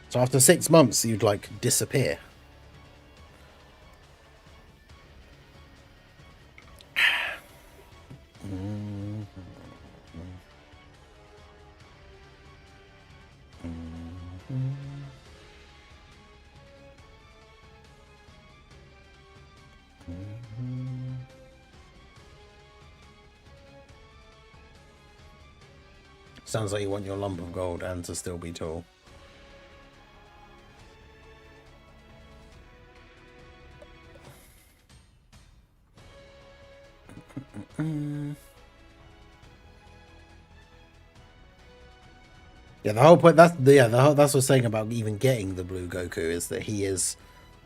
So after 6 months, you'd like disappear. Sounds like you want your lump of gold and to still be tall. Yeah, the whole point that's that's what's saying about even getting the blue Goku is that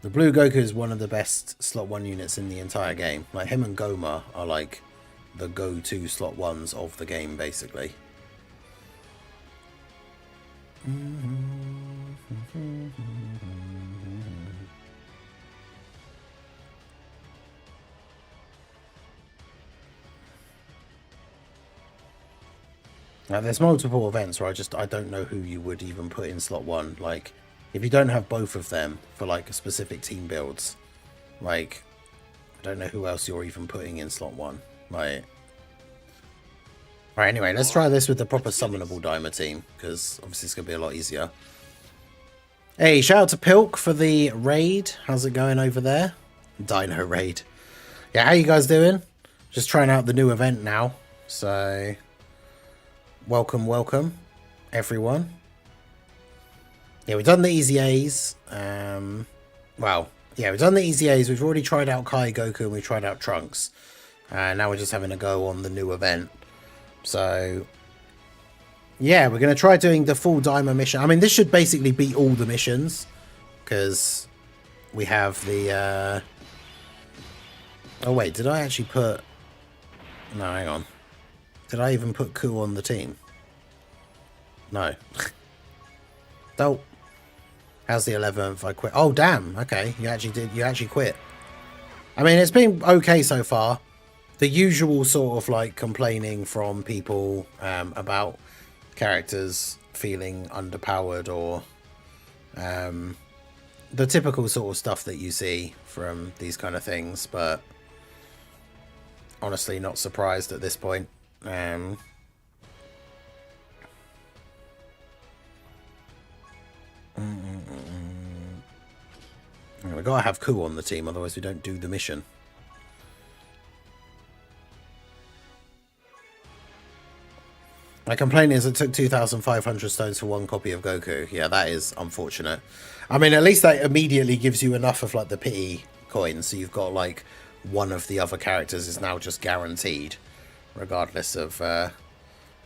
the blue Goku is one of the best slot 1 units in the entire game. Like him and Goma are like the go-to slot 1s of the game basically. Now, there's multiple events where I don't know who you would even put in slot 1. Like, if you don't have both of them for like specific team builds, like, I don't know who else you're even putting in slot 1. Like, right. Anyway, let's try this with the proper summonable Dimer team because obviously it's gonna be a lot easier. Hey, shout out to Pilk for the raid. How's it going over there? Dino raid. Yeah, how you guys doing? Just trying out the new event now, so. Welcome, everyone. Yeah, we've done the easy A's. Well, yeah, we've done the easy A's. We've already tried out Kai Goku and we've tried out Trunks. Now we're just having a go on the new event. So, yeah, we're going to try doing the full Dimer mission. I mean, this should basically be all the missions. Because we have the... Oh, wait, did I actually put... No, hang on. Did I even put Ku on the team? No. Oh. How's the 11th? I quit. Oh, damn. Okay. You actually did. You actually quit. I mean, it's been okay so far. The usual sort of like complaining from people about characters feeling underpowered or the typical sort of stuff that you see from these kind of things. But honestly, not surprised at this point. We gotta have Ku on the team, otherwise we don't do the mission. My complaint is it took 2,500 stones for 1 copy of Goku. Yeah, that is unfortunate. I mean, at least that immediately gives you enough of like the pity coins, so you've got like one of the other characters is now just guaranteed. Regardless of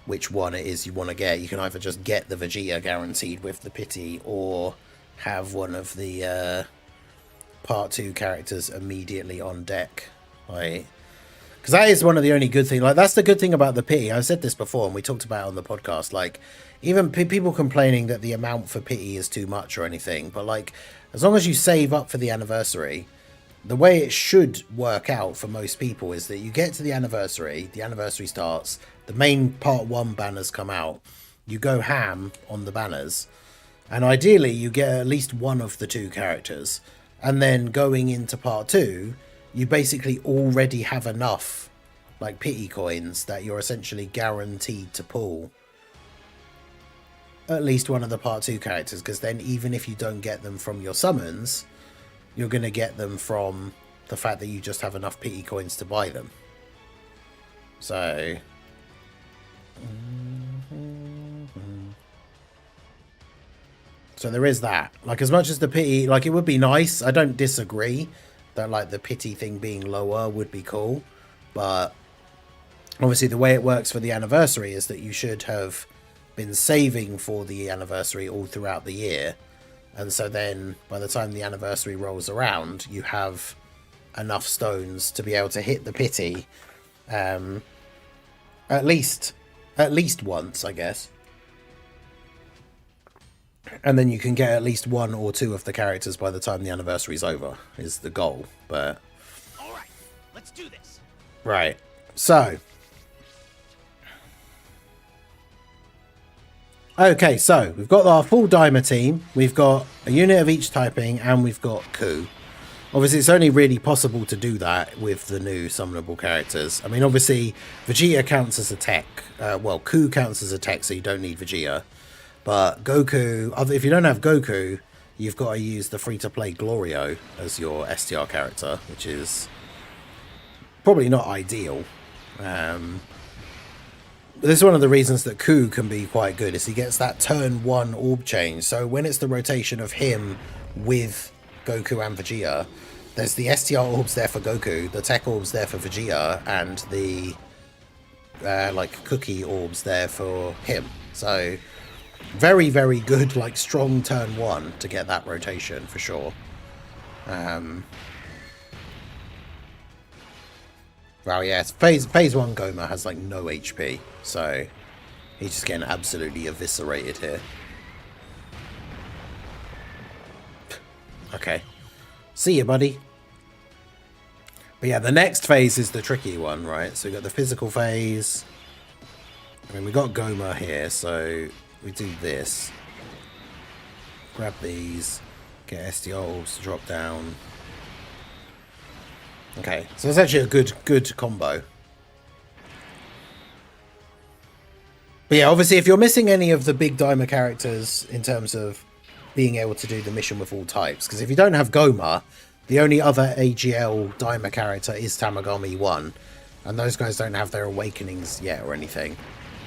which one it is you want to get, you can either just get the Vegeta guaranteed with the pity or have one of the part 2 characters immediately on deck. Like, because that is one of the only good things. Like, that's the good thing about the pity. I've said this before and we talked about it on the podcast. Like, even people complaining that the amount for pity is too much or anything, but like, as long as you save up for the anniversary, the way it should work out for most people is that you get to the anniversary starts, the main part 1 banners come out, you go ham on the banners, and ideally you get at least one of the 2 characters, and then going into part 2, you basically already have enough like pity coins that you're essentially guaranteed to pull at least one of the part 2 characters, because then even if you don't get them from your summons, you're going to get them from the fact that you just have enough pity coins to buy them. So there is that. Like, as much as the pity, like, it would be nice, I don't disagree that like the pity thing being lower would be cool, but obviously the way it works for the anniversary is that you should have been saving for the anniversary all throughout the year, and so then by the time the anniversary rolls around, you have enough stones to be able to hit the pity at least once, I guess, and then you can get at least 1 or 2 of the characters by the time the anniversary's over, is the goal. But All right, let's do this. right, so okay, so we've got our full Dimer team, we've got a unit of each typing, and we've got Ku. Obviously, it's only really possible to do that with the new summonable characters. I mean, obviously, Vegeta counts as a tech. Well, Ku counts as a tech, so you don't need Vegeta. But Goku, if you don't have Goku, you've got to use the free-to-play Glorio as your STR character, which is probably not ideal. This is one of the reasons that Ku can be quite good, is he gets that turn 1 orb change. So when it's the rotation of him with Goku and Vegeta, there's the STR orbs there for Goku, the tech orbs there for Vegeta, and the like cookie orbs there for him. So very, very good, like strong turn 1 to get that rotation for sure. Well, yeah, phase 1 Goma has like no HP, so he's just getting absolutely eviscerated here. Okay, see you, buddy. But yeah, the next phase is the tricky one, right? So we got the physical phase. I mean, we got Goma here, so we do this. Grab these, get STR orbs to drop down. Okay, so it's actually a good combo. But yeah, obviously, if you're missing any of the big Dimer characters in terms of being able to do the mission with all types, because if you don't have Goma, the only other AGL Dimer character is Tamagami 1, and those guys don't have their awakenings yet or anything.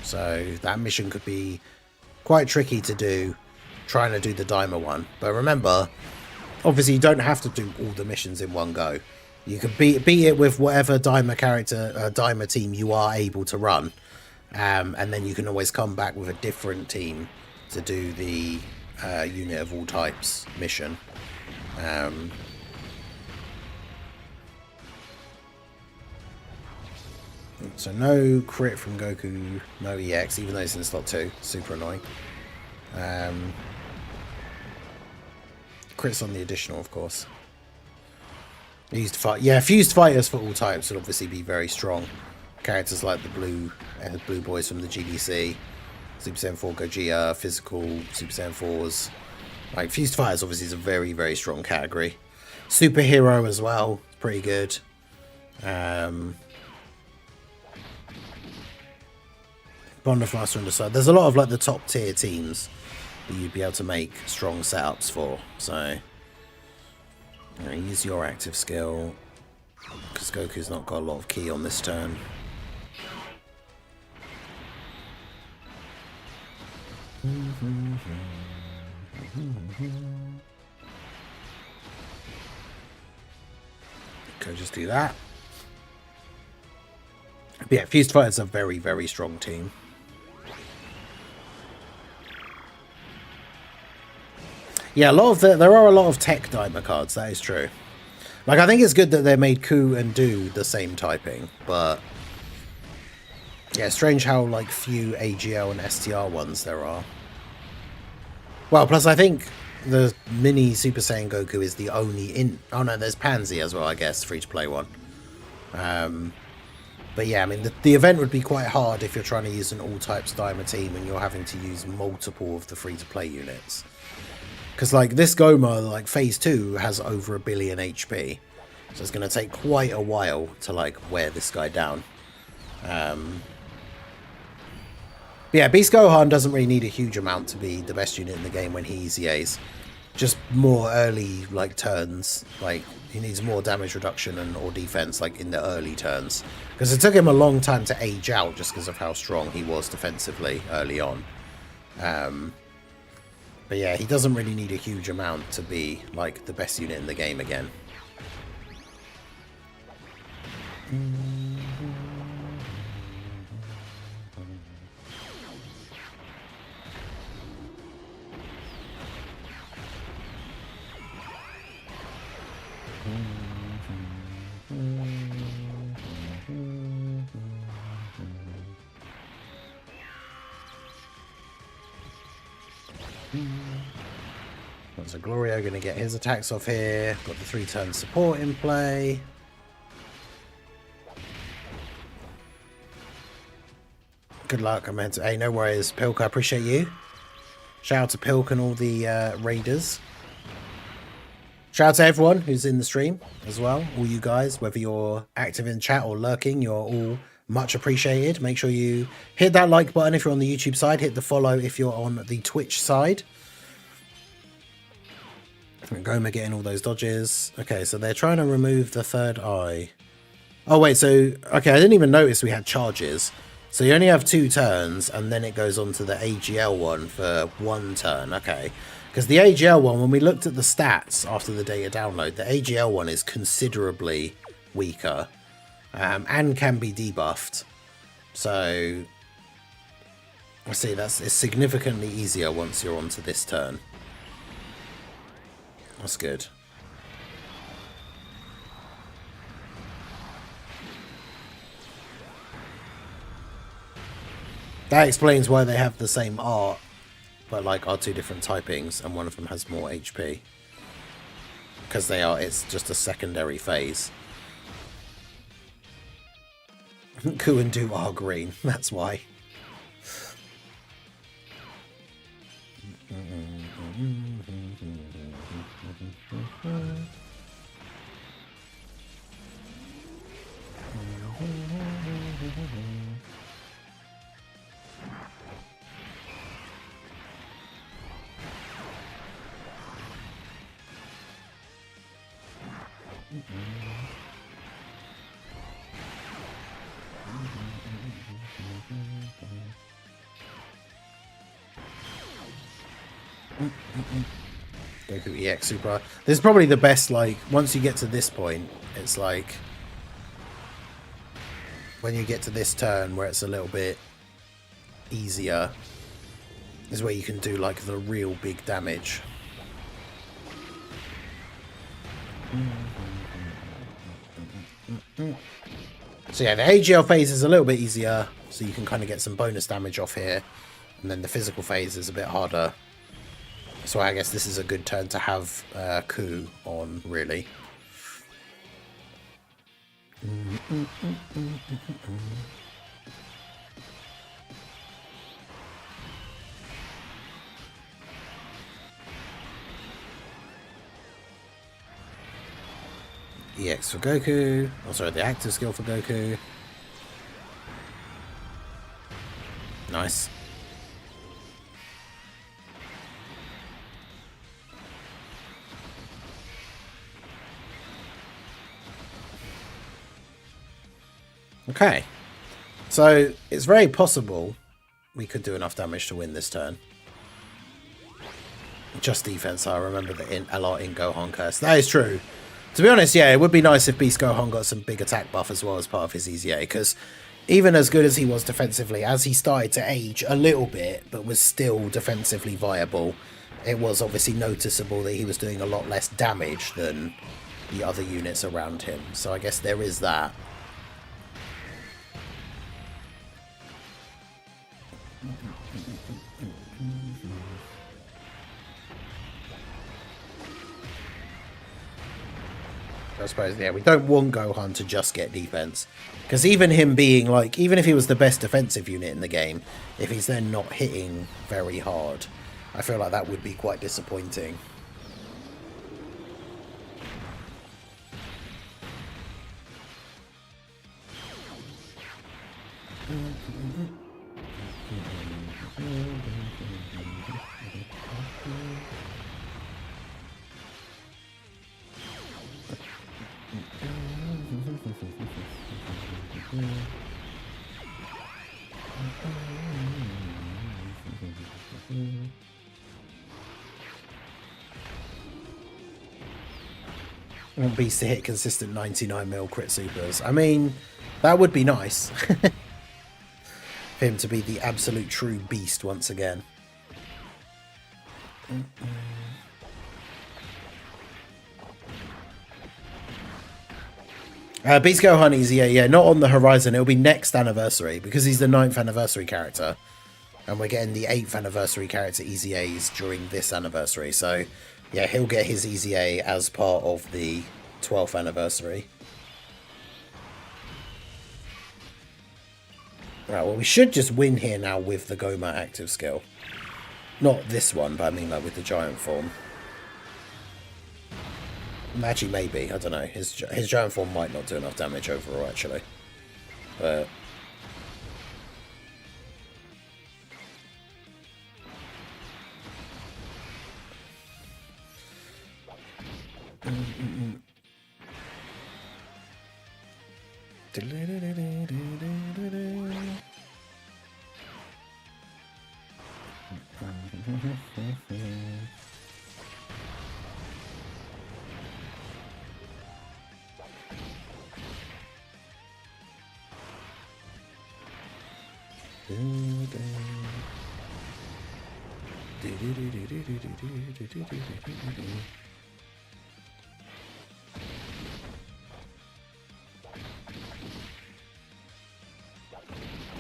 So that mission could be quite tricky to do, trying to do the Dimer one. But remember, obviously you don't have to do all the missions in one go. You can beat it with whatever Dimer character, Dimer team you are able to run. And then you can always come back with a different team to do the unit of all types mission. So no crit from Goku, no EX, even though it's in slot 2. Super annoying. Crits on the additional, of course. Fused fighters for all types would obviously be very strong. Characters like the blue boys from the GDC, Super Saiyan 4 Gogeta, physical Super Saiyan 4s. Like, fused fighters obviously is a very, very strong category. Superhero as well, pretty good. Bond Master on the side. There's a lot of like the top tier teams that you'd be able to make strong setups for. So use your active skill, because Goku's not got a lot of ki on this turn. Okay, just do that. But yeah, Fused Fighters are a very, very strong team. Yeah, there are a lot of tech Dimer cards, that is true. Like, I think it's good that they made Ku and Do the same typing, but yeah, strange how like few AGL and STR ones there are. Well, plus I think the mini Super Saiyan Goku is the only oh no, there's Pansy as well, I guess, free to play one. But yeah, I mean, the event would be quite hard if you're trying to use an all types Dimer team and you're having to use multiple of the free to play units. Because like this Goma, like phase 2 has over 1 billion HP, so it's going to take quite a while to like wear this guy down. But yeah, Beast Gohan doesn't really need a huge amount to be the best unit in the game when he EZAs. Just more early, like, turns. Like, he needs more damage reduction and or defense, like, in the early turns. Because it took him a long time to age out just because of how strong he was defensively early on. But yeah, he doesn't really need a huge amount to be, like, the best unit in the game again. So Glorio going to get his attacks off here. Got the 3-turn support in play. Good luck. I meant to. Hey, no worries, Pilk. I appreciate you. Shout out to Pilk and all the raiders. Shout out to everyone who's in the stream as well. All you guys, whether you're active in chat or lurking, you're all much appreciated. Make sure you hit that like button if you're on the YouTube side. Hit the follow if you're on the Twitch side. Goma getting all those dodges. Okay, so they're trying to remove the third eye. Oh, wait, so... Okay, I didn't even notice we had charges. So you only have 2 turns, and then it goes on to the AGL one for 1 turn. Okay. Because the AGL one, when we looked at the stats after the data download, the AGL one is considerably weaker. And can be debuffed. So... I see, it's significantly easier once you're onto this turn. That's good. That explains why they have the same art, but like are 2 different typings, and one of them has more HP. Because it's just a secondary phase. Ku and Du are green, that's why. Goku EX Super. This is probably the best, like, once you get to this point, it's like, when you get to this turn where it's a little bit easier, is where you can do, like, the real big damage. So yeah, the AGL phase is a little bit easier, so you can kind of get some bonus damage off here, and then the physical phase is a bit harder. So I guess this is a good turn to have Ku on, really. EX for Goku. Oh, sorry, the active skill for Goku. Nice. Okay, so it's very possible we could do enough damage to win this turn. Just defense, I remember a lot in Gohan Curse. That is true. To be honest, yeah, it would be nice if Beast Gohan got some big attack buff as well as part of his EZA, because even as good as he was defensively, as he started to age a little bit, but was still defensively viable, it was obviously noticeable that he was doing a lot less damage than the other units around him. So I guess there is that. I suppose, yeah, we don't want Gohan to just get defense. Because even him being, like, even if he was the best defensive unit in the game, if he's then not hitting very hard, I feel like that would be quite disappointing. I want Beast to hit consistent 99 crit supers. I mean, that would be nice. For him to be the absolute true beast once again. Beast Gohan EZA, yeah, not on the horizon. It'll be next anniversary because he's the 9th anniversary character. And we're getting the 8th anniversary character EZAs during this anniversary. So, yeah, he'll get his EZA as part of the 12th anniversary. Right, well, we should just win here now with the Goma active skill. Not this one, but I mean like with the giant form. Actually, maybe. I don't know. His giant form might not do enough damage overall, actually. But...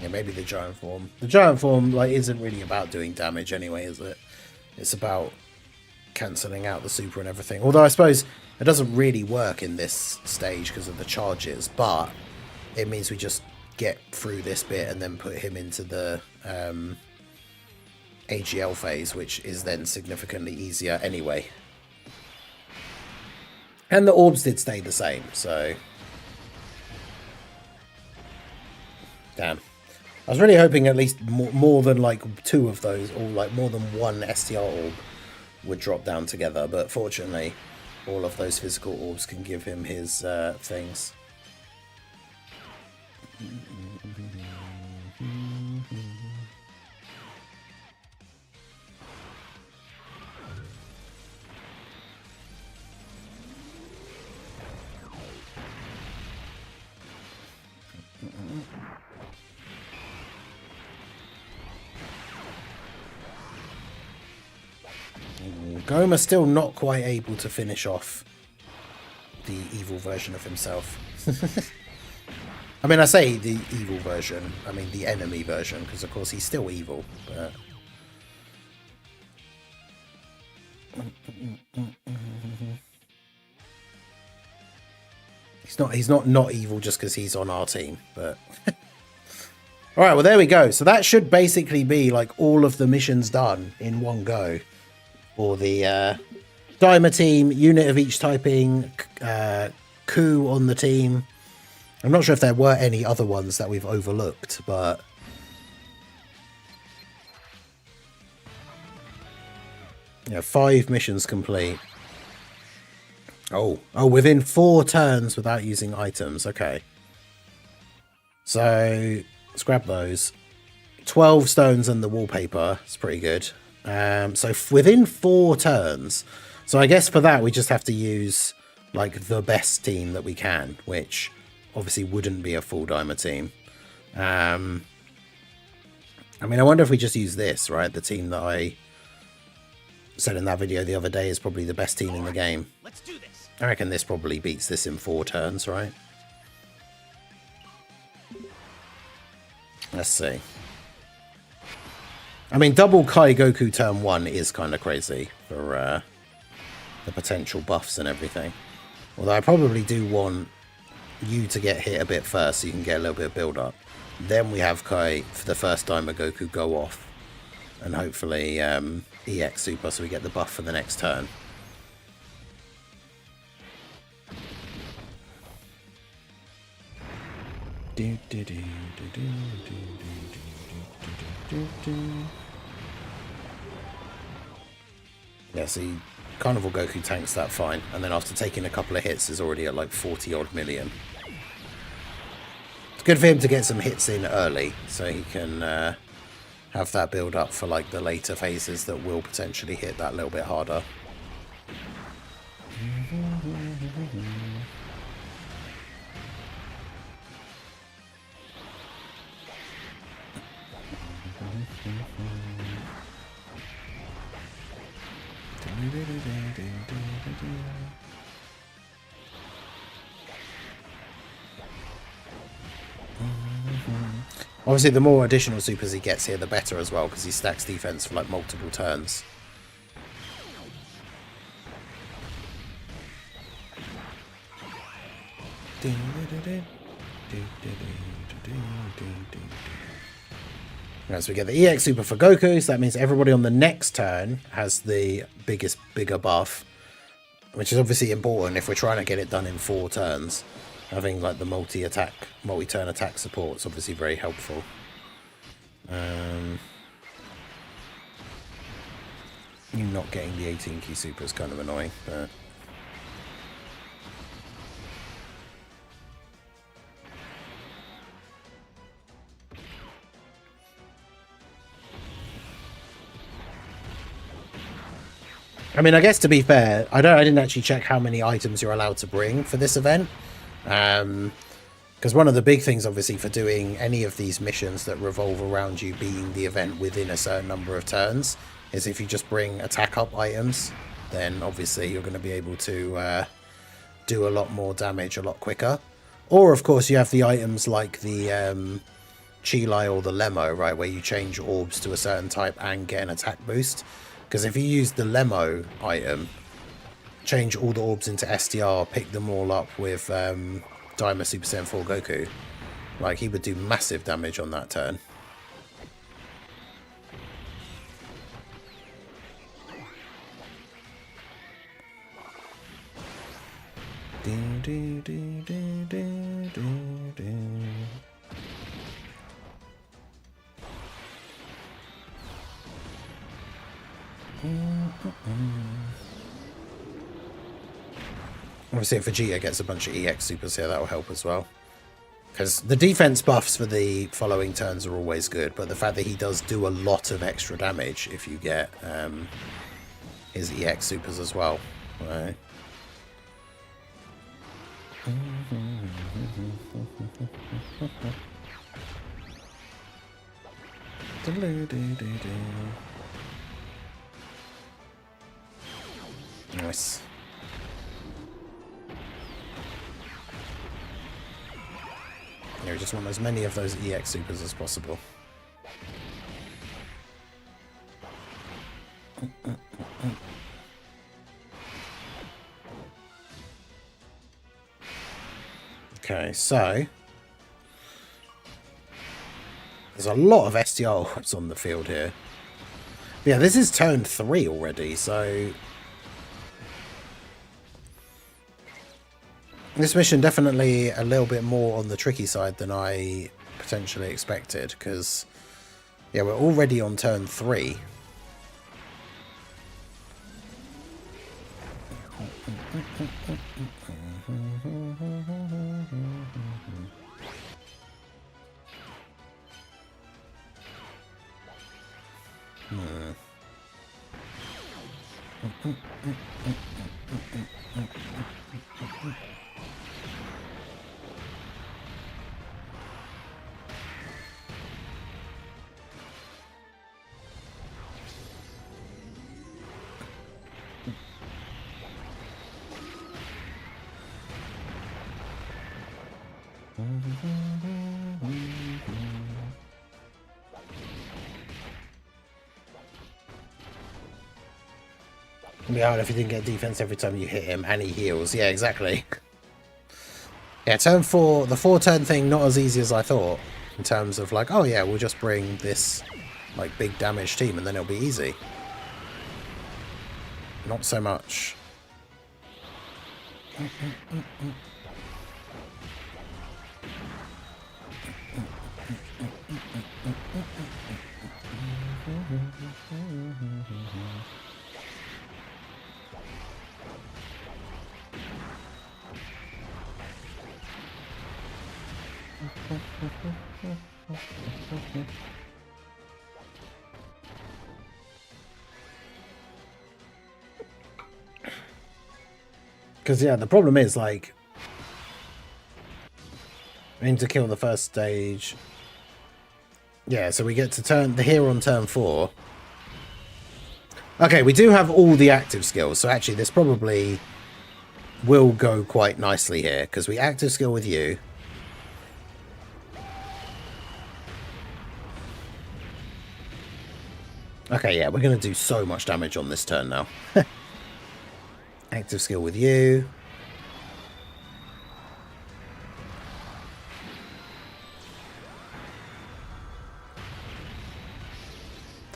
Yeah, maybe the giant form. The giant form like isn't really about doing damage anyway, is it? It's about cancelling out the super and everything. Although I suppose it doesn't really work in this stage because of the charges, but it means we just get through this bit and then put him into the AGL phase, which is then significantly easier anyway. And the orbs did stay the same, so... Damn. I was really hoping at least more than like 2 of those, or like more than 1 STR orb would drop down together, but fortunately all of those physical orbs can give him his things. Goma's still not quite able to finish off the evil version of himself. I mean, I say the evil version, I mean the enemy version, because of course he's still evil, but... He's not evil just because he's on our team, but... Alright, well there we go. So that should basically be like all of the missions done in one go. For the Dimer team, unit of each typing, Coup on the team. I'm not sure if there were any other ones that we've overlooked, but... Yeah, 5 missions complete. Oh, within 4 turns without using items. Okay. So, let's grab those. 12 stones and the wallpaper. It's pretty good. So within 4 turns. So I guess for that we just have to use like the best team that we can, which obviously wouldn't be a full Dimer team. I mean, I wonder if we just use this, right? The team that I said in that video the other day is probably the best team in the game. Let's do this. I reckon this probably beats this in 4 turns, right? Let's see. I mean, double Kai Goku turn 1 is kind of crazy for the potential buffs and everything. Although I probably do want you to get hit a bit first so you can get a little bit of build up. Then we have Kai for the first time a Goku go off. And hopefully EX Super so we get the buff for the next turn. Yeah, see, Carnival Goku tanks that fine, and then after taking a couple of hits is already at like 40 odd million. It's good for him to get some hits in early, so he can have that build up for like the later phases that will potentially hit that little bit harder. Obviously, the more additional supers he gets here, the better as well, because he stacks defense for like multiple turns. Right, so we get the EX super for Goku, so that means everybody on the next turn has the bigger buff, which is obviously important if we're trying to get it done in 4 turns. Having like the multi-turn attack support is obviously very helpful. You not getting the 18 key super is kind of annoying, but I mean, I guess to be fair, I didn't actually check how many items you're allowed to bring for this event. Because one of the big things, obviously, for doing any of these missions that revolve around you being the event within a certain number of turns is if you just bring attack up items, then obviously you're going to be able to do a lot more damage a lot quicker. Or, of course, you have the items like the Chile or the Lemo, right, where you change orbs to a certain type and get an attack boost. Because if you use the Lemo item, change all the orbs into SDR, pick them all up with Daima Super Saiyan 4 Goku, like, he would do massive damage on that turn. Obviously, if Vegeta gets a bunch of EX supers here, that will help as well. Because the defense buffs for the following turns are always good, but the fact that he does do a lot of extra damage if you get his EX supers as well. Right. Nice. Yeah, we just want as many of those EX supers as possible. Okay, so there's a lot of STR orbs on the field here. Yeah, this is turn 3 already, so this mission definitely a little bit more on the tricky side than I potentially expected, because yeah, we're already on turn 3. Yeah, if you didn't get defense every time you hit him and he heals. Yeah, exactly. Yeah, turn 4, the 4-turn thing, not as easy as I thought. In terms of like, oh yeah, we'll just bring this like big damage team and then it'll be easy. Not so much. Because, yeah, the problem is, like, we need to kill the first stage. Yeah, so we get to turn the here on turn 4. Okay, we do have all the active skills, so actually this probably will go quite nicely here, because we active skill with you. Okay, yeah, we're going to do so much damage on this turn now. Active skill with you.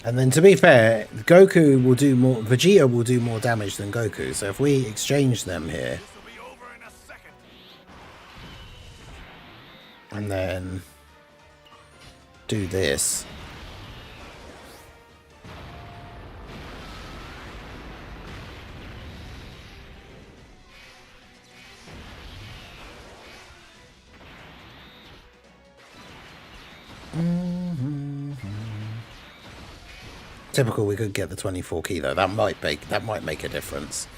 And then, to be fair, Goku will do more... Vegeta will do more damage than Goku. So if we exchange them here... This will be over in a second. And then... do this... Typical, we could get the 24 key though. That might make a difference.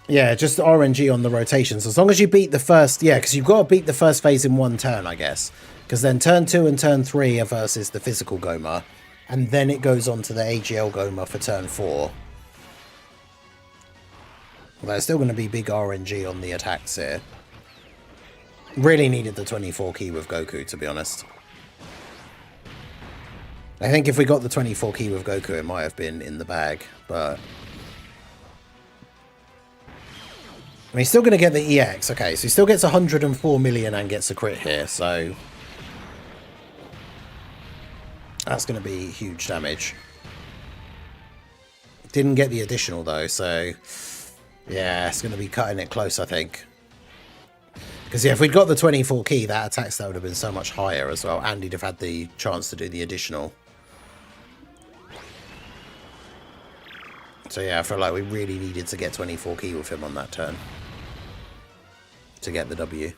Yeah, just RNG on the rotations. As long as you beat the first... Yeah, because you've got to beat the first phase in one turn, I guess. Because then turn 2 and turn 3 are versus the physical Goma. And then it goes on to the AGL Goma for turn 4. Well, there's still going to be big RNG on the attacks here. Really needed the 24 key with Goku, to be honest. I think if we got the 24 key with Goku, it might have been in the bag, but... I mean, he's still going to get the EX. Okay, so he still gets 104 million and gets a crit here, so... That's going to be huge damage. Didn't get the additional, though, so... Yeah, it's going to be cutting it close, I think. Because, yeah, if we'd got the 24 key, that attack stat would have been so much higher as well, and he'd have had the chance to do the additional. So yeah, I feel like we really needed to get 24 key with him on that turn to get the W.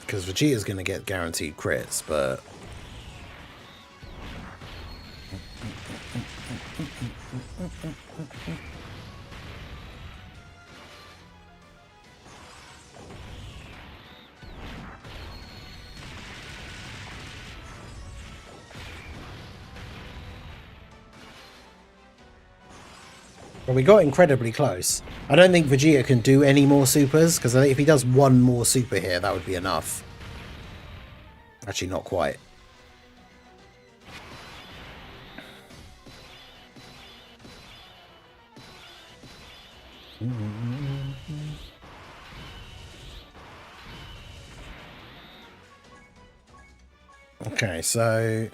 Because Vegeta's going to get guaranteed crits, but... Well, we got incredibly close. I don't think Vegeta can do any more supers, because I think if he does one more super here, that would be enough. Actually, not quite. Okay, so...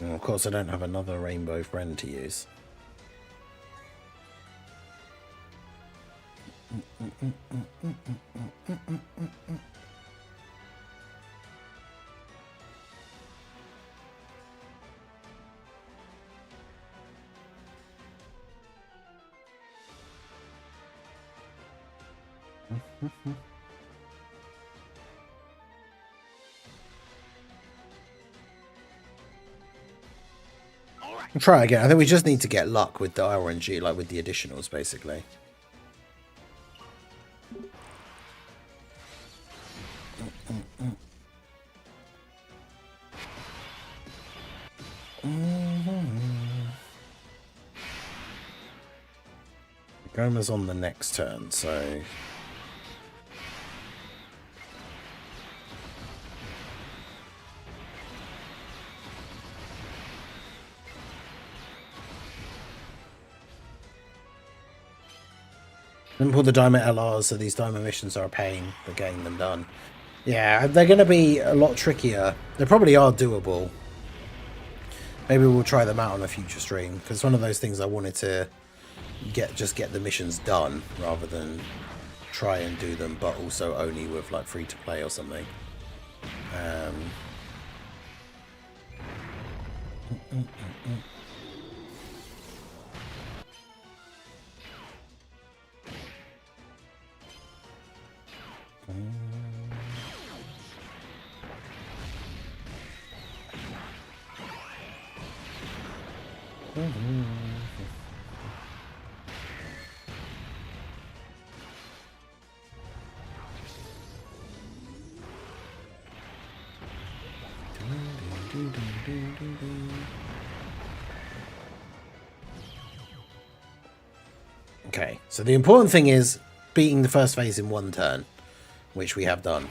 And of course, I don't have another rainbow friend to use. We'll try again. I think we just need to get luck with the RNG, like with the additionals, basically. Goma's on the next turn, so... Didn't pull the Diamond LRs, so these Diamond missions are a pain for getting them done. Yeah, they're going to be a lot trickier. They probably are doable. Maybe we'll try them out on a future stream, because it's one of those things I wanted to just get the missions done rather than try and do them, but also only with like free to play or something. Okay, so the important thing is beating the first phase in one turn, which we have done.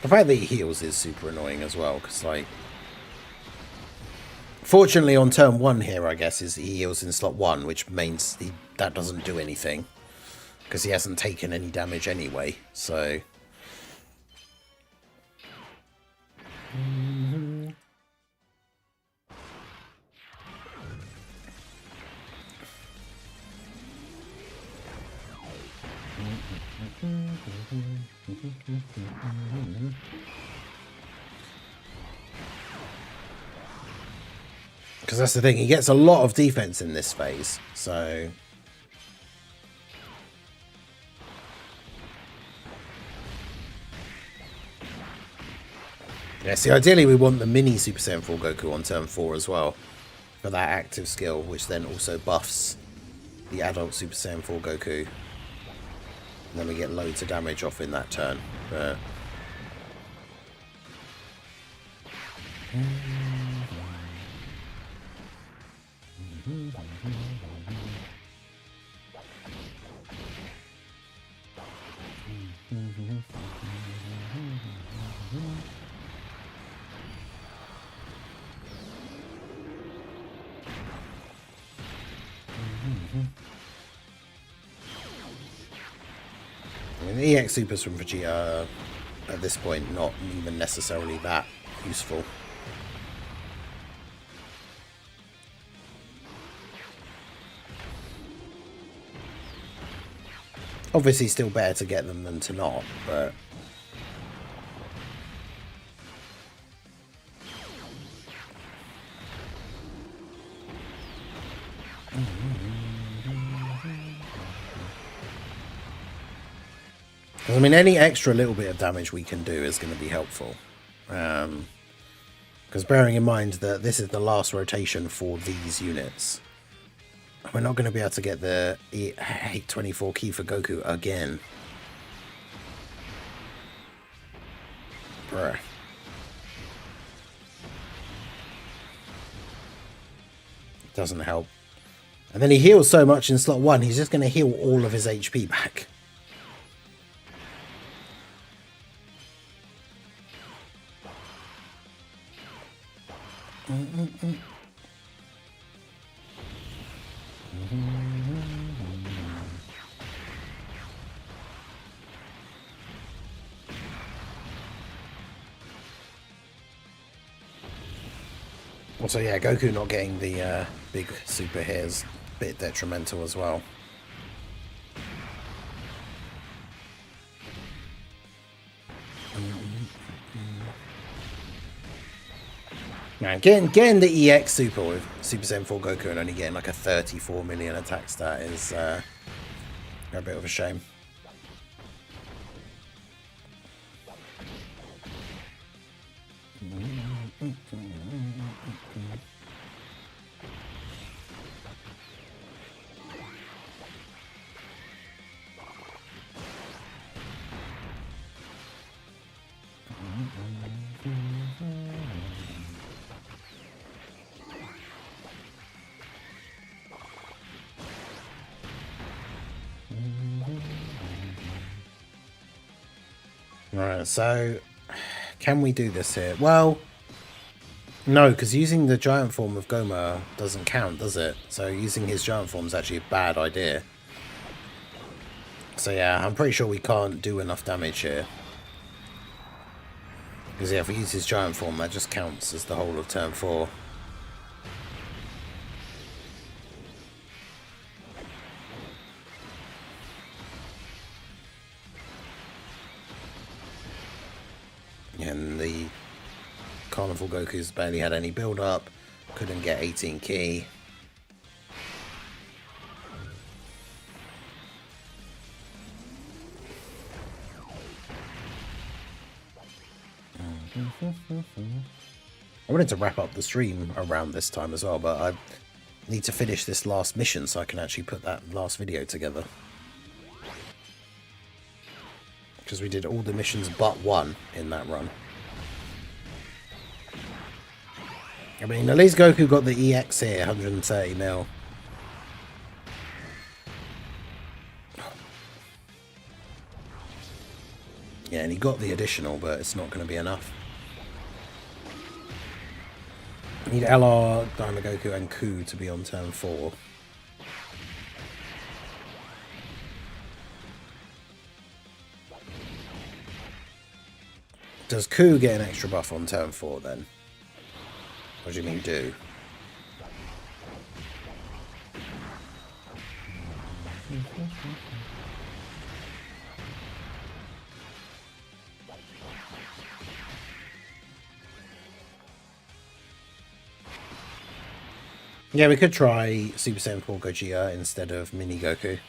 The fact that he heals is super annoying as well, because, like, fortunately on turn 1 here, I guess, is he heals in slot 1, which means that doesn't do anything, because he hasn't taken any damage anyway, so... Because that's the thing, he gets a lot of defense in this phase, so... Yeah, see, ideally we want the mini Super Saiyan 4 Goku on turn 4 as well, for that active skill, which then also buffs the adult Super Saiyan 4 Goku. And then we get loads of damage off in that turn, but... I mean, the EX Supers from Vegeta are, at this point, not even necessarily that useful. Obviously, still better to get them than to not, but... I mean, any extra little bit of damage we can do is going to be helpful. Because bearing in mind that this is the last rotation for these units, we're not going to be able to get the 824 key for Goku again. Bruh. Doesn't help. And then he heals so much in slot 1, he's just going to heal all of his HP back. Also, yeah, Goku not getting the big super here is a bit detrimental as well. Man, getting the EX Super with Super Saiyan 4 Goku and only getting like a 34 million attack stat is a bit of a shame. Alright, so Can we do this here? Well, no, because using the giant form of Goma doesn't count, does it? So using his giant form is actually a bad idea. So yeah, I'm pretty sure we can't do enough damage here. Because yeah, if we use his giant form, that just counts as the whole of turn 4. And the Carnival Goku's barely had any build up, couldn't get 18 key. I wanted to wrap up the stream around this time as well, but I need to finish this last mission so I can actually put that last video together. Because we did all the missions but one in that run. I mean, at least Goku got the EX here, 130 mil. Yeah, and he got the additional, but it's not going to be enough. I need LR, Daima Goku, and Ku to be on turn 4. Does Ku get an extra buff on turn 4 then? What do you mean do? Yeah, we could try Super Saiyan 4 Gogeta instead of Mini Goku.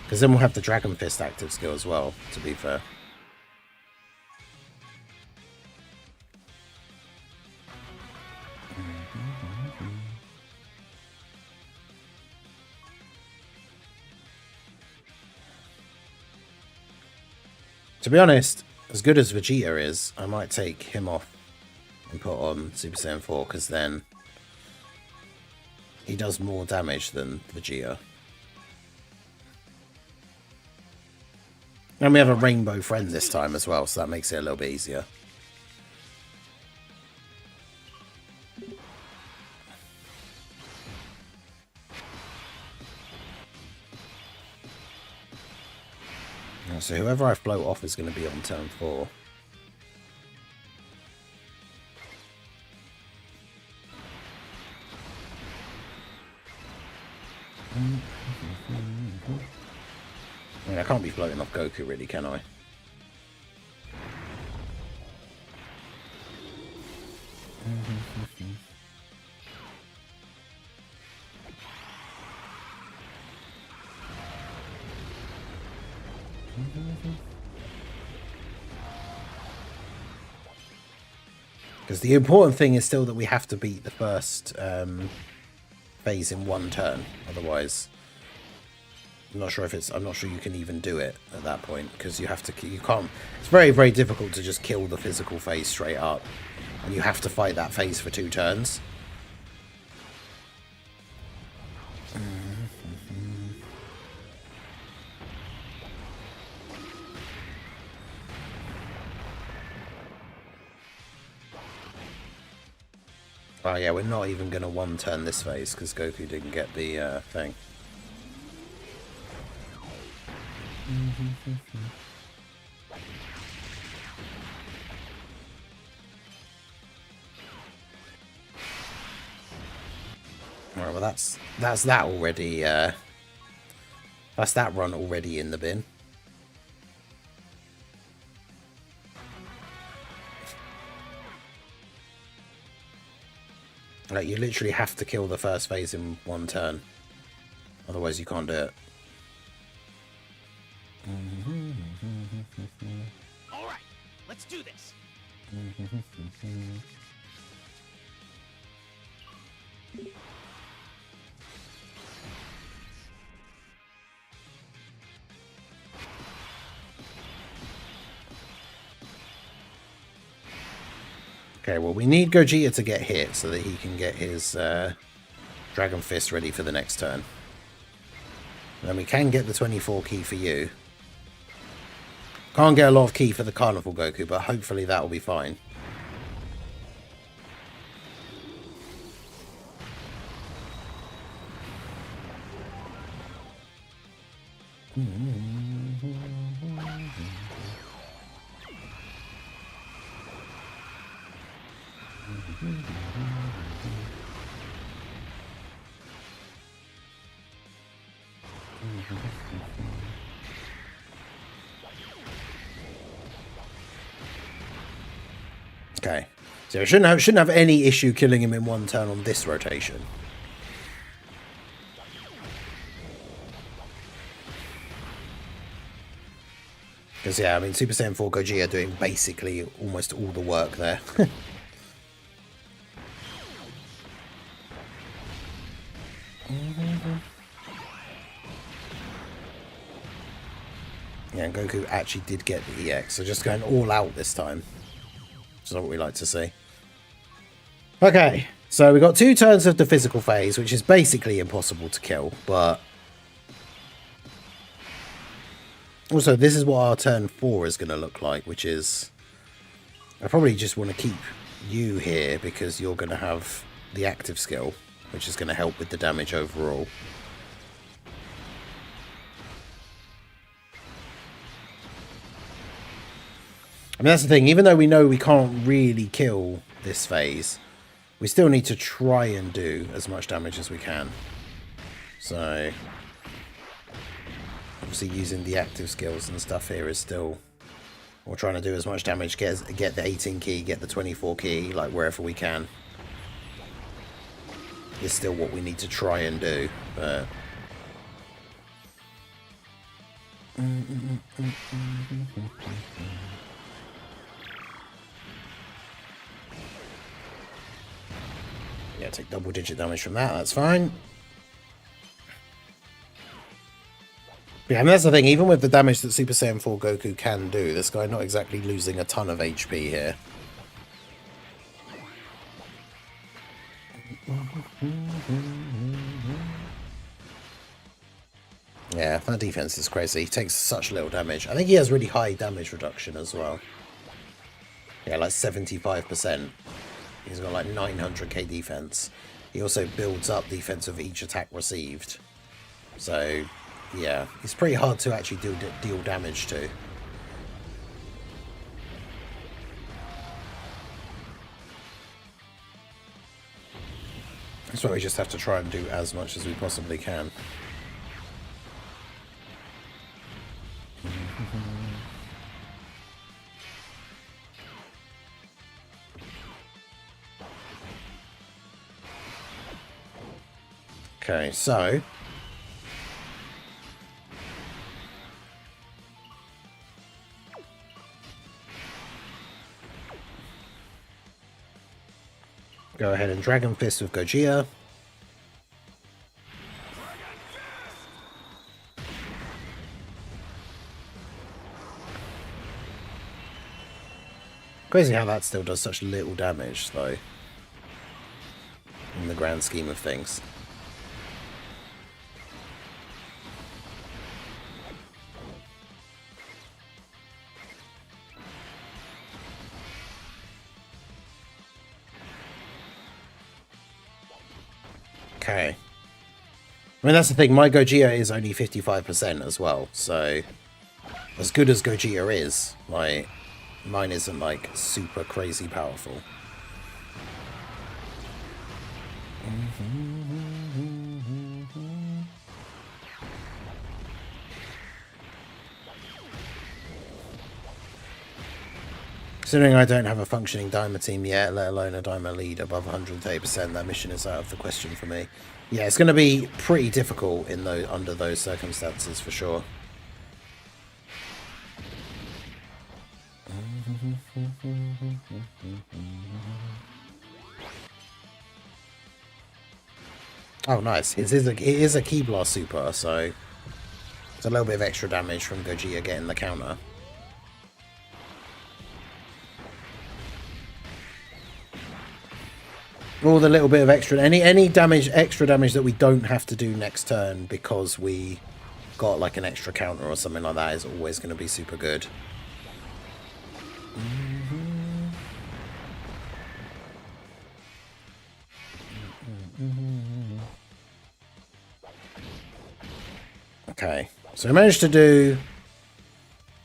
Because then we'll have the Dragon Fist active skill as well, to be fair. To be honest, as good as Vegeta is, I might take him off and put on Super Saiyan 4, because then he does more damage than Vegeta. And we have a rainbow friend this time as well, so that makes it a little bit easier. So whoever I float off is going to be on turn 4. I mean, I can't be floating off Goku really, can I? Because the important thing is still that we have to beat the first phase in one turn. Otherwise, I'm not sure you can even do it at that point, because you can't. It's very, very difficult to just kill the physical phase straight up, and you have to fight that phase for 2 turns. Oh yeah, we're not even going to one-turn this phase because Goku didn't get the thing. Alright, well that's that already. That's that run already in the bin. Like, you literally have to kill the first phase in one turn. Otherwise you can't do it. Alright, let's do this. Okay, well, we need Gogeta to get hit so that he can get his Dragon Fist ready for the next turn. And then we can get the 24 key for you. Can't get a lot of ki for the Carnival Goku, but hopefully that will be fine. Okay, so I shouldn't have any issue killing him in one turn on this rotation. Because yeah, I mean Super Saiyan 4 Gogeta doing basically almost all the work there. Yeah, and Goku actually did get the EX, so just going all out this time. Which is what we like to see. Okay, so we got 2 turns of the physical phase, which is basically impossible to kill, but also this is what our turn 4 is going to look like, which is I probably just want to keep you here because you're going to have the active skill, which is going to help with the damage overall. I mean, that's the thing, even though we know we can't really kill this phase, we still need to try and do as much damage as we can. So, obviously using the active skills and stuff here is still, we're trying to do as much damage, get the 18 ki, get the 24 ki, like wherever we can. Is still what we need to try and do, but... Yeah, take double-digit damage from that, that's fine. Yeah, I mean, that's the thing, even with the damage that Super Saiyan 4 Goku can do, this guy not exactly losing a ton of HP here. Yeah, that defense is crazy. He takes such little damage. I think he has really high damage reduction as well. Yeah, like 75%. He's got like 900k defense. He also builds up defense with each attack received. So, yeah, it's pretty hard to actually deal damage to. That's why we just have to try and do as much as we possibly can. Okay, so go ahead and Dragon Fist with Gogeta. Crazy how that still does such little damage, though, in the grand scheme of things. Okay. I mean, that's the thing, my Gogeta is only 55% as well, so as good as Gogeta is, like, mine isn't, like, super crazy powerful. Considering I don't have a functioning Daima team yet, let alone a Daima lead above 130%, that mission is out of the question for me. Yeah, it's going to be pretty difficult in under those circumstances, for sure. Oh, nice. It is a Ki Blast Super, so it's a little bit of extra damage from Gogeta getting the counter. All the little bit of extra, any extra damage that we don't have to do next turn because we got like an extra counter or something like that is always going to be super good. Okay, so I managed to do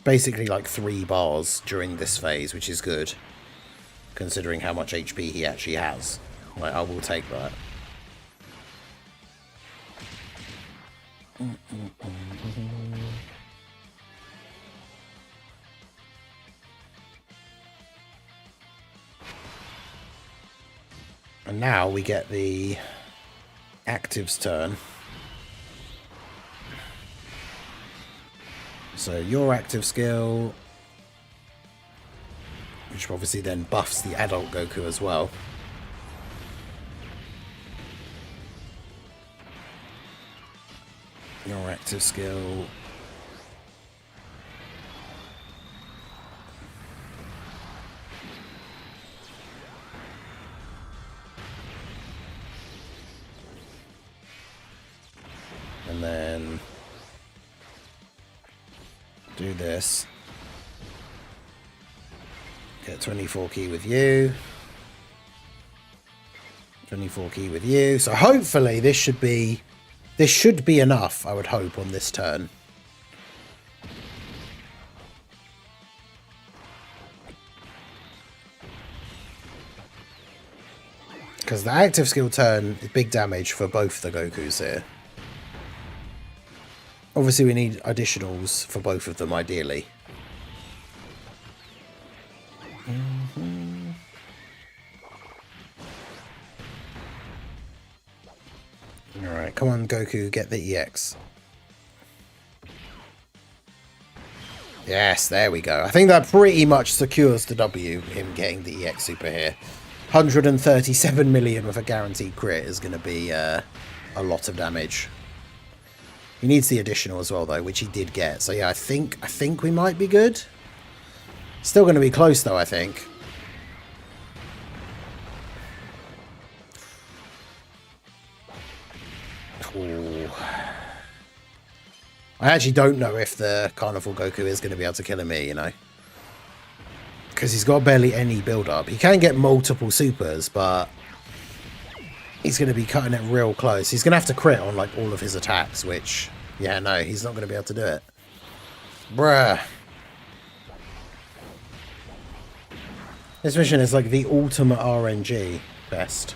basically like 3 bars during this phase, which is good, considering how much HP he actually has. Like, I will take that. And now we get the actives turn. So your active skill, which obviously then buffs the adult Goku as well. Your active skill. And then do this. Get 24 key with you. 24 key with you. So hopefully this should be enough, I would hope, on this turn. Because the active skill turn is big damage for both the Gokus here. Obviously we need additionals for both of them, ideally. Alright, come on Goku, get the EX. Yes, there we go. I think that pretty much secures the W, him getting the EX super here. 137 million with a guaranteed crit is going to be a lot of damage. He needs the additional as well, though, which he did get. So yeah, I think we might be good. Still going to be close, though, I think. Ooh. I actually don't know if the Carnival Goku is going to be able to kill him here, you know. Because he's got barely any build-up. He can get multiple supers, but he's going to be cutting it real close. He's going to have to crit on, like, all of his attacks, which, yeah, no, he's not going to be able to do it. Bruh. This mission is, like, the ultimate RNG best.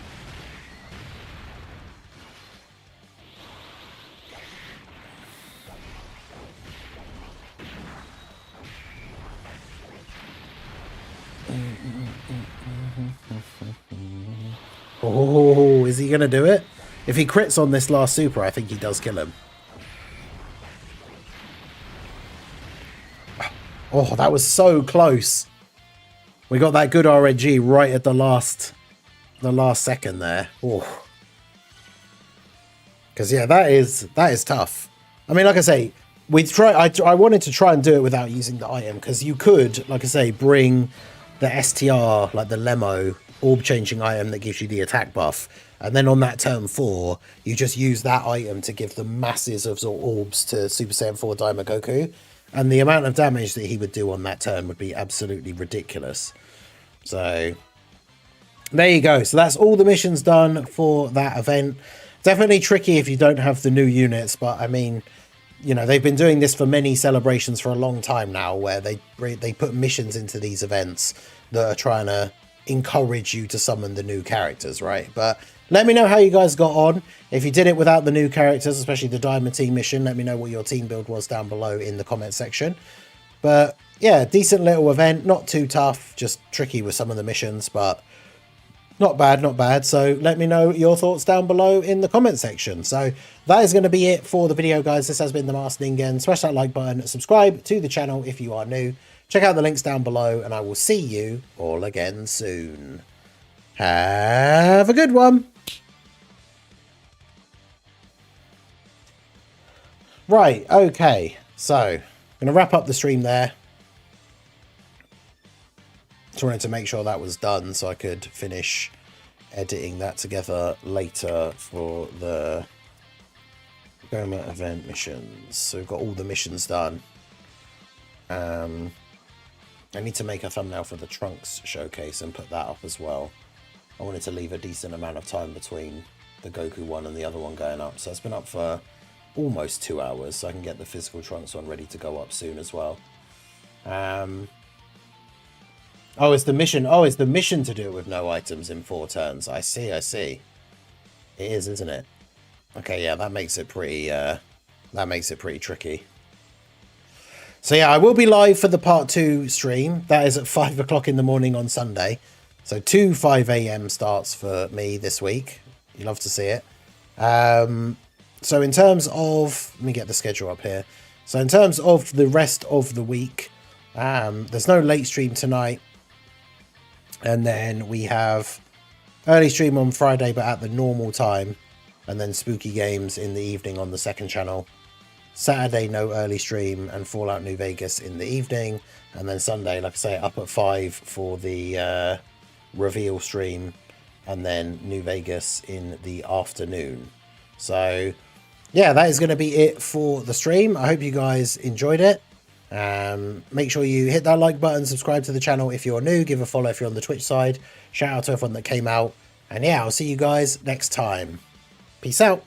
Oh, is he going to do it? If he crits on this last super, I think he does kill him. Oh, that was so close. We got that good RNG right at the last second there. Oh. Because, yeah, that is tough. I mean, like I say, I wanted to try and do it without using the item, because you could, like I say, bring the STR, like the Lemo orb changing item that gives you the attack buff, and then on that turn 4 you just use that item to give the masses of orbs to Super Saiyan 4 Daima Goku, and the amount of damage that he would do on that turn would be absolutely ridiculous. So there you go. So that's all the missions done for that event. Definitely tricky if you don't have the new units, but I mean, you know, they've been doing this for many celebrations for a long time now, where they put missions into these events that are trying to encourage you to summon the new characters, right? But let me know how you guys got on. If you did it without the new characters, especially the Diamond Team mission, let me know what your team build was down below in the comment section. But yeah, decent little event, not too tough, just tricky with some of the missions, but not bad, not bad. So let me know your thoughts down below in the comment section. So that is going to be it for the video, guys. This has been the Masked Ningen. Smash that like button, subscribe to the channel if you are new. Check out the links down below, and I will see you all again soon. Have a good one. Right, okay. So, I'm going to wrap up the stream there. Just wanted to make sure that was done so I could finish editing that together later for the Goma event missions. So we've got all the missions done. I need to make a thumbnail for the Trunks showcase and put that up as well. I wanted to leave a decent amount of time between the Goku one and the other one going up. So it's been up for almost 2 hours, so I can get the physical Trunks one ready to go up soon as well. Oh, it's the mission. Oh, it's the mission to do it with no items in 4 turns. I see, I see. It is, isn't it? Okay, yeah, that makes it pretty tricky. So yeah, I will be live for the part 2 stream. That is at 5 o'clock in the morning on Sunday. So 2 5 a.m. starts for me this week. You love to see it. So in terms of, let me get the schedule up here. So in terms of the rest of the week, there's no late stream tonight. And then we have early stream on Friday, but at the normal time. And then Spooky Games in the evening on the second channel. Saturday, no early stream, and Fallout New Vegas in the evening. And then Sunday, like I say, up at 5 for the reveal stream, and then New Vegas in the afternoon. So yeah, that is going to be it for the stream. I hope you guys enjoyed it. Make sure you hit that like button, subscribe to the channel if you're new, give a follow if you're on the Twitch side. Shout out to everyone that came out, and yeah, I'll see you guys next time. Peace out.